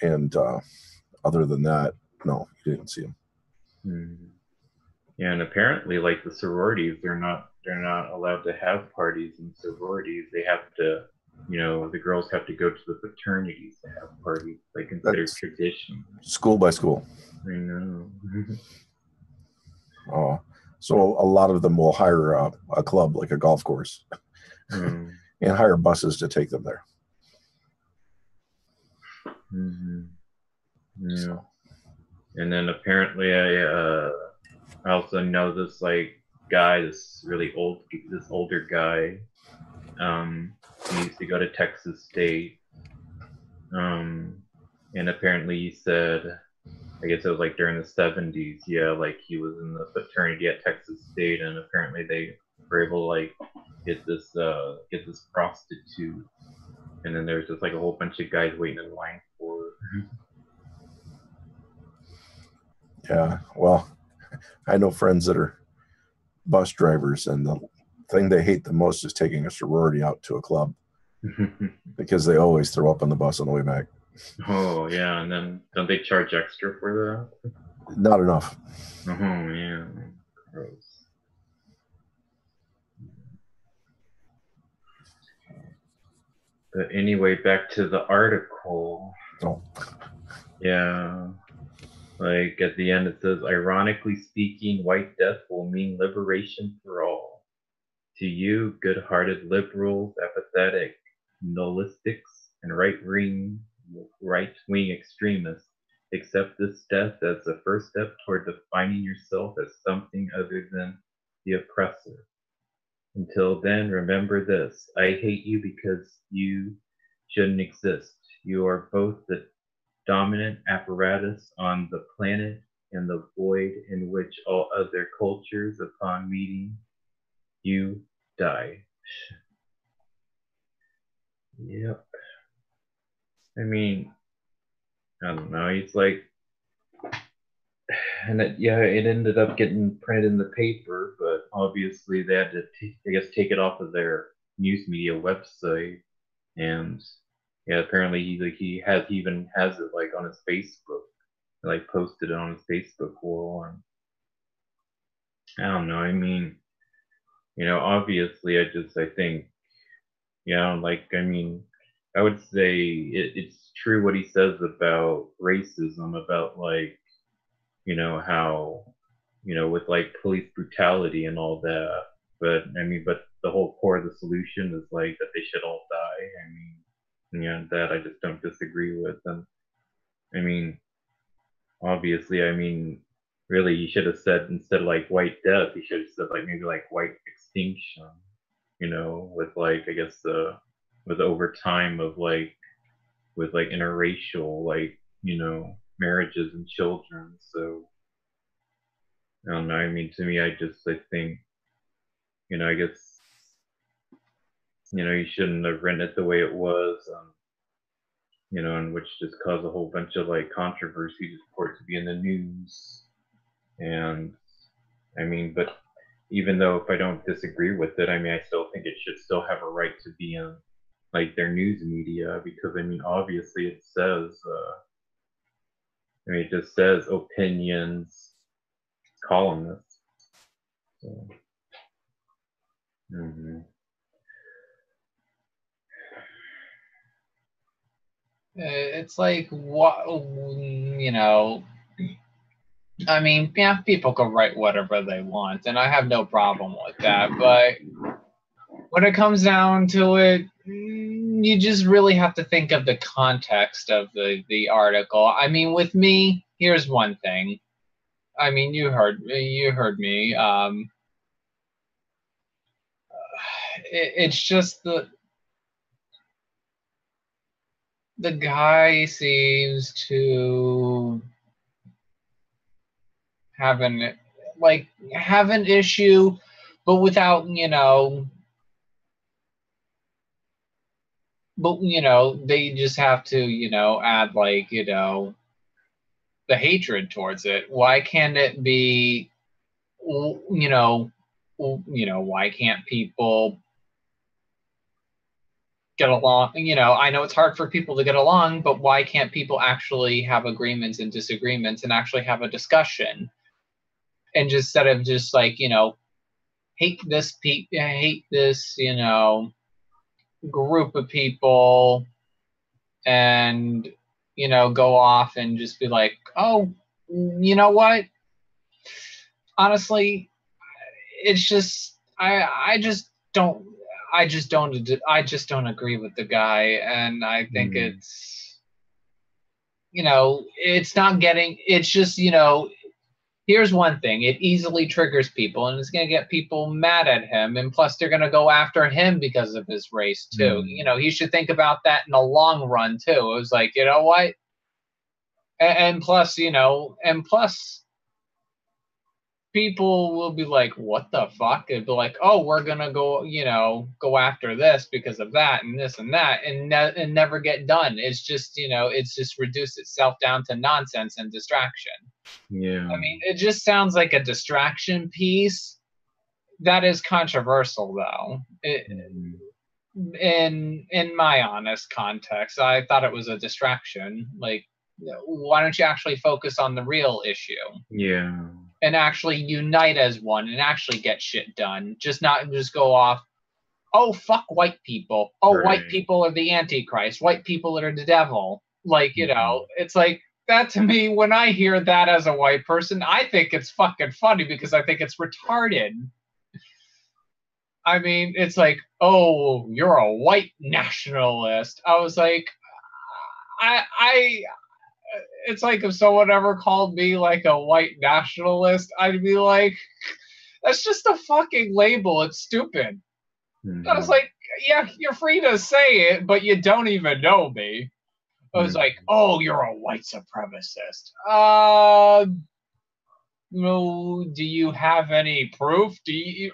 And other than that, no, you didn't see them. Mm-hmm. Yeah, and apparently, like the sororities, they're not allowed to have parties in sororities. They have to, the girls have to go to the fraternities to have parties. They consider tradition. School by school. I know. So a lot of them will hire a club, like a golf course, and hire buses to take them there. Mm-hmm. Yeah. So. And then apparently, I also know this like guy, this older guy. He used to go to Texas State. And apparently he said, I guess it was like during the 70s, like he was in the fraternity at Texas State, and apparently they were able to like get this prostitute, and then there's just like a whole bunch of guys waiting in line for her. Yeah, well, I know friends that are bus drivers, and the thing they hate the most is taking a sorority out to a club because they always throw up on the bus on the way back. Oh yeah, and then don't they charge extra for that? Not enough. Oh yeah, gross. But anyway, back to the article. Oh. Yeah. Like at the end it says, ironically speaking, white death will mean liberation for all. To you, good-hearted liberals, apathetic nihilistics, and right-wing extremists, accept this death as the first step toward defining yourself as something other than the oppressor. Until then, remember this. I hate you because you shouldn't exist. You are both the dominant apparatus on the planet and the void in which all other cultures, upon meeting you, die. Yep. I mean, I don't know. It's like, and it ended up getting printed in the paper, but obviously they had to, take it off of their news media website, and apparently he even has it like on his Facebook, like posted it on his Facebook wall, and I don't know. I mean, obviously, I think, I would say it's true what he says about racism, about like, how, with like police brutality and all that. But but the whole core of the solution is like that they should all die. That I just don't disagree with. And I mean, obviously, really, you should have said, instead of like white death, you should have said like maybe like white extinction. With like, I guess with over time of like, with like interracial, like, marriages and children. So I don't know. To me, I think, I guess, you shouldn't have written it the way it was, and which just caused a whole bunch of like controversy for it to be in the news. And but even though if I don't disagree with it, I still think it should still have a right to be in like their news media, because obviously it says, it just says opinions columnists. So, It's like, what, you know, I mean, yeah, people can write whatever they want, and I have no problem with that. But when it comes down to it, you just really have to think of the context of the article. I mean, with me, here's one thing. I mean, you heard me. It's just the guy seems to have an issue, but without, they just have to, add the hatred towards it. Why can't it be, why can't people get along? I know it's hard for people to get along, but why can't people actually have agreements and disagreements and actually have a discussion? And just instead of just hate this group of people, and go off and just be like, oh, you know what? Honestly, it's just I just don't agree with the guy, and I think it's not getting. It's just here's one thing: it easily triggers people, and it's going to get people mad at him, and plus they're going to go after him because of his race too. He should think about that in the long run too. It was like, you know what? And plus, people will be like, what the fuck? It'd be like, oh, we're gonna go after this because of that and this and that, and never get done. It's just it's just reduced itself down to nonsense and distraction. Yeah. I mean, it just sounds like a distraction piece that is controversial, though. In my honest context, I thought it was a distraction. Like, why don't you actually focus on the real issue? Yeah. And actually unite as one and actually get shit done. Just not just go off, oh, fuck white people. Oh, Right. White people are the Antichrist. White people are the devil. Like, it's like, that to me, when I hear that as a white person, I think it's fucking funny because I think it's retarded. I mean, it's like, oh, you're a white nationalist. I was like, it's like if someone ever called me like a white nationalist, I'd be like, that's just a fucking label. It's stupid. I was like, yeah, you're free to say it, but you don't even know me. I was like, oh, you're a white supremacist. No, do you have any proof?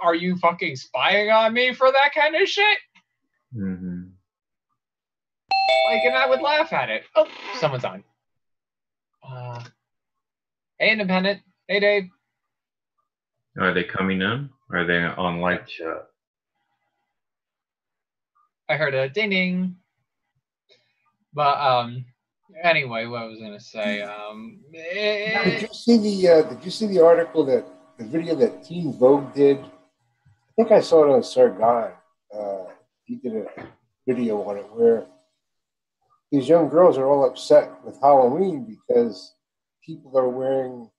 Are you fucking spying on me for that kind of shit? Mm-hmm. Like, and I would laugh at it. Oh, someone's on. Hey, Independent. Hey, Dave. Are they coming in? Or are they on live chat? I heard a ding ding. But anyway, what I was gonna say. Did you see the article the video that Teen Vogue did? I think I saw it on Sargon. He did a video on it where these young girls are all upset with Halloween because people are wearing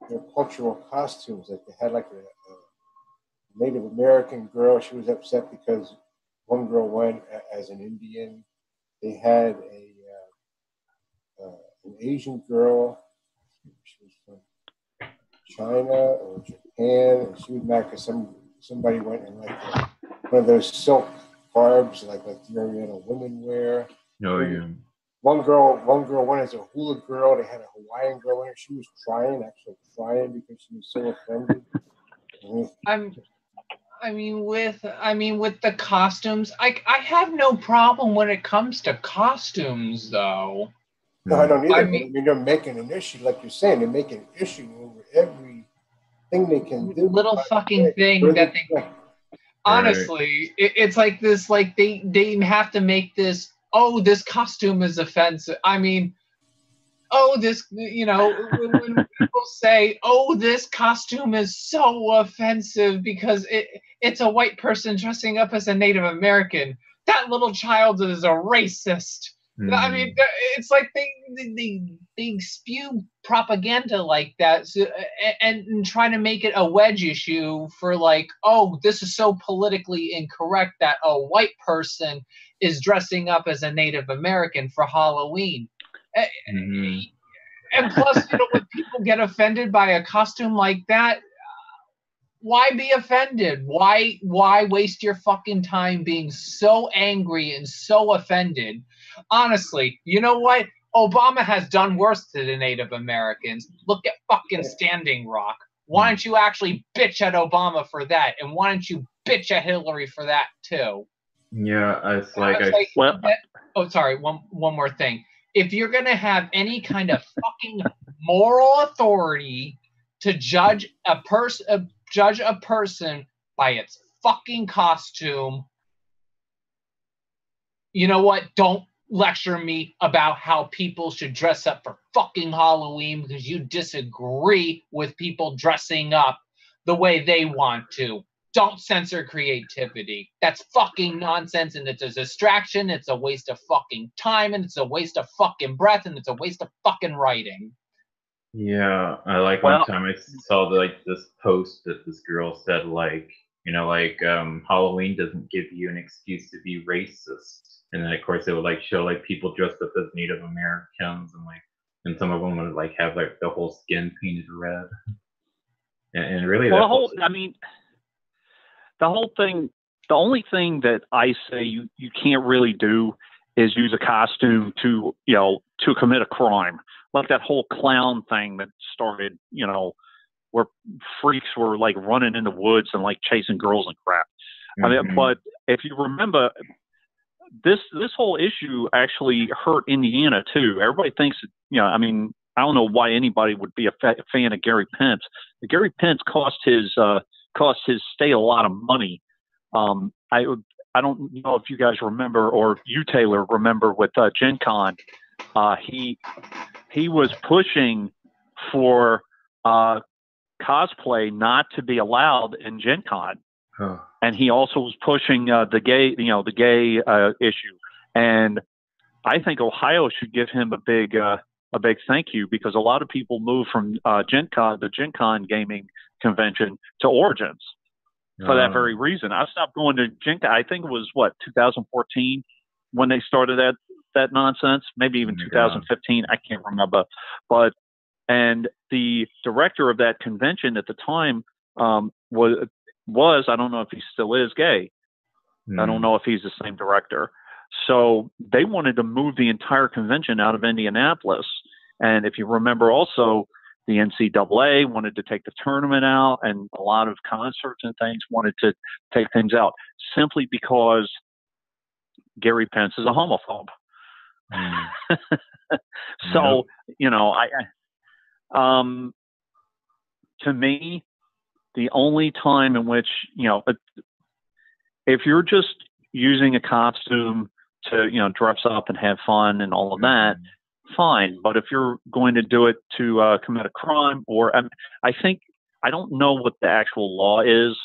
their cultural costumes. Like they had like a Native American girl. She was upset because one girl went as an Indian. They had an Asian girl. She was from China or Japan, and she was mad because somebody went in like one of those silk garbs like the Oriental women wear. Oh yeah. One girl went as a hula girl. They had a Hawaiian girl in her. She was actually crying because she was so offended. With the costumes, I have no problem when it comes to costumes, though. No, I don't either. I mean, they're making an issue, like you're saying. They're making an issue over everything they can do. Little fucking thing that they. Honestly, it's like this. Like they have to make this. Oh, this costume is offensive. I mean, oh, this. When people say, "Oh, this costume is so offensive because it's a white person dressing up as a Native American," that little child is a racist. I mean, it's like they spew propaganda like that, so, and trying to make it a wedge issue for like, oh, this is so politically incorrect that a white person is dressing up as a Native American for Halloween. And plus, when people get offended by a costume like that, why be offended? Why waste your fucking time being so angry and so offended? Honestly, you know what? Obama has done worse to the Native Americans. Look at fucking Standing Rock. Why don't you actually bitch at Obama for that? And why don't you bitch at Hillary for that too? Yeah, it's like sorry, one more thing. If you're gonna have any kind of fucking moral authority to judge a person by its fucking costume, you know what? Don't lecture me about how people should dress up for fucking Halloween because you disagree with people dressing up the way they want to. Don't censor creativity. That's fucking nonsense, and it's a distraction. It's a waste of fucking time, and it's a waste of fucking breath, and it's a waste of fucking writing. Yeah, one time I saw this post that this girl said Halloween doesn't give you an excuse to be racist, and then of course it would show people dressed up as Native Americans, and some of them would have the whole skin painted red, and really the whole thing. The only thing that I say you can't really do is use a costume to commit a crime. Like that whole clown thing that started, where freaks were running in the woods and chasing girls and crap. I mean, but if you remember, this whole issue actually hurt Indiana too. Everybody thinks, I mean, I don't know why anybody would be a fan of Gary Pence. Gary Pence cost his state a lot of money. I don't know if you guys remember, or you, Taylor, remember with Gen Con. He was pushing for cosplay not to be allowed in Gen Con. And he also was pushing the gay issue. And I think Ohio should give him a big thank you, because a lot of people moved from the Gen Con gaming convention to Origins for that very reason. I stopped going to Gen Con. I think it was 2014 when they started that nonsense, maybe even 2015. I can't remember. And the director of that convention at the time was I don't know if he still is, gay. I don't know if he's the same director. So they wanted to move the entire convention out of Indianapolis. And if you remember also, the NCAA wanted to take the tournament out, and a lot of concerts and things wanted to take things out simply because Gary Pence is a homophobe. So, to me, the only time in which, if you're just using a costume to, dress up and have fun and all of that, fine. But if you're going to do it to commit a crime, or I don't know what the actual law is.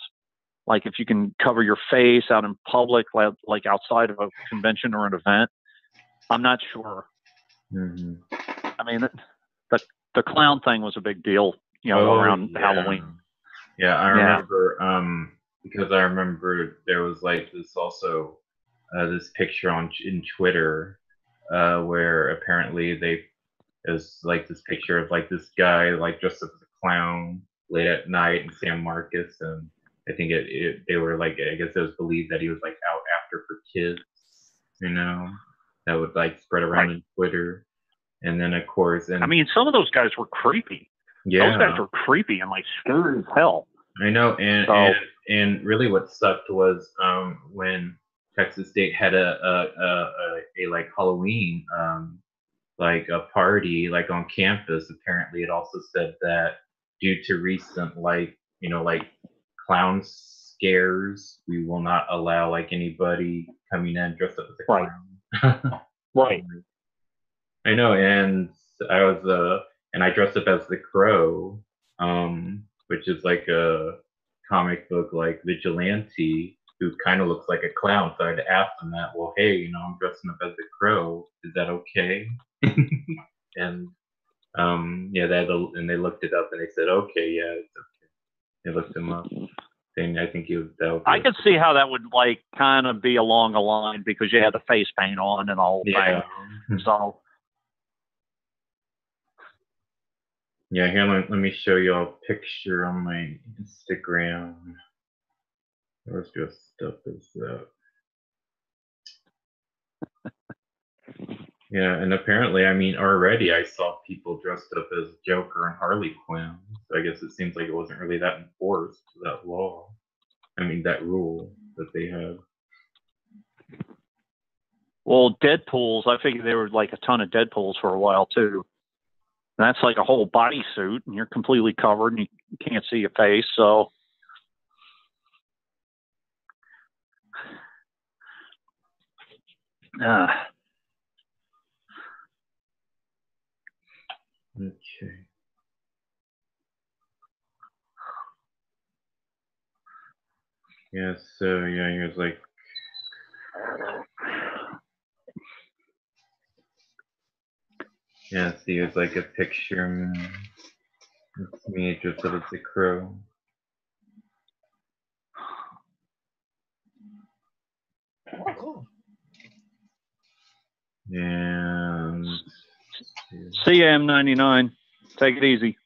Like if you can cover your face out in public, like outside of a convention or an event, I'm not sure. I mean, the clown thing was a big deal, around Halloween. Yeah, I remember because I remember there was this also this picture in Twitter where apparently there's this picture of this guy dressed up as a clown late at night in San Marcos, and I think they were I guess it was believed that he was out after for kids, that would spread around in Twitter. And then of course, I mean, some of those guys were creepy. Yeah, those guys were creepy and scary as hell. I know, and really what sucked was when Texas State had a Halloween a party on campus. Apparently, it also said that due to recent clown scares, we will not allow anybody coming in dressed up as a clown. Right. I know, and I dressed up as the Crow, which is a comic book vigilante, who kind of looks like a clown. So I'd ask them that. Well, hey, I'm dressing up as a crow. Is that okay? And yeah, and they looked it up and they said, okay, yeah, it's okay. They looked him up. And I think he was that. I could see how that would like kind of be along the line because you had the face paint on and the whole thing. So yeah, here let me show you a picture on my Instagram. Let's just stuff this up. Yeah, and apparently, I mean, already I saw people dressed up as Joker and Harley Quinn. So I guess it seems like it wasn't really that enforced, that law. I mean, that rule that they had. Well, Deadpools, I figured there were like a ton of Deadpools for a while too. And that's like a whole bodysuit, and you're completely covered, and you can't see your face. So, Okay. Yeah, so yeah, he was like, yeah, see, it was like a picture. It's me dressed up as a crow. Oh, cool. And see you, M99. Take it easy.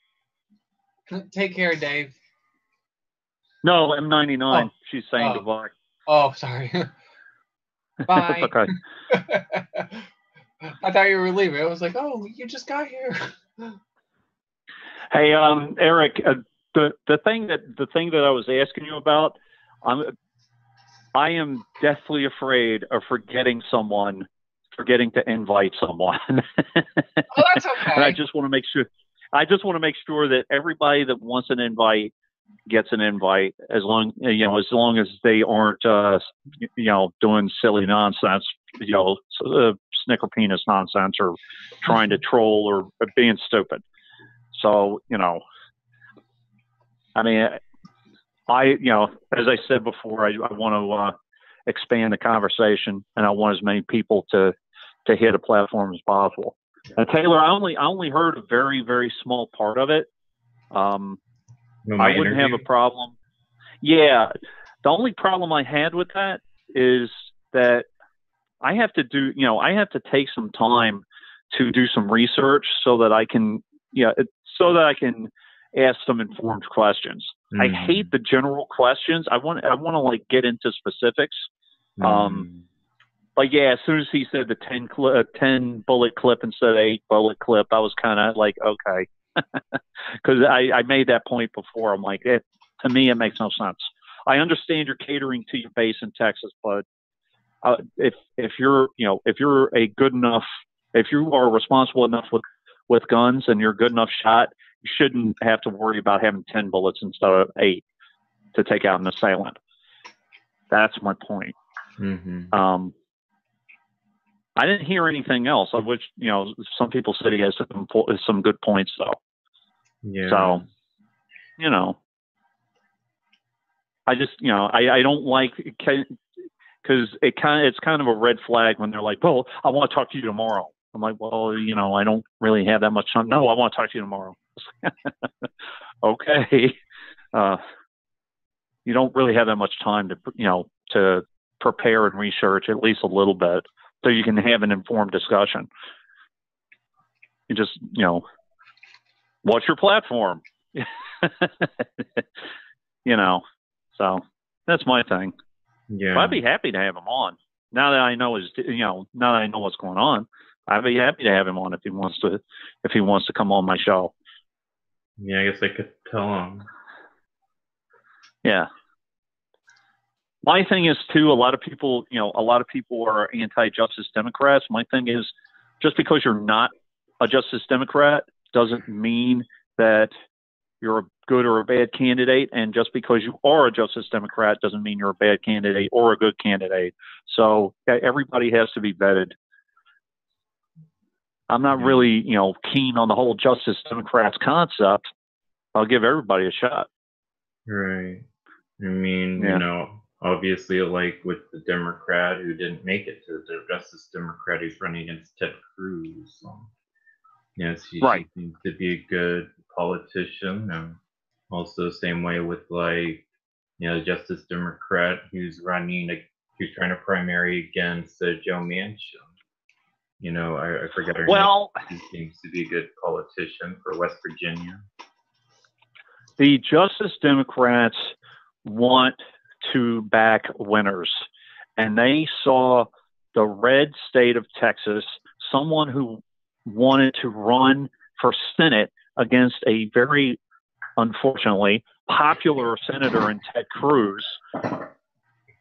Take care, Dave. No, M99. Oh. She's saying goodbye. Oh, sorry. Bye. It's okay. I thought you were leaving. I was like, oh, you just got here. Hey, Eric, the thing that I was asking you about, I am deathly afraid of forgetting to invite someone. Oh, that's okay. And I just want to make sure. That everybody that wants an invite gets an invite, as long as they aren't doing silly nonsense, snicker penis nonsense, or trying to troll or being stupid. So I mean, as I said before, I want to expand the conversation, and I want as many people to hit a platform as possible. And Taylor, I only heard a very, very small part of it. I wouldn't have a problem. Yeah. The only problem I had with that is that I have to take some time to do some research so that I can ask some informed questions. I hate the general questions. I want to like get into specifics. But yeah, as soon as he said the 10 bullet clip instead of 8 bullet clip, I was kind of like, okay, because I made that point before. I'm like, to me, it makes no sense. I understand you're catering to your base in Texas, but if you are responsible enough with guns and you're a good enough shot, you shouldn't have to worry about having 10 bullets instead of 8 to take out an assailant. That's my point. I didn't hear anything else. Of which some people said he has some good points though. Yeah. So, I just I don't like because it's kind of a red flag when they're like, well, I want to talk to you tomorrow. I'm like, well, I don't really have that much time. No, I want to talk to you tomorrow. Okay. You don't really have that much time to prepare and research at least a little bit so you can have an informed discussion. You just, what's your platform? So that's my thing. Yeah. But I'd be happy to have him on. Now that I know now that I know what's going on, I'd be happy to have him on if he wants to come on my show. Yeah, I guess I could tell him. Yeah. My thing is too, a lot of people are anti-justice Democrats. My thing is, just because you're not a Justice Democrat doesn't mean that you're a good or a bad candidate. And just because you are a Justice Democrat doesn't mean you're a bad candidate or a good candidate. So everybody has to be vetted. I'm not really, keen on the whole Justice Democrats concept. I'll give everybody a shot. Right. I mean, obviously, like with the Democrat who didn't make it to the Justice Democrat who's running against Ted Cruz. She seems to be a good politician. And also, same way with like, Justice Democrat who's who's trying to primary against Joe Manchin. I forget her name. She seems to be a good politician for West Virginia. The Justice Democrats want to back winners, and they saw the red state of Texas, someone who wanted to run for Senate against a very, unfortunately, popular senator in Ted Cruz,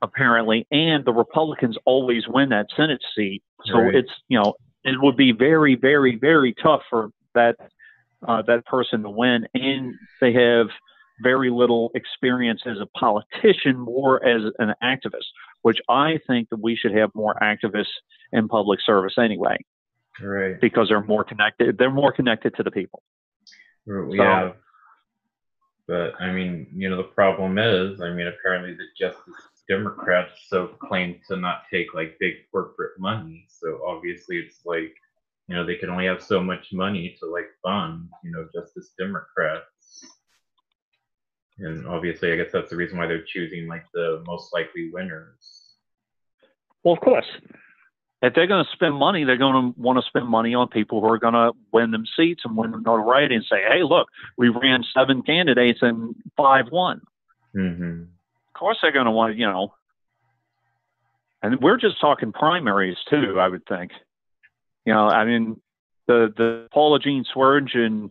apparently, and the Republicans always win that Senate seat. So it's, it would be very, very, very tough for that person to win, and they have very little experience as a politician, more as an activist, which I think that we should have more activists in public service anyway. Right. Because they're more connected. They're more connected to the people. Yeah. But I mean, the problem is, apparently the Justice Democrats so claim to not take like big corporate money. So obviously it's like, they can only have so much money to like fund, Justice Democrats. And obviously I guess that's the reason why they're choosing like the most likely winners. Well, of course. If they're going to spend money, they're going to want to spend money on people who are going to win them seats and win them notoriety and say, hey, look, we ran 7 candidates and 5 won. Mm-hmm. Of course they're going to want, and we're just talking primaries too, I would think. The Paula Jean Swearengin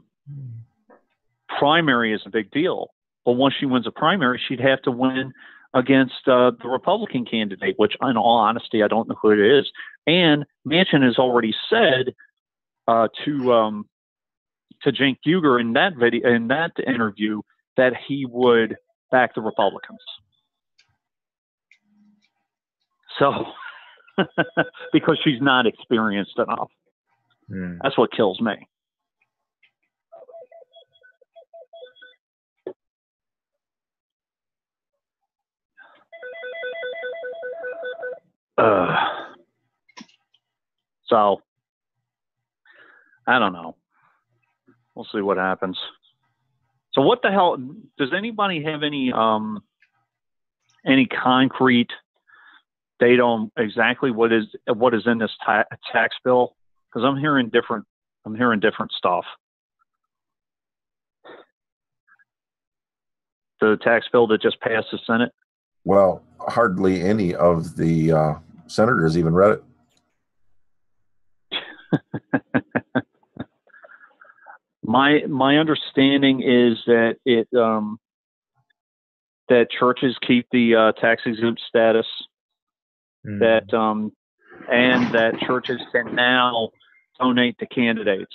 primary is a big deal. But once she wins a primary, she'd have to win against the Republican candidate, which in all honesty, I don't know who it is. And Manchin has already said to Cenk Uygur in that interview, that he would back the Republicans. So, because she's not experienced enough. That's what kills me. So, I don't know. We'll see what happens. So, what the hell? Does anybody have any concrete data on exactly what is in this tax bill? Because I'm hearing different stuff. The tax bill that just passed the Senate. Well, hardly any of the senators even read it. My understanding is that that churches keep the tax exempt status, that and that churches can now donate to candidates.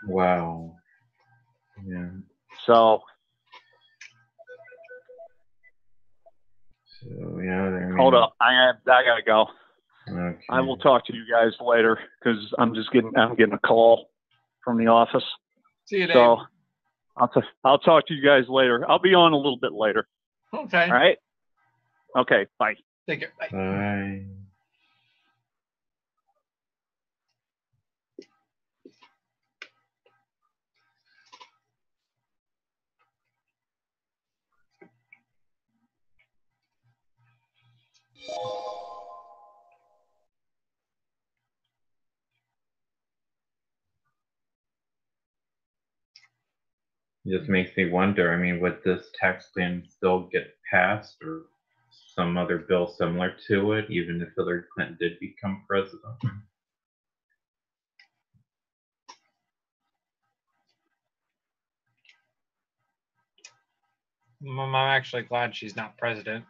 Wow. Yeah. So yeah. Hold up, I gotta go. Okay. I will talk to you guys later because I'm getting a call from the office. See you, Dave. So I'll talk to you guys later. I'll be on a little bit later. Okay. All right. Okay. Bye. Take care. Bye. Bye. It just makes me wonder, would this tax plan still get passed or some other bill similar to it, even if Hillary Clinton did become president? I'm actually glad she's not president.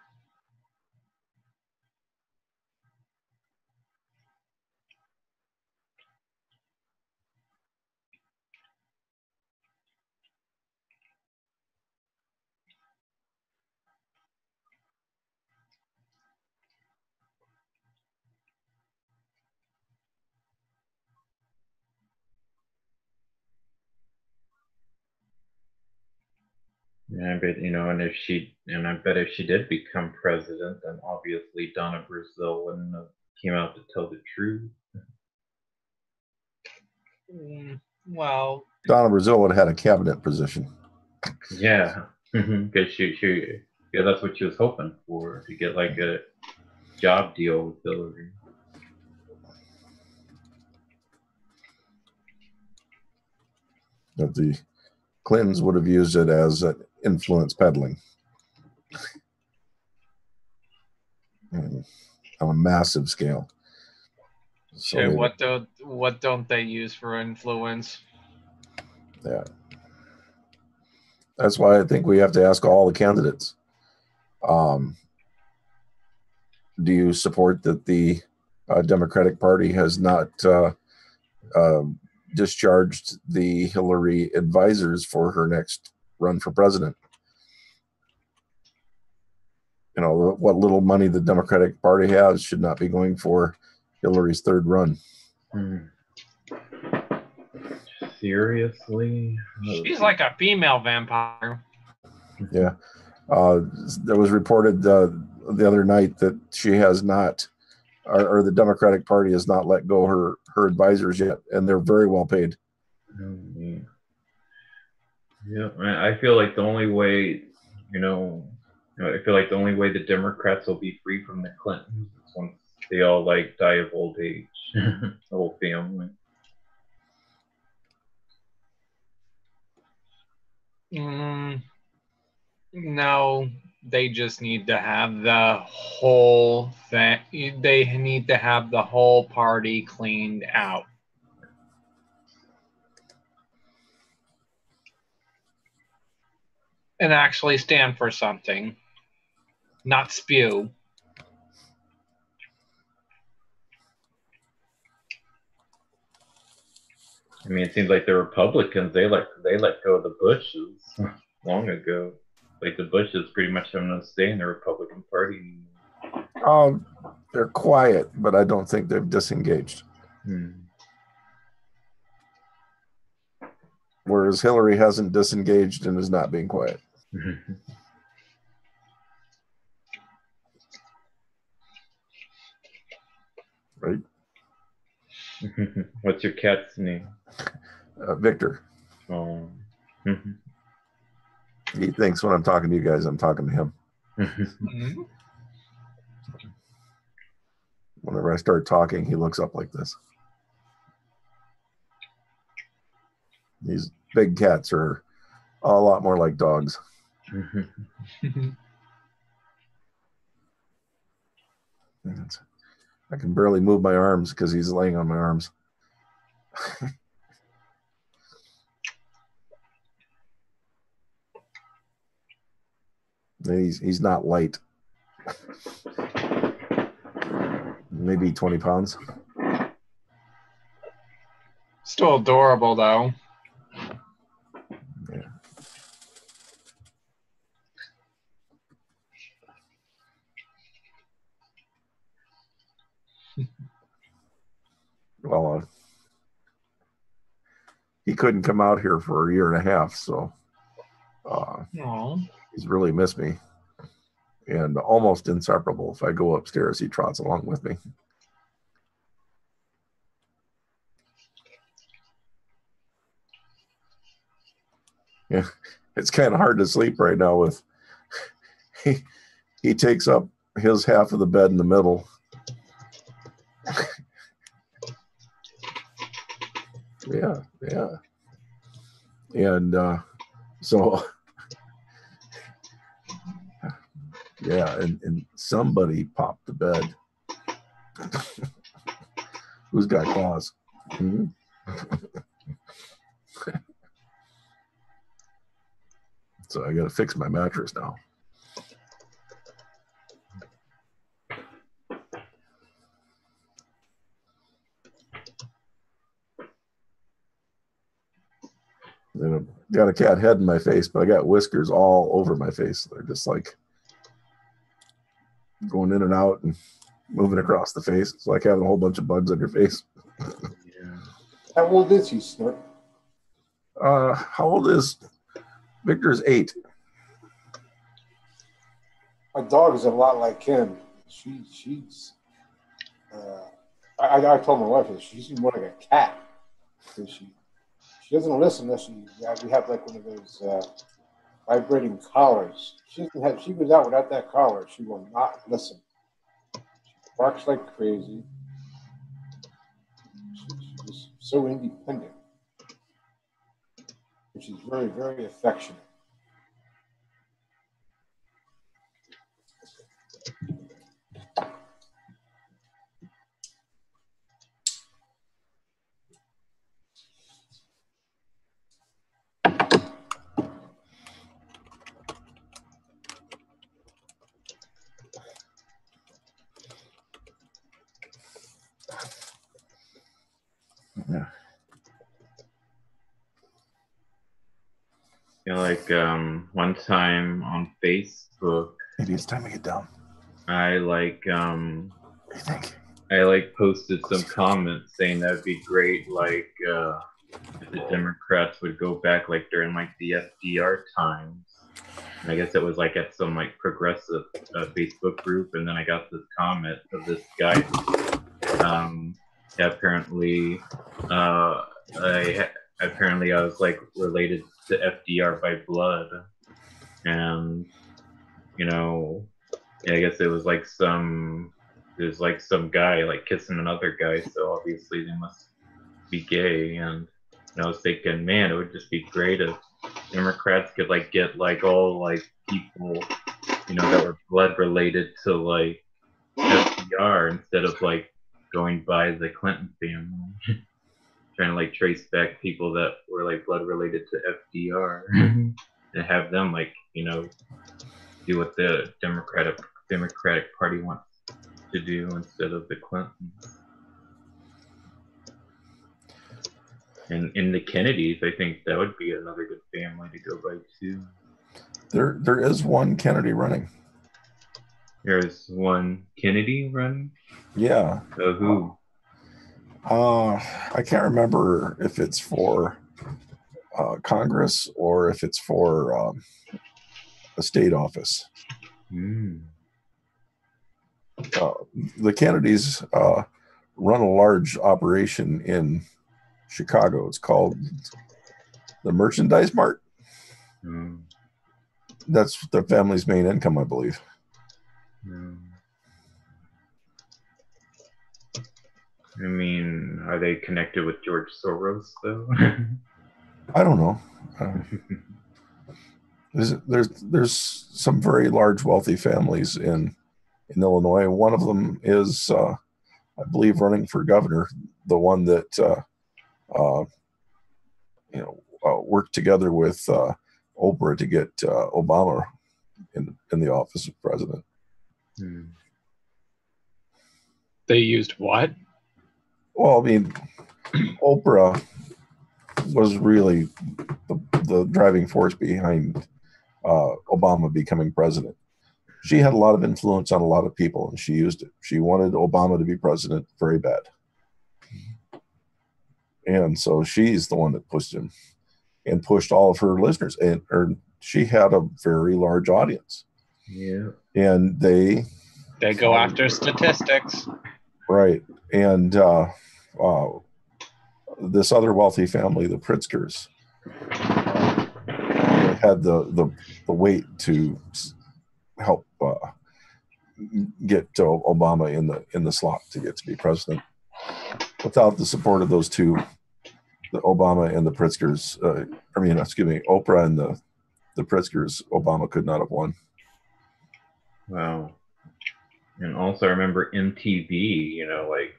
Yeah, but and I bet if she did become president, then obviously Donna Brazil wouldn't have came out to tell the truth. Well, Donna Brazil would have had a cabinet position. Yeah, because yeah, that's what she was hoping for, to get like a job deal with Hillary. That the Clintons would have used it as influence peddling on a massive scale. So shit, what don't they use for influence? Yeah. That's why I think we have to ask all the candidates. Do you support that the Democratic Party has not discharged the Hillary advisors for her next run for president? You know, what little money the Democratic Party has should not be going for Hillary's third run. Seriously? She's like a female vampire. Yeah. There was reported the other night that she has not, or the Democratic Party has not let go her advisors yet, and they're very well paid. Yeah, I feel like the only way, I feel like the only way the Democrats will be free from the Clintons is once they all like die of old age, the whole family. No, they just need to have the whole thing. They need to have the whole party cleaned out. And actually stand for something, not spew. I mean, it seems like the Republicans they let go of the Bushes long ago. Like the Bushes pretty much have no say in the Republican Party. They're quiet, but I don't think they've disengaged. Whereas Hillary hasn't disengaged and is not being quiet. Right? What's your cat's name? Victor. Oh. He thinks when I'm talking to you guys, I'm talking to him. Whenever I start talking, he looks up like this. These big cats are a lot more like dogs. I can barely move my arms because he's laying on my arms. He's not light. Maybe 20 pounds. Still adorable, though. Yeah. Well, he couldn't come out here for a year and a half, so he's really missed me. And almost inseparable. If I go upstairs, he trots along with me. Yeah, it's kind of hard to sleep right now with he takes up his half of the bed in the middle. Yeah. And so yeah, and somebody popped the bed. Who's got claws? So I got to fix my mattress now. Then I've got a cat head in my face, but I got whiskers all over my face. They're just like going in and out and moving across the face. It's like having a whole bunch of bugs on your face. How old is he, Snort? How old is Victor's 8? My dog is a lot like him. She's. I told my wife that she's more like a cat. Because she doesn't listen unless we have like one of those vibrating collars. She goes out without that collar. She will not listen. She barks like crazy. She's just so independent. And she's very, very affectionate. Yeah. Like one time on Facebook, Maybe it's time to get down. I What do you think? I posted some comments saying that'd be great, like if the Democrats would go back like during like the FDR times. And I guess it was like at some like progressive Facebook group, and then I got this comment of this guy. Apparently, I was like related to FDR by blood, and I guess it was like some guy like kissing another guy, so obviously they must be gay. And I was thinking, man, it would just be great if Democrats could like get like all like people that were blood related to like FDR instead of like going by the Clinton family. Trying to like trace back people that were like blood related to FDR and have them like do what the Democratic Party wants to do instead of the Clintons. And in the Kennedys, I think that would be another good family to go by too. There is one Kennedy running. There's one Kennedy running? Yeah. Who? I can't remember if it's for Congress or if it's for a state office. The Kennedys run a large operation in Chicago. It's called the Merchandise Mart. That's the family's main income, I believe. I mean, are they connected with George Soros, though? I don't know. There's some very large, wealthy families in Illinois. One of them is, I believe, running for governor. The one that worked together with Oprah to get Obama in the office of president. They used what? Well, I mean, Oprah was really the driving force behind Obama becoming president. She had a lot of influence on a lot of people, and she used it. She wanted Obama to be president very bad. And so she's the one that pushed him and pushed all of her listeners. And she had a very large audience. Yeah. And they go after statistics. Right. And this other wealthy family, the Pritzkers, had the weight to help get Obama in the slot to get to be president. Without the support of those two, the Obama and the Pritzkers, Oprah and the Pritzkers, Obama could not have won. Wow. And also I remember MTV, like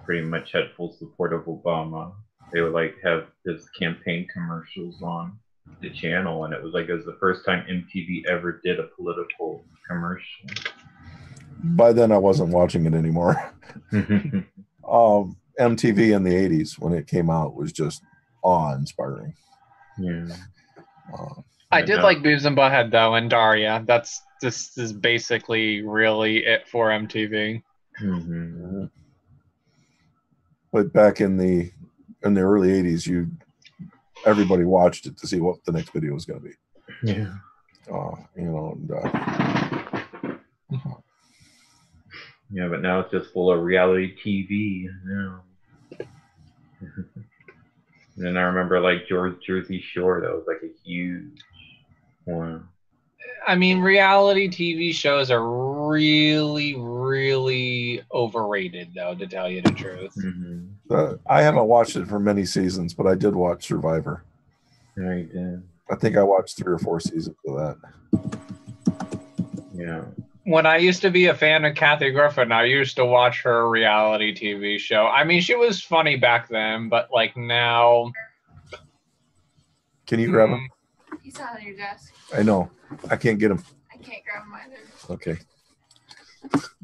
pretty much had full support of Obama. They would like have his campaign commercials on the channel, and it was the first time MTV ever did a political commercial. By then I wasn't watching it anymore. MTV in the 80s when it came out was just awe-inspiring. Yeah. I did like Beavis and Butthead though, and Daria. This is basically really it for MTV. Mm-hmm. But back in the early 80s, everybody watched it to see what the next video was going to be. Yeah. Yeah, but now it's just full of reality TV. And then I remember like Jersey Shore, that was like a huge one. I mean, reality TV shows are really, really overrated, though, to tell you the truth. I haven't watched it for many seasons, but I did watch Survivor. Yeah, you did. I think I watched 3 or 4 seasons of that. Yeah. When I used to be a fan of Kathy Griffin, I used to watch her reality TV show. I mean, she was funny back then, but like now. Can you grab him? He's not on your desk. I know. I can't get him. I can't grab him either. Okay.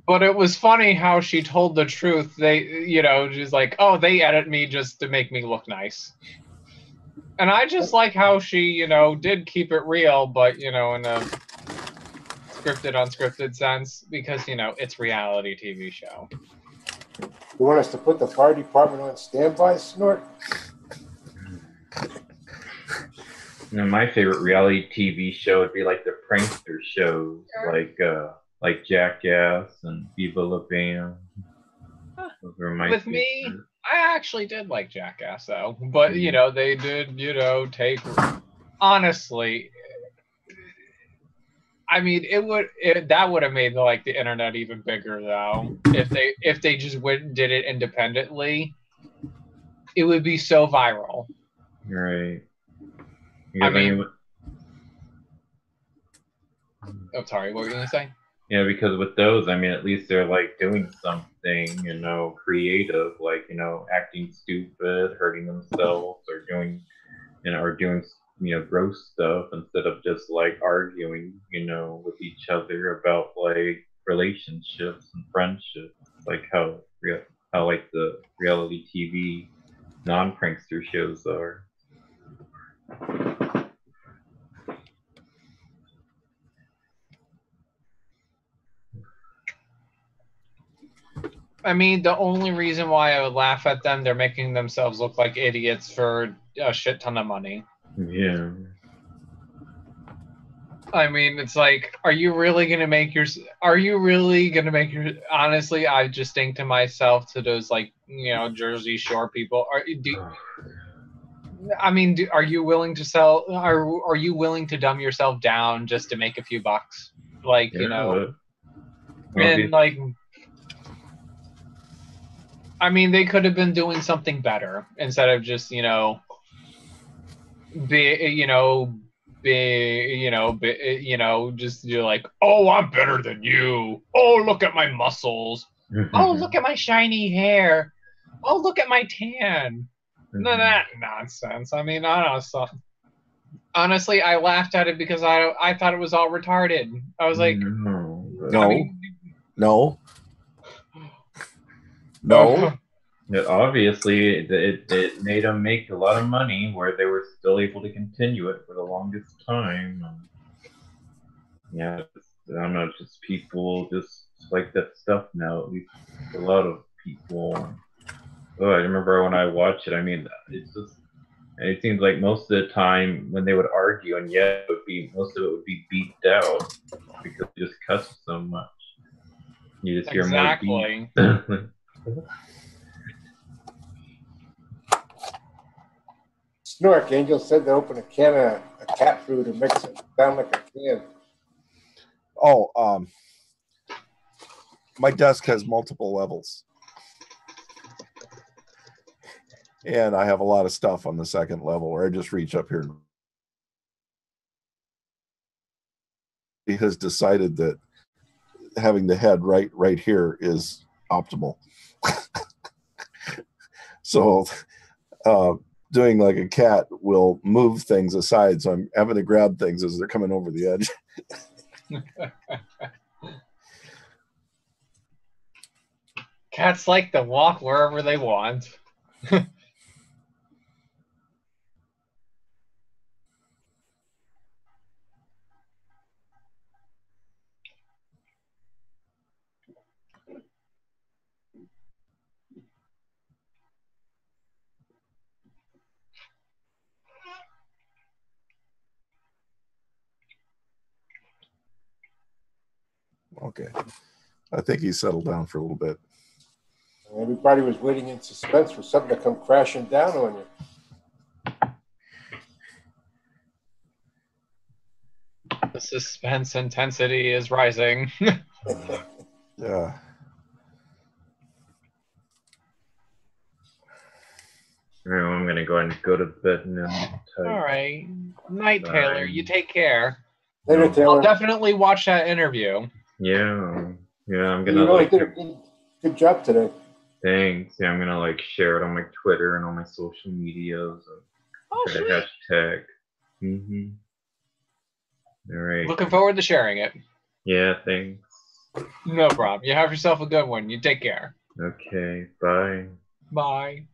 But it was funny how she told the truth. She's like, oh, they edit me just to make me look nice. And I just like how she, did keep it real, but, in a scripted, unscripted sense, because, it's reality TV show. You want us to put the fire department on standby, Snort? My favorite reality TV show would be like the prankster shows, like Jackass and Viva La Bam. Those were my With favorite. me, I actually did like Jackass, though. But, they did, take... Honestly, I mean, that would have made, like, the internet even bigger, though. If they just did it independently, it would be so viral. Right. I mean... Oh, sorry, what were you going to say? Yeah, because with those, I mean, at least they're like doing something, creative, like, acting stupid, hurting themselves, or doing, gross stuff instead of just like arguing, with each other about like relationships and friendships, like how like the reality TV non-prankster shows are. I mean, the only reason why I would laugh at them, they're making themselves look like idiots for a shit ton of money. Yeah. I mean, it's like, are you really gonna make your? Honestly, I just think to myself, to those like Jersey Shore people, are you willing to sell? Are you willing to dumb yourself down just to make a few bucks? Like and like. I mean, they could have been doing something better instead of just, just you're like, oh, I'm better than you. Oh, look at my muscles. Oh, look at my shiny hair. Oh, look at my tan. None of that nonsense. I mean, I don't know. Honestly, I laughed at it because I thought it was all retarded. I was like, No. Obviously, it made them make a lot of money where they were still able to continue it for the longest time. Yeah, I don't know, just people just like that stuff now. At least a lot of people. Oh, I remember when I watched it. I mean, it seems like most of the time when they would argue, and most of it would be beeped out because they just cuss so much. You just hear more beep. Snork, Angel said to open a can of cat food and mix it down like a can. Oh, my desk has multiple levels. And I have a lot of stuff on the second level where I just reach up here. He has decided that having the head right here is optimal. So doing like a cat will move things aside, so I'm having to grab things as they're coming over the edge. Cats like to walk wherever they want. Okay. I think he settled down for a little bit. Everybody was waiting in suspense for something to come crashing down on you. The suspense intensity is rising. Yeah. I'm gonna go ahead and go to bed now. All right. Night, Taylor. You take care. Later, No. Taylor. I'll definitely watch that interview. Yeah. Yeah, I'm You gonna really like. did a good job today. Thanks. Yeah, I'm gonna like share it on my Twitter and all my social medias. Oh, And sweet. hashtag. All right. Looking forward to sharing it. Yeah. Thanks. No problem. You have yourself a good one. You take care. Okay. Bye. Bye.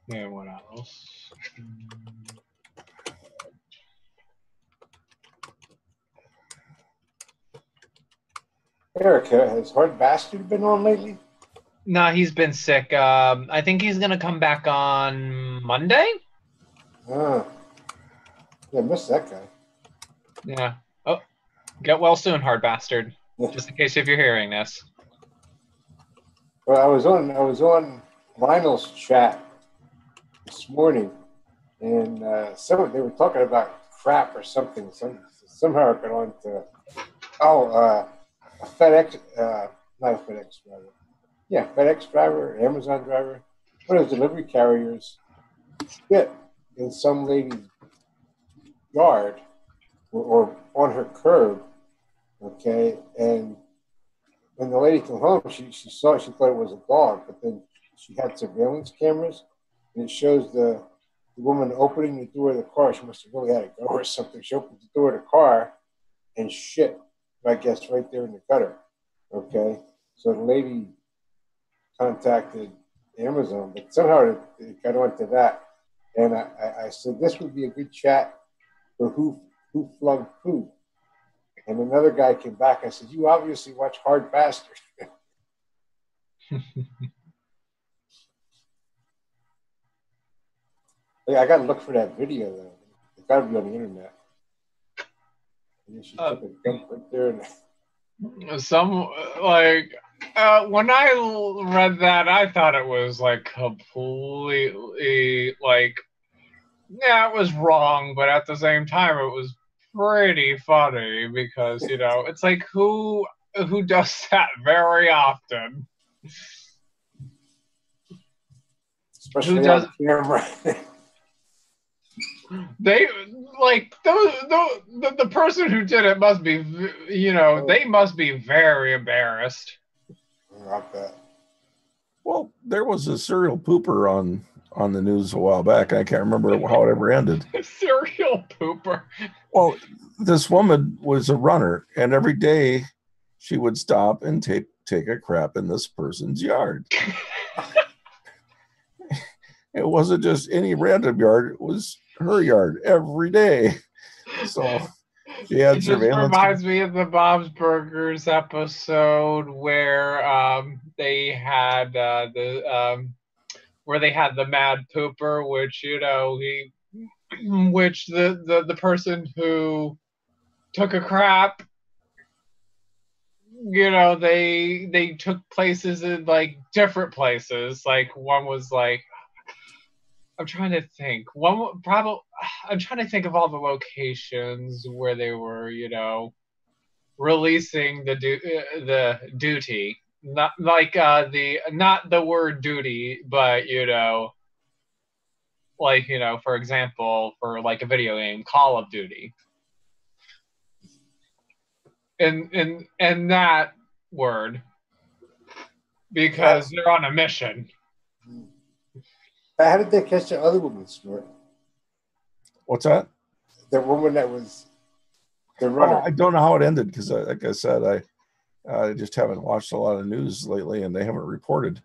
Yeah, what else? Erica, has Hard Bastard been on lately? No, he's been sick. I think he's gonna come back on Monday. Yeah, I missed that guy. Yeah. Oh, get well soon, hard bastard. Just in case if you're hearing this. Well, I was on Lionel's chat this morning, and they were talking about crap or something. Somehow it got on to a FedEx, not a FedEx driver. Yeah, FedEx driver, Amazon driver, one of those delivery carriers spit in some lady's yard or on her curb. Okay, and when the lady came home, she saw it, she thought it was a dog, but then she had surveillance cameras, and it shows the woman opening the door of the car. She must have really had to go or something. She opened the door of the car and shit, I guess, right there in the gutter. Okay, so the lady contacted Amazon, but somehow it got onto that. And I said, this would be a good chat for who flunked who. And another guy came back. I said, you obviously watch Hard Bastard. I got to look for that video, though. It's got to be on the internet. And she took a dump right there. When I read that, I thought it was like completely like, yeah, it was wrong, but at the same time, it was pretty funny because it's like who does that very often? Especially who does on camera. They like the person who did it must be, they must be very embarrassed. Not that. Well, there was a serial pooper on the news a while back. I can't remember how it ever ended. Serial pooper. Well, this woman was a runner, and every day she would stop and take a crap in this person's yard. It wasn't just any random yard; it was her yard every day. So she had surveillance. This reminds me of the Bob's Burgers episode where they had where they had the mad pooper, which the person who took a crap, they took places in like different places. Like one was like, I'm trying to think. I'm trying to think of all the locations where they were, releasing the duty. Not like not the word duty, but for example, for like a video game, Call of Duty. And that word, because they're on a mission. How did they catch the other woman, Stuart? What's that? The woman that was the runner. I don't know how it ended because, like I said, I just haven't watched a lot of news lately, and they haven't reported.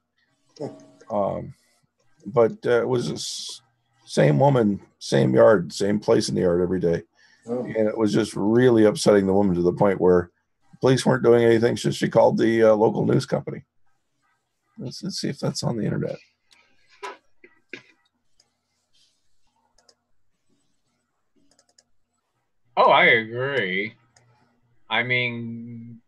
But it was the same woman, same yard, same place in the yard every day. Oh. And it was just really upsetting the woman to the point where the police weren't doing anything. So she called the local news company. Let's see if that's on the internet. Oh, I agree. I mean,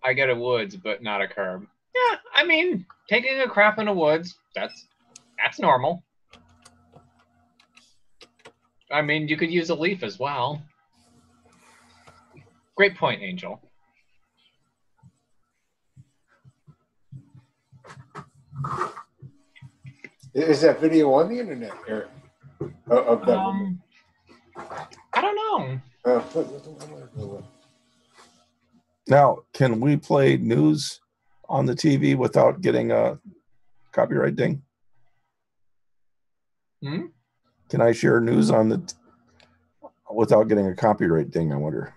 I get a woods, but not a curb. Yeah, I mean, taking a crap in a woods, that's normal. I mean, you could use a leaf as well. Great point, Angel. Is that video on the internet, Eric? Of that woman? I don't know. Now, can we play news on the TV without getting a copyright ding? Hmm? Can I share news on the without getting a copyright ding? I wonder.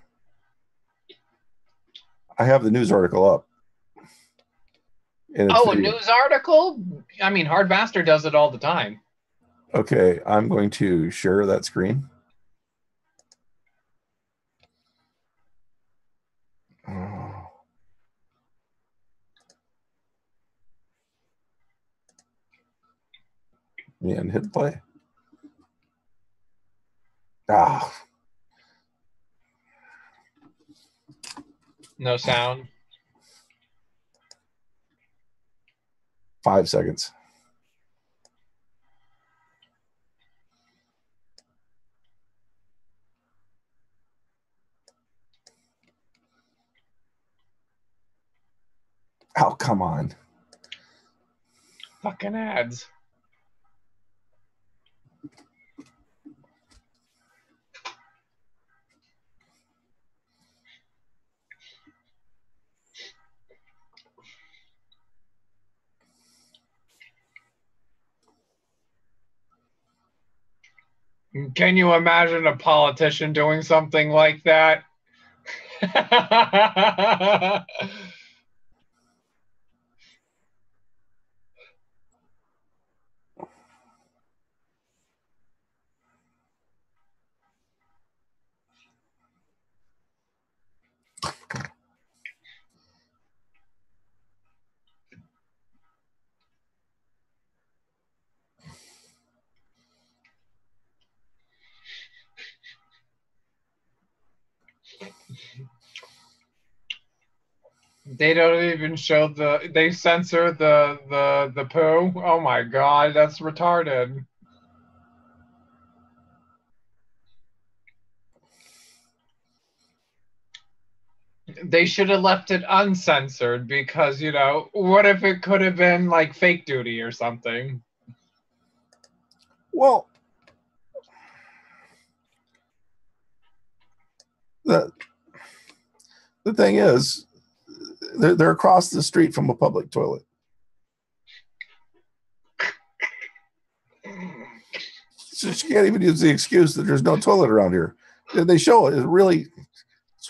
I have the news article up. Oh, a news article? I mean, Hardmaster does it all the time. Okay, I'm going to share that screen. And hit play. No sound. 5 seconds. Oh, come on. Fucking ads. Can you imagine a politician doing something like that? They don't even show they censor the poo. Oh my god, that's retarded. They should have left it uncensored because, you know, what if it could have been like fake duty or something? Well, the thing is, they're across the street from a public toilet. So she can't even use the excuse that there's no toilet around here. They show it. It's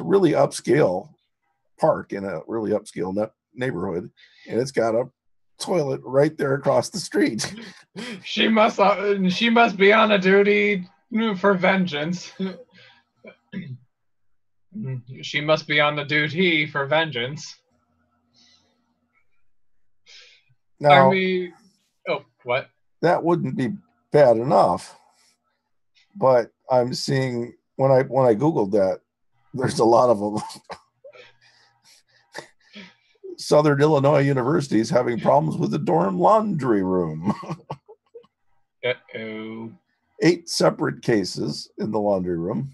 a really upscale park in a really upscale neighborhood, and it's got a toilet right there across the street. She must be on a duty for vengeance. She must be on the duty for vengeance. Now, I mean, oh, what? That wouldn't be bad enough, but I'm seeing when I Googled that, there's a lot of them. Southern Illinois University is having problems with the dorm laundry room. Uh-oh. 8 separate cases in the laundry room.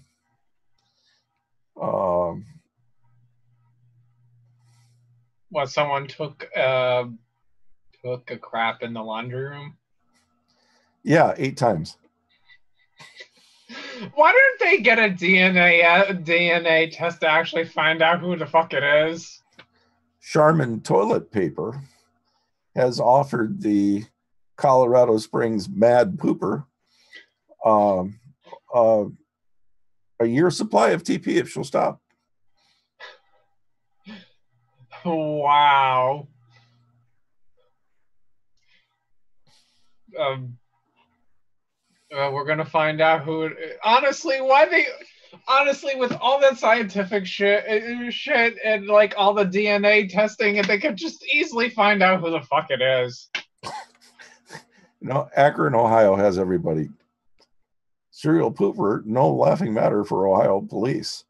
What, someone took a crap in the laundry room? Yeah, 8 times. Why don't they get a DNA test to actually find out who the fuck it is? Charmin toilet paper has offered the Colorado Springs Mad Pooper a year supply of TP if she'll stop. Wow. We're gonna find out who. Honestly, with all that scientific shit and like all the DNA testing, and they could just easily find out who the fuck it is. You know, Akron, Ohio has everybody serial pooper, no laughing matter for Ohio police.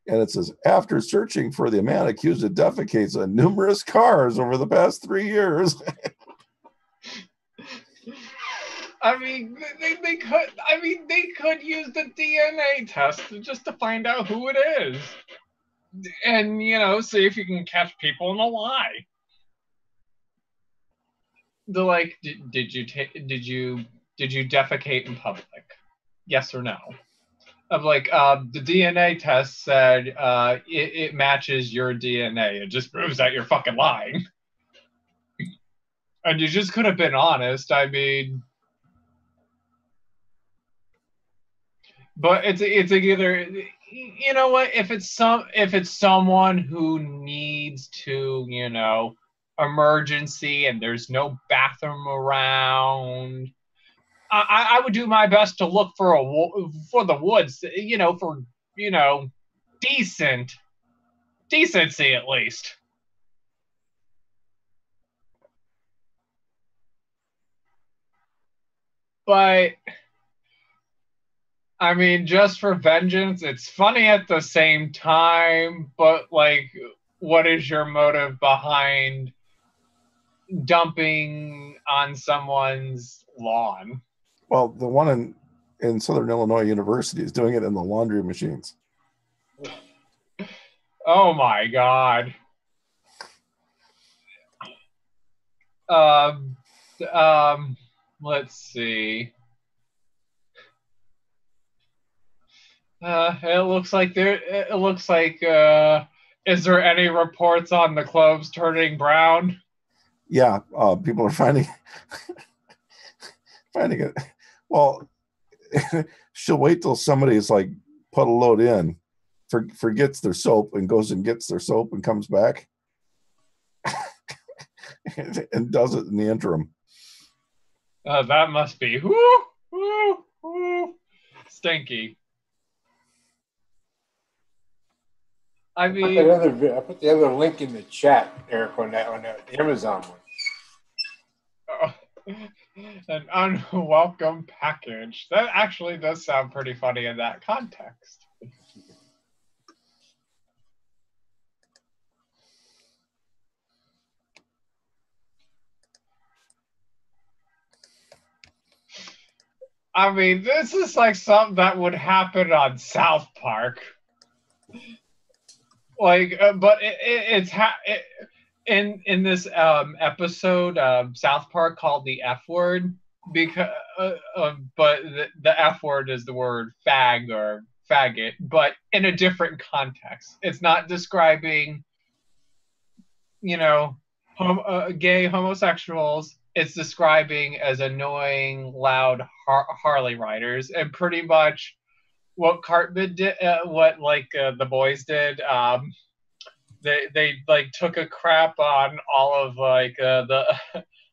And it says, after searching for the man accused of defecates on numerous cars over the past 3 years. I mean, they could use the DNA test just to find out who it is, and see if you can catch people in a lie. They're like, did you defecate in public? Yes or no? Of like, the DNA test said it matches your DNA. It just proves that you're fucking lying. And you just could have been honest. I mean, but it's either, you know what, if it's someone who needs to, emergency and there's no bathroom around, I would do my best to look for the woods, for decency at least. But I mean, just for vengeance, it's funny at the same time, but like, what is your motive behind dumping on someone's lawn? Well, the one in Southern Illinois University is doing it in the laundry machines. Oh my God. Let's see. It looks like is there any reports on the cloves turning brown? Yeah, people are finding it. Well, she'll wait till somebody's like put a load in, forgets their soap, and goes and gets their soap and comes back and does it in the interim. That must be stinky. I mean, I put the other link in the chat, Eric, on that Amazon one. An unwelcome package. That actually does sound pretty funny in that context. I mean, this is like something that would happen on South Park. Like, but in this episode, South Park called the F word because, but the F word is the word fag or faggot, but in a different context. It's not describing, gay homosexuals. It's describing as annoying, loud Harley riders, and pretty much what Cartman did, the boys did. They like took a crap on all of the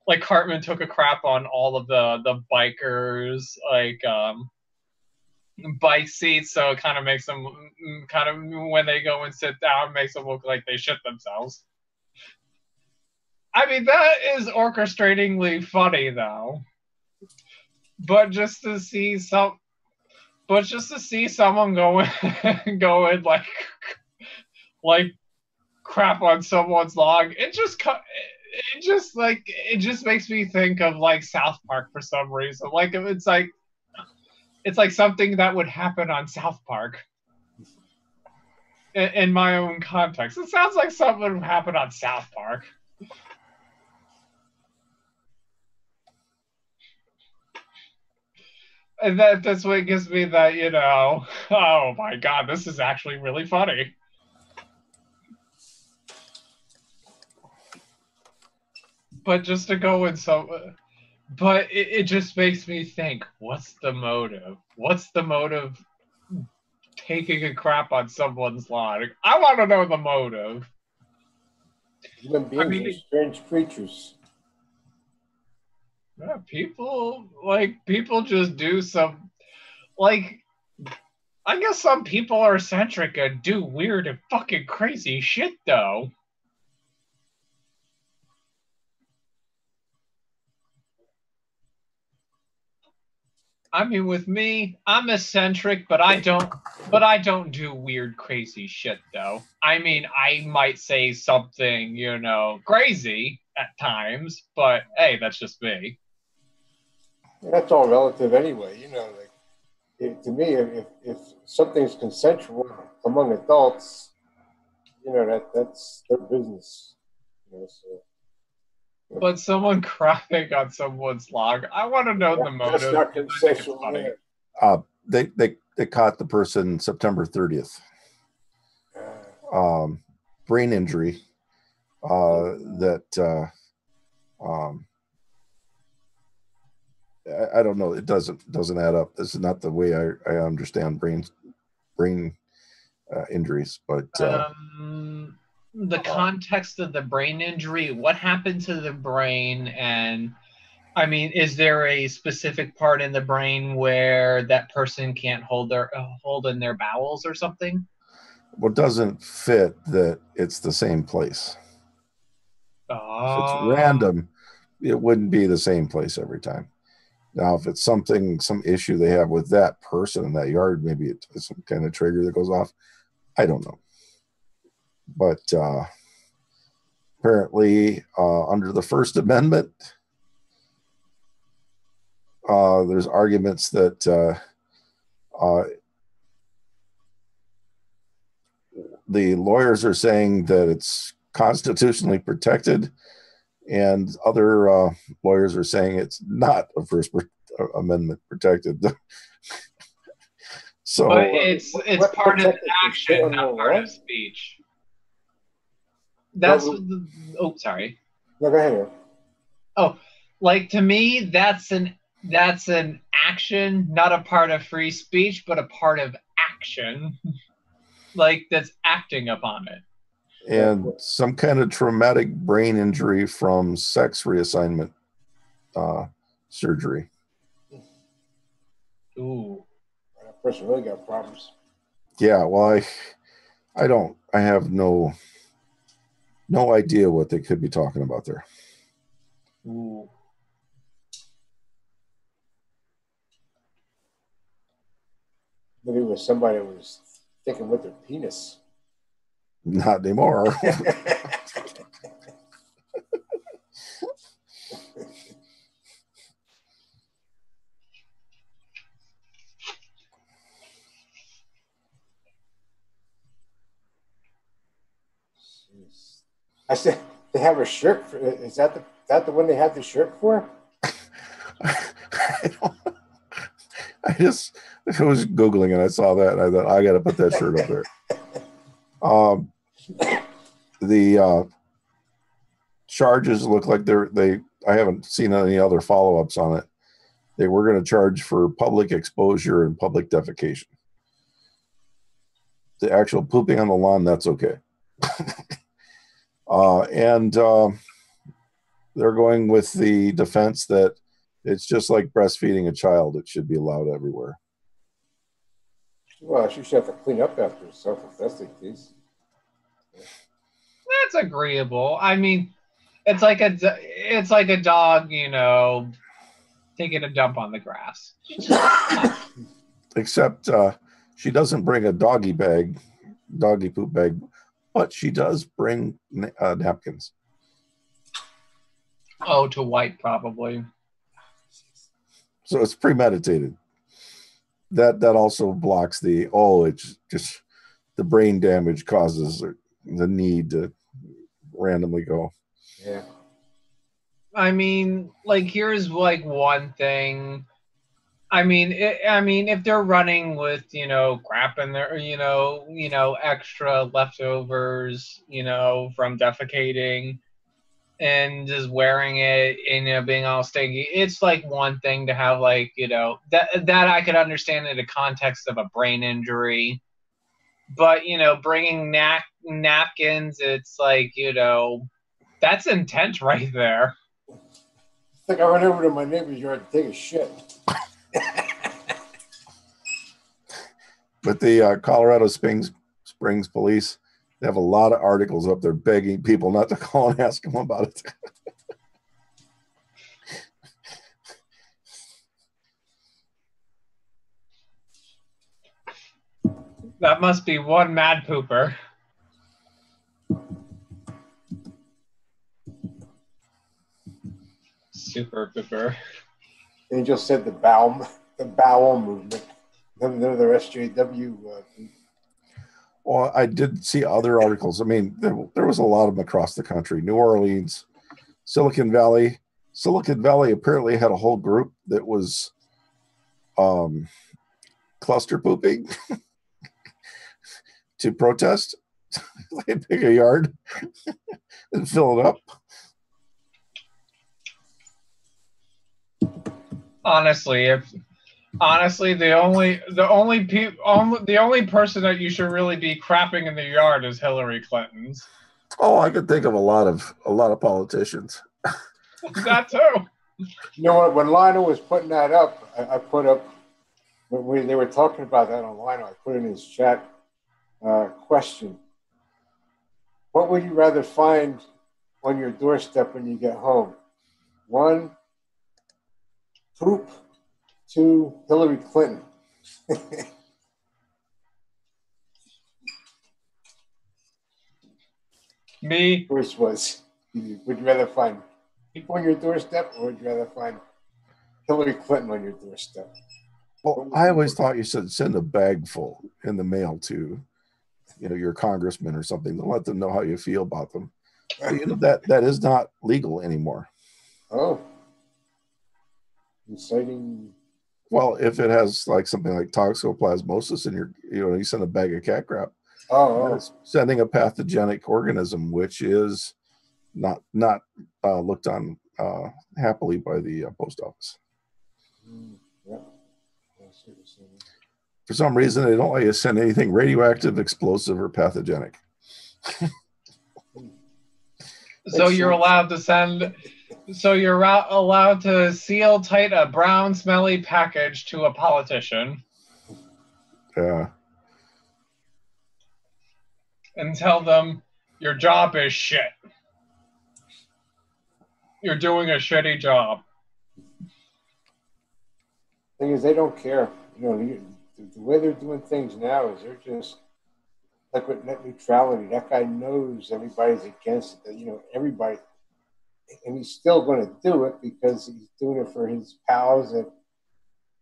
like Cartman took a crap on all of the bikers bike seats, so it kind of makes them when they go and sit down, makes them look like they shit themselves. I mean, that is orchestratingly funny though. But just to see someone going going like crap on someone's log, it just makes me think of like South Park for some reason. Like it's like something that would happen on South Park. In my own context, it sounds like something would happen on South Park. And that's what gives me that, oh my God, this is actually really funny. But just to go in but it just makes me think, what's the motive? What's the motive taking a crap on someone's lawn? I want to know the motive. Human beings are strange creatures. Yeah, people just do some, I guess some people are eccentric and do weird and fucking crazy shit, though. I mean, with me, I'm eccentric, but I don't do weird, crazy shit though. I mean, I might say something, crazy at times, but hey, that's just me. That's all relative anyway. Like to me, if something's consensual among adults, that's their business. So. But someone crying on someone's log, I want to know the motive. That's not consensual. They caught the person September 30th. Brain injury. I don't know. It doesn't add up. This is not the way I understand brain injuries. But the context of the brain injury, what happened to the brain, and I mean, is there a specific part in the brain where that person can't hold in their bowels or something? What doesn't fit that it's the same place. If it's random, it wouldn't be the same place every time. Now, if it's some issue they have with that person in that yard, maybe it's some kind of trigger that goes off. I don't know. But apparently, under the First Amendment, there's arguments that the lawyers are saying that it's constitutionally protected, and other lawyers are saying it's not a First Amendment protected. So, but it's part of action, not part of speech. That's sorry. No, go ahead. Oh, like to me, that's an action, not a part of free speech, but a part of action. Like that's acting upon it. And some kind of traumatic brain injury from sex reassignment surgery. Ooh. That person really got problems. Yeah, well, I have no idea what they could be talking about there. Ooh. Maybe it was somebody who was thinking with their penis. Not anymore. I said they have a shirt. Is that the one they had the shirt for? I was Googling and I saw that and I thought I got to put that shirt up there. The charges look like I haven't seen any other follow-ups on it. They were going to charge for public exposure and public defecation. The actual pooping on the lawn, that's okay. And they're going with the defense that it's just like breastfeeding a child. It should be allowed everywhere. Well, she should have to clean up after herself if that's the case. That's agreeable. I mean, it's like a dog, taking a dump on the grass. Except she doesn't bring a doggy poop bag, but she does bring napkins. Oh, to wipe probably. So it's premeditated. That also blocks it's just the brain damage causes the need to randomly go. Yeah. I mean, like here's like one thing. I mean, if they're running with crap in there, extra leftovers, from defecating, and just wearing it and being all stinky, it's like one thing to have like that I could understand in the context of a brain injury, but bringing napkins, it's like that's intent right there. It's like I went over to my neighbor's yard to take a shit. But the Colorado Springs police, they have a lot of articles up there begging people not to call and ask them about it. That must be one mad pooper. Super pooper. Angel said the bowel movement. They're the SJW. Well, I did see other articles. I mean, there was a lot of them across the country. New Orleans, Silicon Valley. Silicon Valley apparently had a whole group that was cluster pooping to protest. They pick a yard and fill it up. Honestly, the only person that you should really be crapping in the yard is Hillary Clinton's. Oh, I could think of a lot of politicians. That too. You know what? When Lionel was putting that up, I put up when they were talking about that on Lionel. I put in his chat question: what would you rather find on your doorstep when you get home? 1, poop. 2, Hillary Clinton. Me. Which was, would you rather find people on your doorstep, or would you rather find Hillary Clinton on your doorstep? Well, I always thought you should send a bag full in the mail to, your congressman or something to let them know how you feel about them. But, that is not legal anymore. Oh, inciting. Well, if it has like something like toxoplasmosis in your, you send a bag of cat crap. That's sending a pathogenic organism, which is not looked on happily by the post office. Yeah. For some reason, they don't let you send anything radioactive, explosive, or pathogenic. So you're allowed to send. So you're allowed to seal tight a brown, smelly package to a politician. Yeah. And tell them your job is shit. You're doing a shitty job. Thing is, they don't care. The way they're doing things now is they're just like with net neutrality. That guy knows everybody's against it. Everybody, and he's still going to do it because he's doing it for his pals in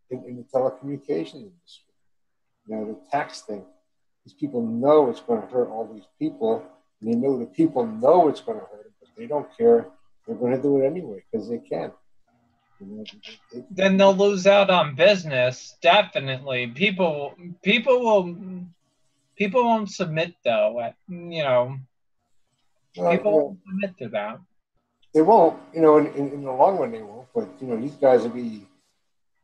the telecommunications industry. The tax thing. These people know it's going to hurt all these people, and they know the people know it's going to hurt them, but they don't care. They're going to do it anyway because they can. Then they'll lose out on business. Definitely, people won't submit though. People won't submit to that. They won't. In the long run, they won't. But these guys will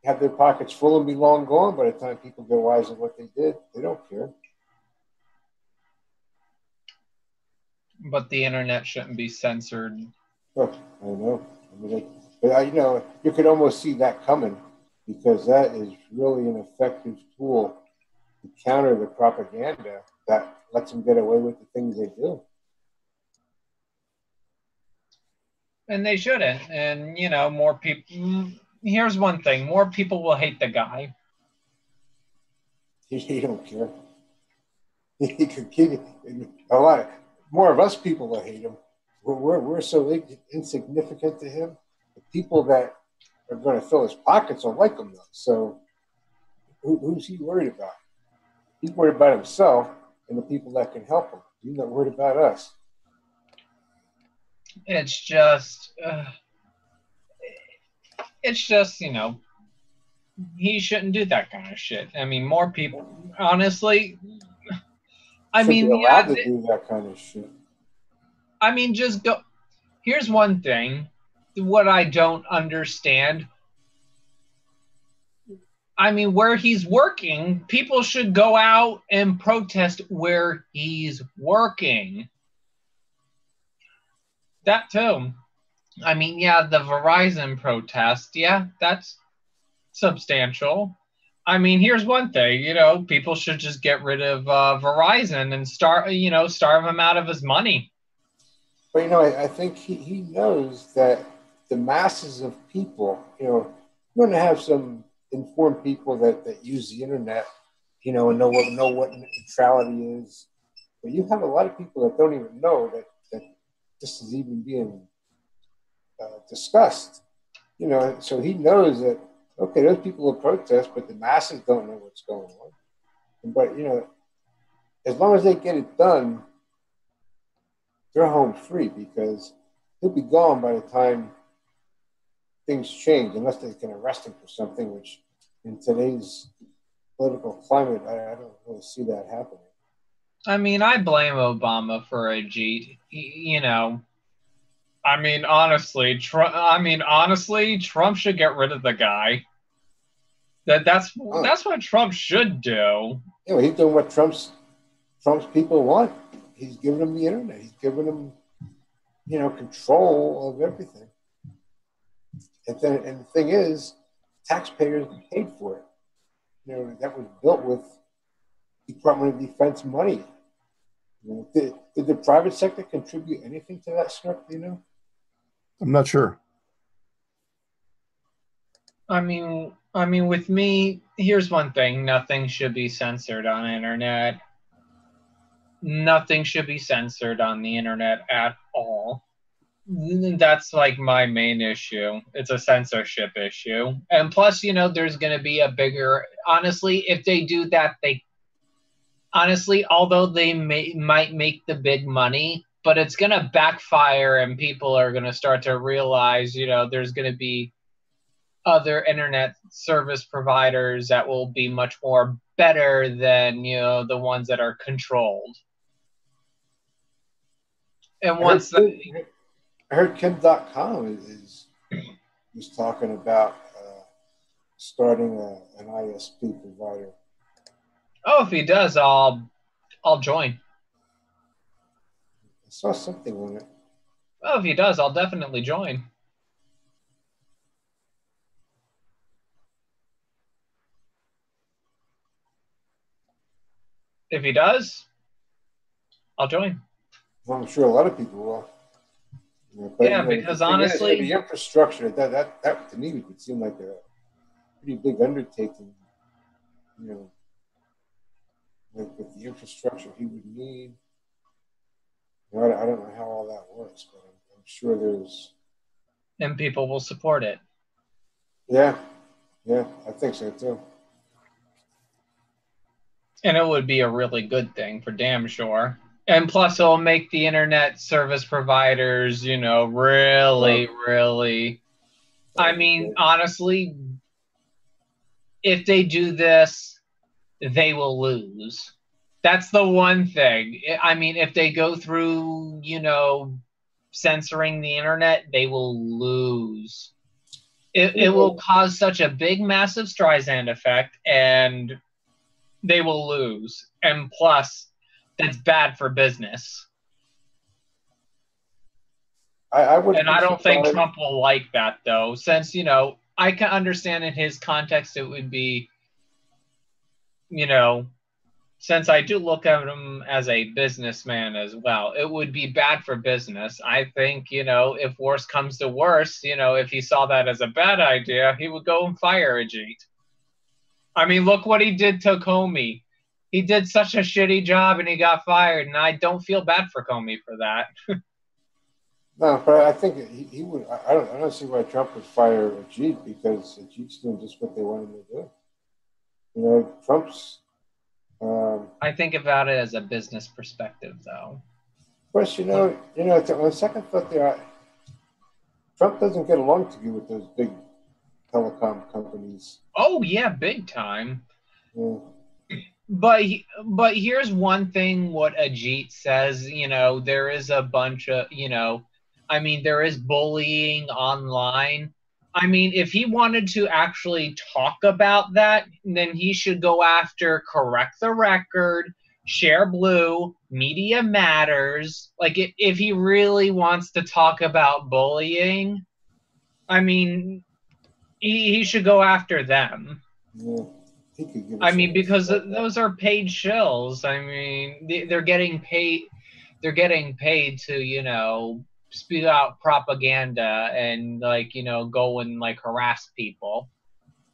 have their pockets full and be long gone by the time people get wise of what they did. They don't care. But the internet shouldn't be censored. Oh, I know. But you could almost see that coming because that is really an effective tool to counter the propaganda that lets them get away with the things they do. And they shouldn't. And, more people. Here's one thing: more people will hate the guy. He don't care. He could keep a lot. More of us people will hate him. We're so insignificant to him. The people that are going to fill his pockets don't like him, though. So who's he worried about? He's worried about himself and the people that can help him. He's not worried about us. It's just, he shouldn't do that kind of shit. I mean, more people, honestly. Be allowed to do that kind of shit. I mean, just go. Here's one thing, what I don't understand. I mean, where he's working, people should go out and protest where he's working. That too. I mean, yeah, the Verizon protest, yeah, that's substantial. I mean, here's one thing, people should just get rid of Verizon and starve him out of his money. But, I think he knows that the masses of people, you're going to have some informed people that use the internet and know what neutrality is. But you have a lot of people that don't even know that this is even being discussed. So he knows that, okay, those people will protest, but the masses don't know what's going on. But, as long as they get it done, they're home free, because he'll be gone by the time things change, unless they can arrest him for something, which in today's political climate, I don't really see that happening. I mean, I blame Obama for Ajit. Honestly, Trump should get rid of the guy. That's what Trump should do. He's doing what Trump's people want. He's giving them the internet. He's giving them, control of everything. And the thing is, taxpayers paid for it. That was built with Department of Defense money. Did the private sector contribute anything to that stuff? I'm not sure. I mean, with me, here's one thing: nothing should be censored on the internet. Nothing should be censored on the internet at all. That's like my main issue. It's a censorship issue. And plus, there's going to be a bigger, honestly, if they do that, although they might make the big money, but it's going to backfire, and people are going to start to realize, there's going to be other internet service providers that will be much more better than, the ones that are controlled. And once I heard Kim.com is talking about starting an ISP provider. Oh, if he does, I'll join. I saw something on it. Oh, if he does, I'll definitely join. If he does, I'll join. Well, I'm sure a lot of people will. Because honestly, the infrastructure that to me would seem like a pretty big undertaking. With the infrastructure he would need. I don't know how all that works, but I'm sure there's. And people will support it. Yeah, I think so too. And it would be a really good thing for damn sure. And plus, it'll make the internet service providers, really, really. Honestly, if they do this, they will lose. That's the one thing. If they go through, censoring the internet, they will lose. It will cause such a big, massive Streisand effect, and they will lose. And plus, that's bad for business. I don't think Trump will like that, though, since, I can understand in his context it would be, since I do look at him as a businessman as well, it would be bad for business. I think, if worse comes to worse, if he saw that as a bad idea, he would go and fire Ajit. Look what he did to Comey. He did such a shitty job and he got fired, and I don't feel bad for Comey for that. No, but I think he would. I don't see why Trump would fire Ajit, because Ajit's doing just what they want him to do. Trump's. I think about it as a business perspective, though. Of course, on second thought, Trump doesn't get along too good with those big telecom companies. Oh yeah, big time. Yeah. But here's one thing: what Ajit says, there is a bunch of, there is bullying online. If he wanted to actually talk about that, then he should go after Correct the Record, Share Blue, Media Matters. Like, if he really wants to talk about bullying, he should go after them. Yeah. Because those are paid shills. They're getting paid. They're getting paid to, spew out propaganda and go and harass people.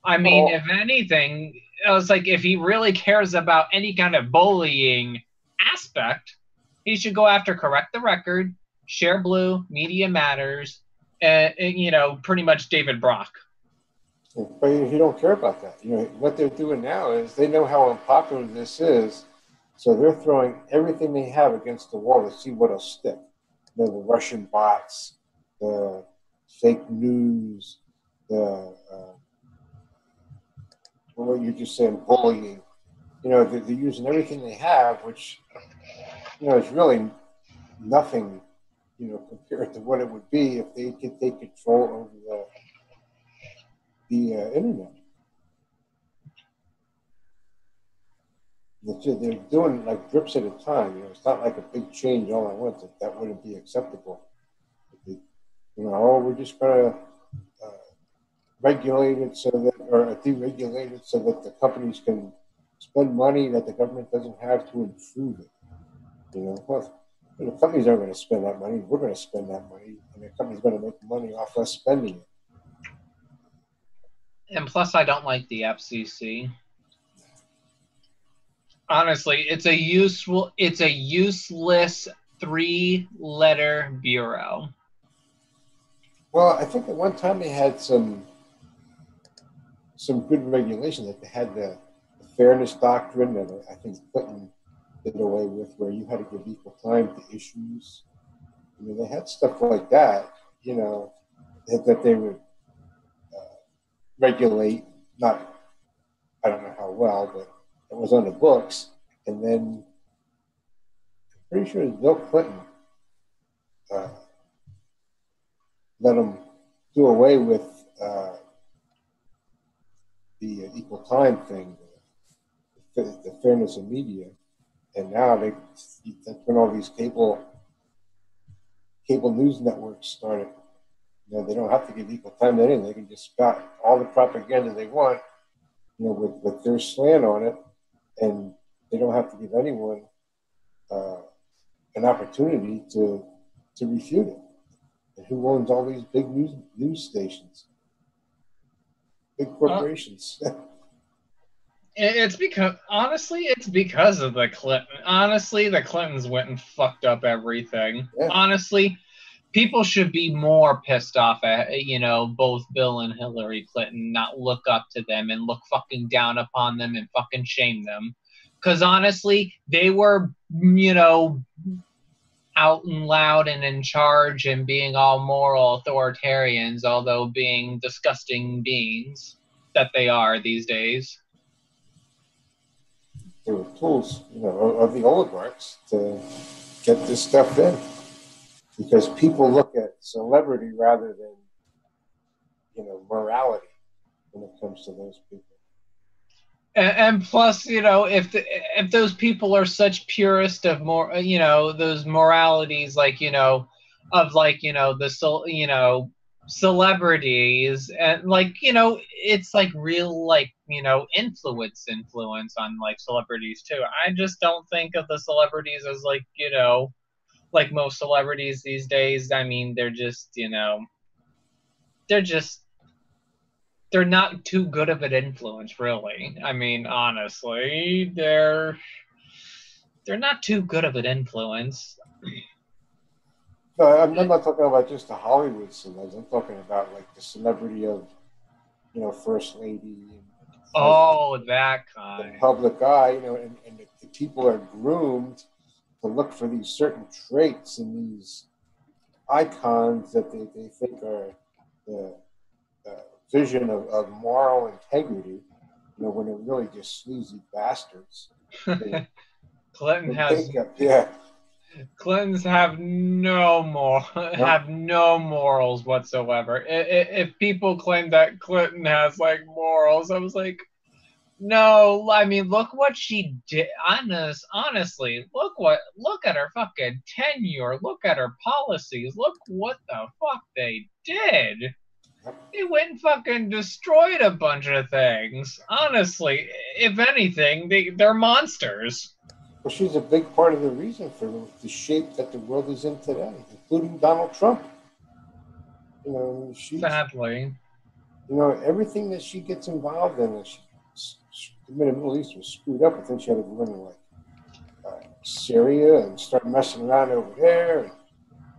I mean, if anything, I was like, if he really cares about any kind of bullying aspect, he should go after Correct the Record, Share Blue, Media Matters, and pretty much David Brock. But you don't care about that. What they're doing now is they know how unpopular this is, so they're throwing everything they have against the wall to see what'll stick. The Russian bots, the fake news, the what you're just saying, bullying. They're using everything they have, which is really nothing, compared to what it would be if they could take control over the internet. They're doing like drips at a time. It's not like a big change all at once. That wouldn't be acceptable. We're just going to regulate it or deregulate it so that the companies can spend money that the government doesn't have to improve it. Well, the companies aren't going to spend that money. We're going to spend that money, and the company's going to make money off us spending it. And plus, I don't like the FCC. Honestly, it's a useless 3-letter bureau. Well, I think at one time they had some good regulation. Like they had the fairness doctrine that I think Clinton did away with, where you had to give equal time to issues. They had stuff like that, that they would regulate. I don't know how well, but it was on the books. And then I'm pretty sure it was Bill Clinton let them do away with the equal time thing, the fairness of media. And now that's when all these cable news networks started. They don't have to give equal time to anything. They can just spout all the propaganda they want, with their slant on it, and they don't have to give anyone an opportunity to refute it. And who owns all these big news stations? Big corporations. It's because of the Clinton. Honestly, the Clintons went and fucked up everything. Yeah. Honestly, people should be more pissed off at, both Bill and Hillary Clinton, not look up to them and look fucking down upon them and fucking shame them. Because honestly, they were, out and loud and in charge and being all moral authoritarians, although being disgusting beings that they are these days. They were tools, of the oligarchs to get this stuff in. Because people look at celebrity rather than, morality when it comes to those people. And plus, if those people are such purist of more, those moralities, the celebrities, and it's like real, influence on celebrities too. I just don't think of the celebrities as like most celebrities these days. I mean, they're not too good of an influence, really. I mean, honestly, they're not too good of an influence. No, I'm not talking about just the Hollywood celebs. I'm talking about the celebrity of, First Lady. And that kind. The public eye, and the people are groomed to look for these certain traits in these icons that they think are the vision of moral integrity, when they're really just sleazy bastards. Clintons have no morals whatsoever. If people claim that Clinton has morals, I was like, no. I mean, look what she did. Honestly, look at her fucking tenure. Look at her policies. Look what the fuck they did. They went and fucking destroyed a bunch of things. Honestly, if anything, they're monsters. Well, she's a big part of the reason for the shape that the world is in today, including Donald Trump. Sadly. You know, everything that she gets involved in, that the Middle East was screwed up. I think she had to go into like Syria and start messing around over there.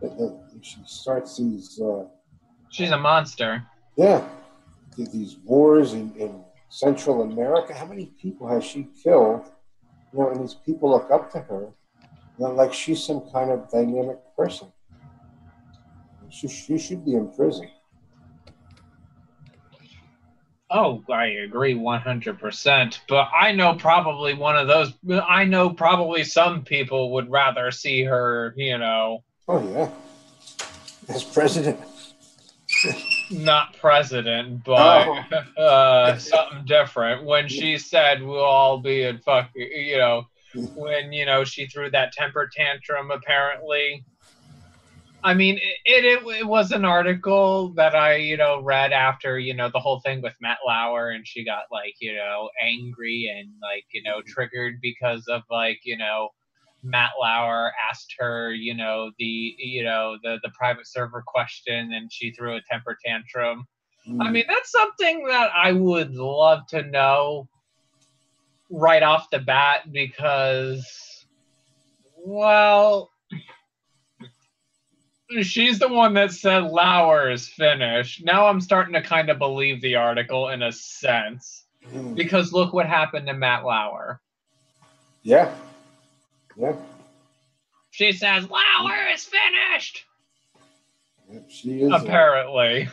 And then she starts these. She's a monster. Yeah, these wars in Central America. How many people has she killed? You know, and these people look up to her, like she's some kind of dynamic person. She should be in prison. Oh, I agree 100%. But I know probably one of those. I know probably some people would rather see her, you know. Oh yeah, as president. Not president, but something different. When she said we'll all be in fucking, you know, when, you know, she threw that temper tantrum, apparently. I mean, it was an article that I, you know, read after, you know, the whole thing with Matt Lauer, and she got, like, you know, angry and, like, you know, triggered because of, like, you know, Matt Lauer asked her, you know, the private server question, and she threw a temper tantrum. I mean, that's something that I would love to know right off the bat because, well, she's the one that said Lauer is finished. Now I'm starting to kind of believe the article in a sense because look what happened to Matt Lauer. Yeah. Yeah. She says Lauer is finished. Yep, she is. Apparently.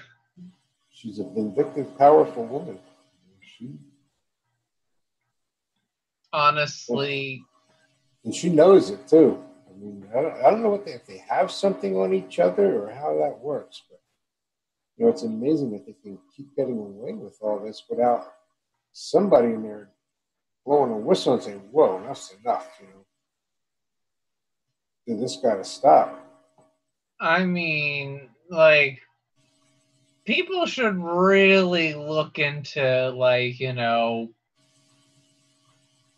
She's a vindictive, powerful woman. Honestly. And she knows it too. I mean, I don't know if they have something on each other or how that works, but you know, it's amazing that they can keep getting away with all this without somebody in there blowing a whistle and saying, "Whoa, that's enough," you know. This got to stop. I mean, like, people should really look into, like, you know,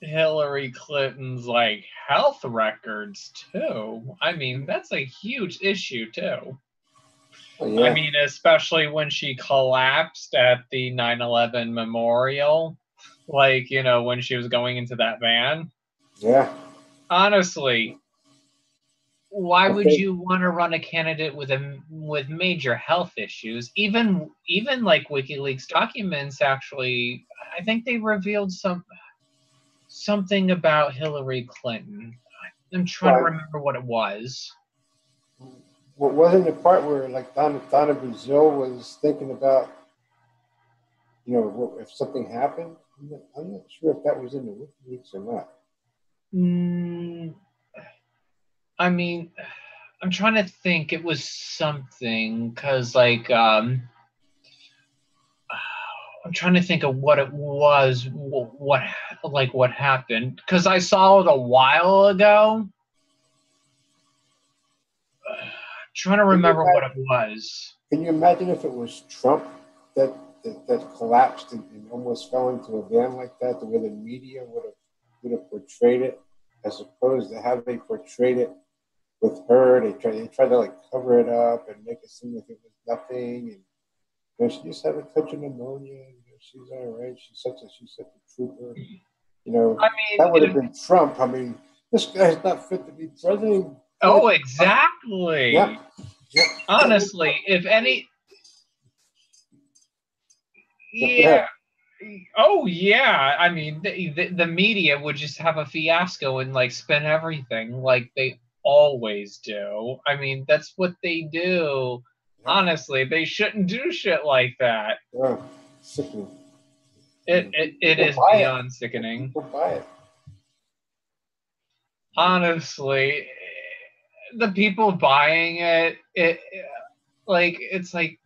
Hillary Clinton's, like, health records, too. I mean, that's a huge issue, too. Oh, yeah. I mean, especially when she collapsed at the 9/11 memorial, like, you know, when she was going into that van. Yeah. Honestly, why would you want to run a candidate with major health issues? Even like WikiLeaks documents actually, I think they revealed something about Hillary Clinton. I'm trying to remember what it was. Well, wasn't the part where like Donna Brazil was thinking about, you know, if something happened? I'm not sure if that was in the WikiLeaks or not. I mean, I'm trying to think. It was something because, like, I'm trying to think of what it was. What happened? Because I saw it a while ago. Trying to remember what it was. Can you imagine if it was Trump that collapsed and almost fell into a van like that, the way the media would have portrayed it, as opposed to how they portrayed it with her? They tried to like cover it up and make it seem like it was nothing, and you know, she just had a touch of pneumonia. And, you know, she's all right. She's such a trooper. You know, I mean, that would have been Trump. I mean, this guy's not fit to be president. Oh, exactly. Yep. Honestly, if any. Yeah. Oh, yeah. I mean, the media would just have a fiasco and, like, spin everything like they always do. I mean, that's what they do. Honestly, they shouldn't do shit like that. Yeah. Sickening. It is beyond sickening. People buy it. Honestly, the people buying it, it's like,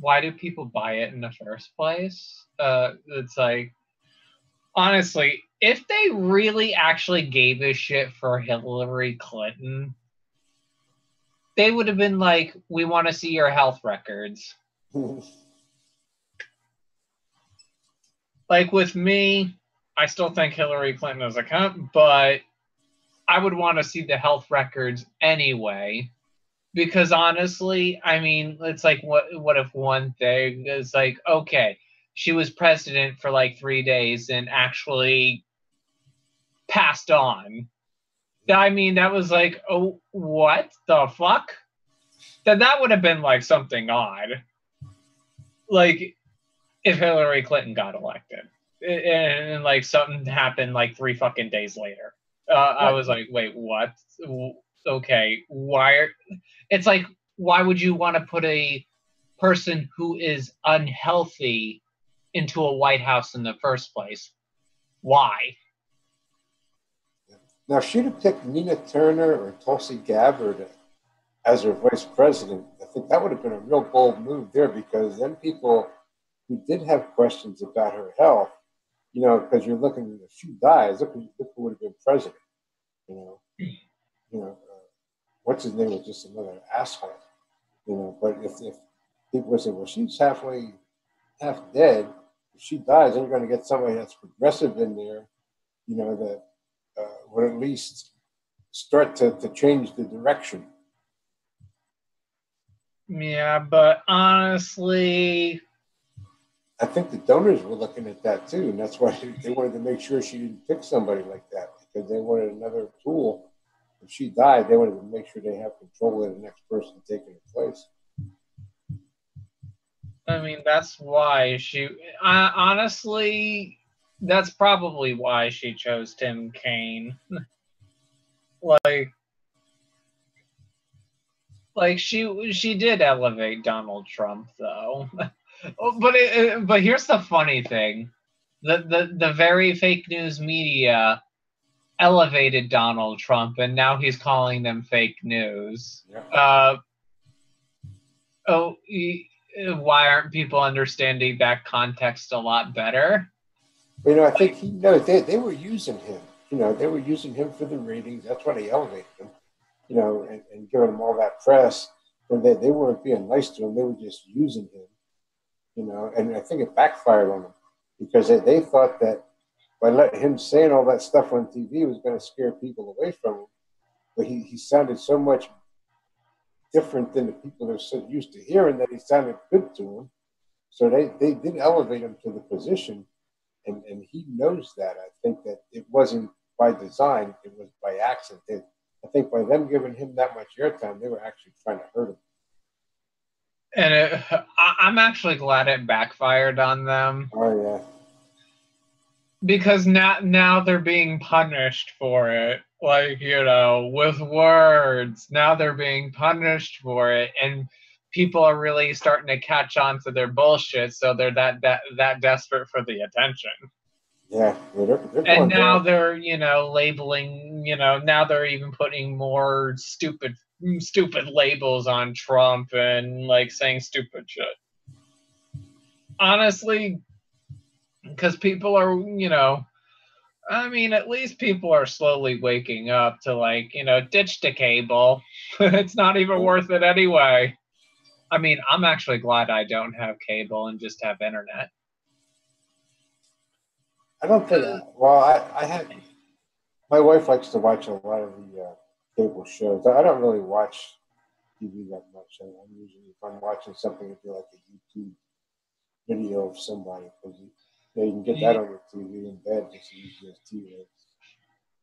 why do people buy it in the first place? It's like, honestly, if they really actually gave a shit for Hillary Clinton, they would have been like, we want to see your health records. Like with me, I still think Hillary Clinton is a cunt, but I would want to see the health records anyway. Because honestly, I mean, it's like what if one thing is like, okay, she was president for like 3 days and actually passed on. I mean, that was like, oh, what the fuck? That would have been like something odd. Like if Hillary Clinton got elected and like something happened like 3 fucking days later. I was like, wait, what? Okay, why? It's like, why would you want to put a person who is unhealthy into a White House in the first place? Why? Now, if she'd have picked Nina Turner or Tulsi Gabbard as her vice president, I think that would have been a real bold move there, because then people who did have questions about her health, because you're looking, if she dies, look who would have been president. What's his name was just another asshole. But if people would say, well, she's half dead, if she dies, then you're going to get somebody that's progressive in there, that would at least start to change the direction. Yeah, but honestly, I think the donors were looking at that too, and that's why they wanted to make sure she didn't pick somebody like that, because they wanted another tool. If she died, they wanted to make sure they have control of the next person taking her place. I mean, that's why honestly, that's probably why she chose Tim Kaine. Like she did elevate Donald Trump though. but here's the funny thing. The very fake news media elevated Donald Trump, and now he's calling them fake news. Yeah. Why aren't people understanding that context a lot better? I think he knows they were using him. They were using him for the ratings. That's why they elevated him. And giving him all that press. And they weren't being nice to him. They were just using him. And I think it backfired on them, because they thought that by letting him saying all that stuff on TV was going to scare people away from him. But he sounded so much different than the people they're so used to hearing that he sounded good to them. So they did elevate him to the position, and he knows that. I think that it wasn't by design, it was by accident. I think by them giving him that much airtime, they were actually trying to hurt him. And I'm actually glad it backfired on them. Oh, yeah. Because now they're being punished for it. Like, with words. Now they're being punished for it. And people are really starting to catch on to their bullshit, so they're that desperate for the attention. Yeah. They're and now they're, labeling, now they're even putting more stupid labels on Trump and, like, saying stupid shit. Honestly, because people are, at least people are slowly waking up to, like, ditch the cable. It's not even worth it anyway. I'm actually glad I don't have cable and just have internet. I don't think. I had. My wife likes to watch a lot of the cable shows. I don't really watch TV that much. I'm usually, if I'm watching something, it'd be like a YouTube video of somebody, because you can get that on your TV in bed just as easy as TV.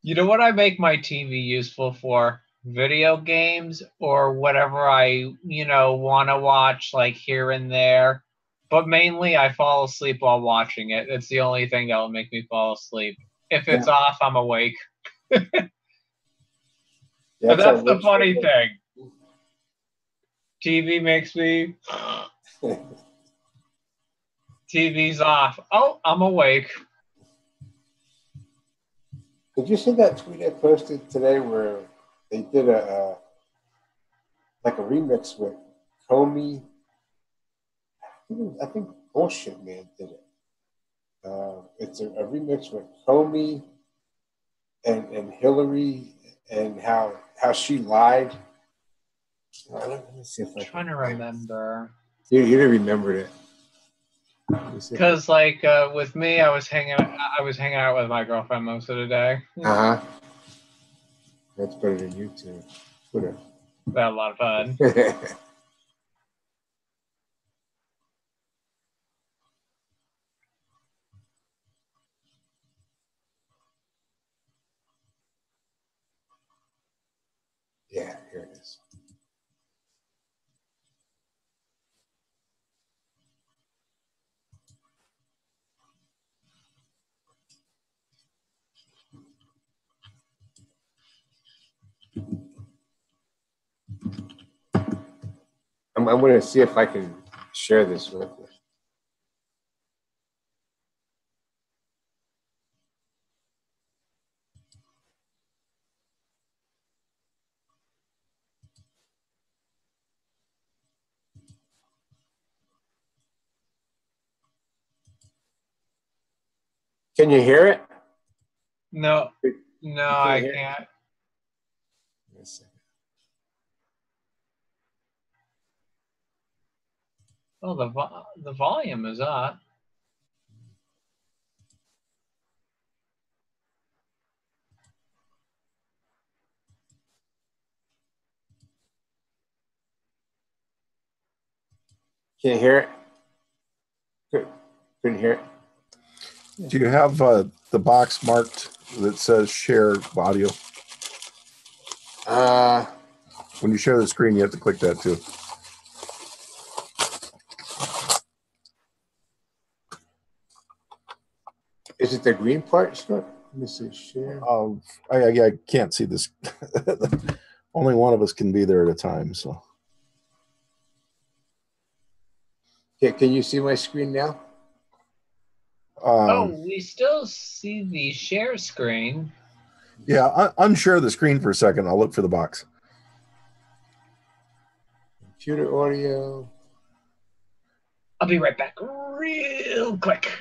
You know what I make my TV useful for? Video games or whatever I, want to watch, like, here and there. But mainly I fall asleep while watching it. It's the only thing that'll make me fall asleep. If it's off, I'm awake. But that's the funny thing. TV makes me... TV's off. Oh, I'm awake. Did you see that tweet I posted today where they did a remix with Comey? I think Bullshit Man did it. It's a remix with Comey and Hillary, and how she lied. Let me see if I'm trying to remember. You remembered it. Because, like, with me, I was hanging out with my girlfriend most of the day. That's better than YouTube. Twitter. We had a lot of fun. Yeah, here it is. I'm going to see if I can share this with you. Can you hear it? No, I can't. Oh, the volume is up. Can you hear it? Couldn't hear it. Do you have the box marked that says share audio? When you share the screen, you have to click that too. Is it the green part, Stuart? Let me see, share. I can't see this. Only one of us can be there at a time. So, Can you see my screen now? We still see the share screen. Yeah, unshare the screen for a second. I'll look for the box. Computer audio. I'll be right back real quick.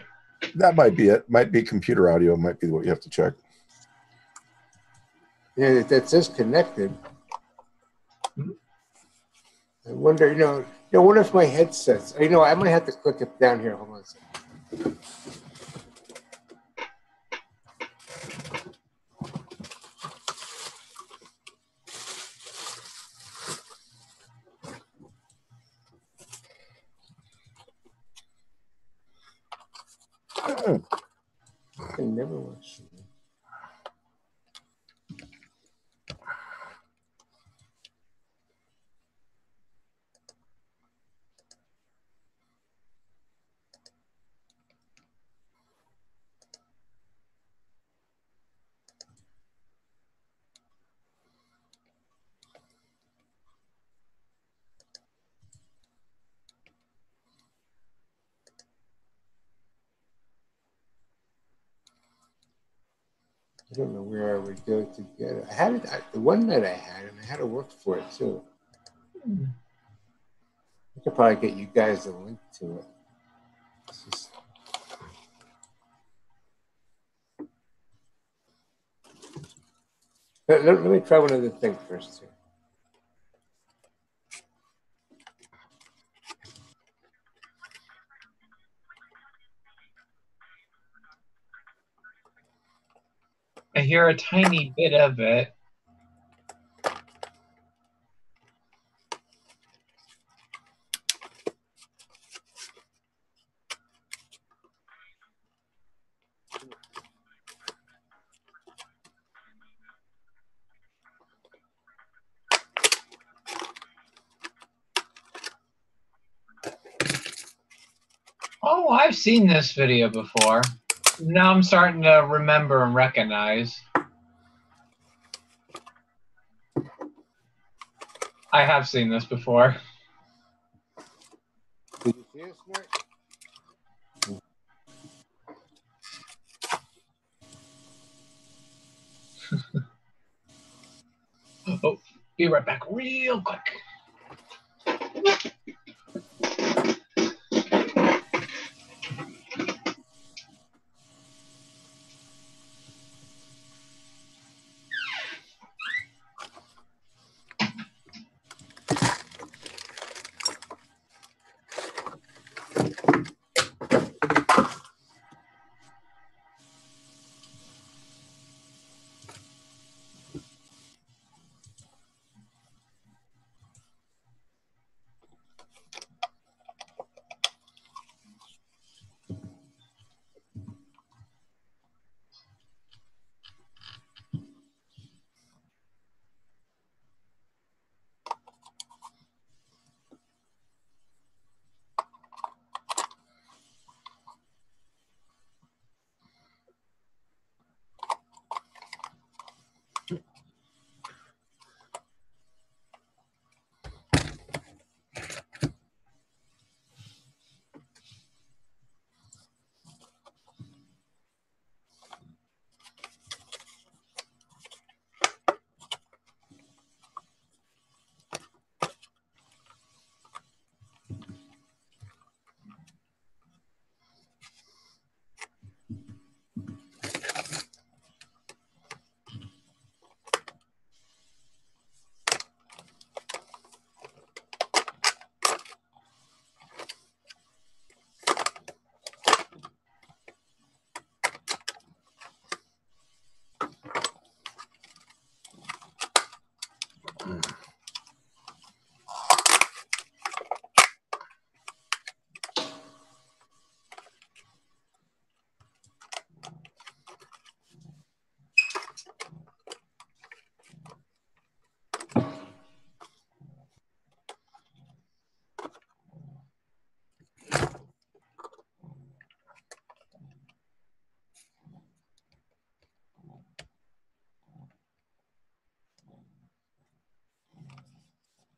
That might be it. Might be computer audio. Might be what you have to check. Yeah, that says connected. I wonder, I wonder if my headsets, I might have to click it down here. Hold on a second. I never watched. I don't know where I would go to get it. I had it the one night I had, and I had to work for it too. I could probably get you guys a link to it. Let me try one other thing first here. I hear a tiny bit of it. Oh, I've seen this video before. Now I'm starting to remember and recognize. I have seen this before. Did you see it, Snort? Oh, be right back real quick.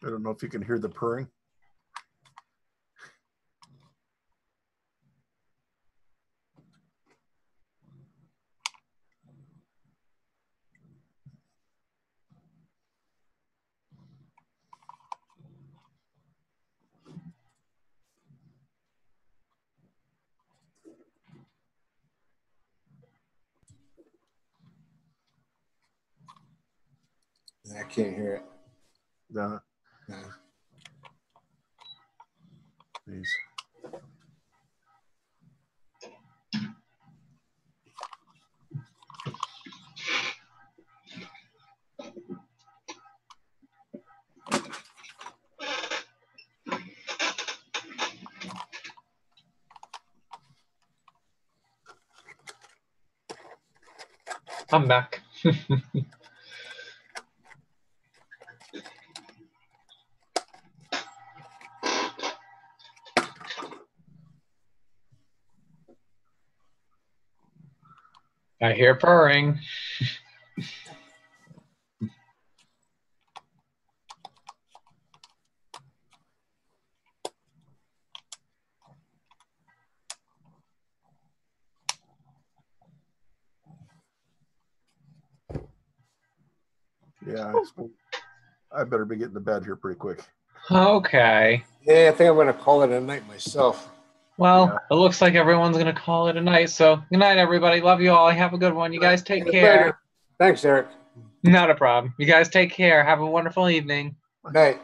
I don't know if you can hear the purring. I can't hear it. No. No. Please. I'm back. I hear purring. Yeah, I better be getting to bed here pretty quick. Okay. Yeah, I think I'm going to call it a night myself. Well, Yeah. it looks like everyone's going to call it a night. So, good night, everybody. Love you all. Have a good one. You guys take care. Later. Thanks, Eric. Not a problem. You guys take care. Have a wonderful evening. Night.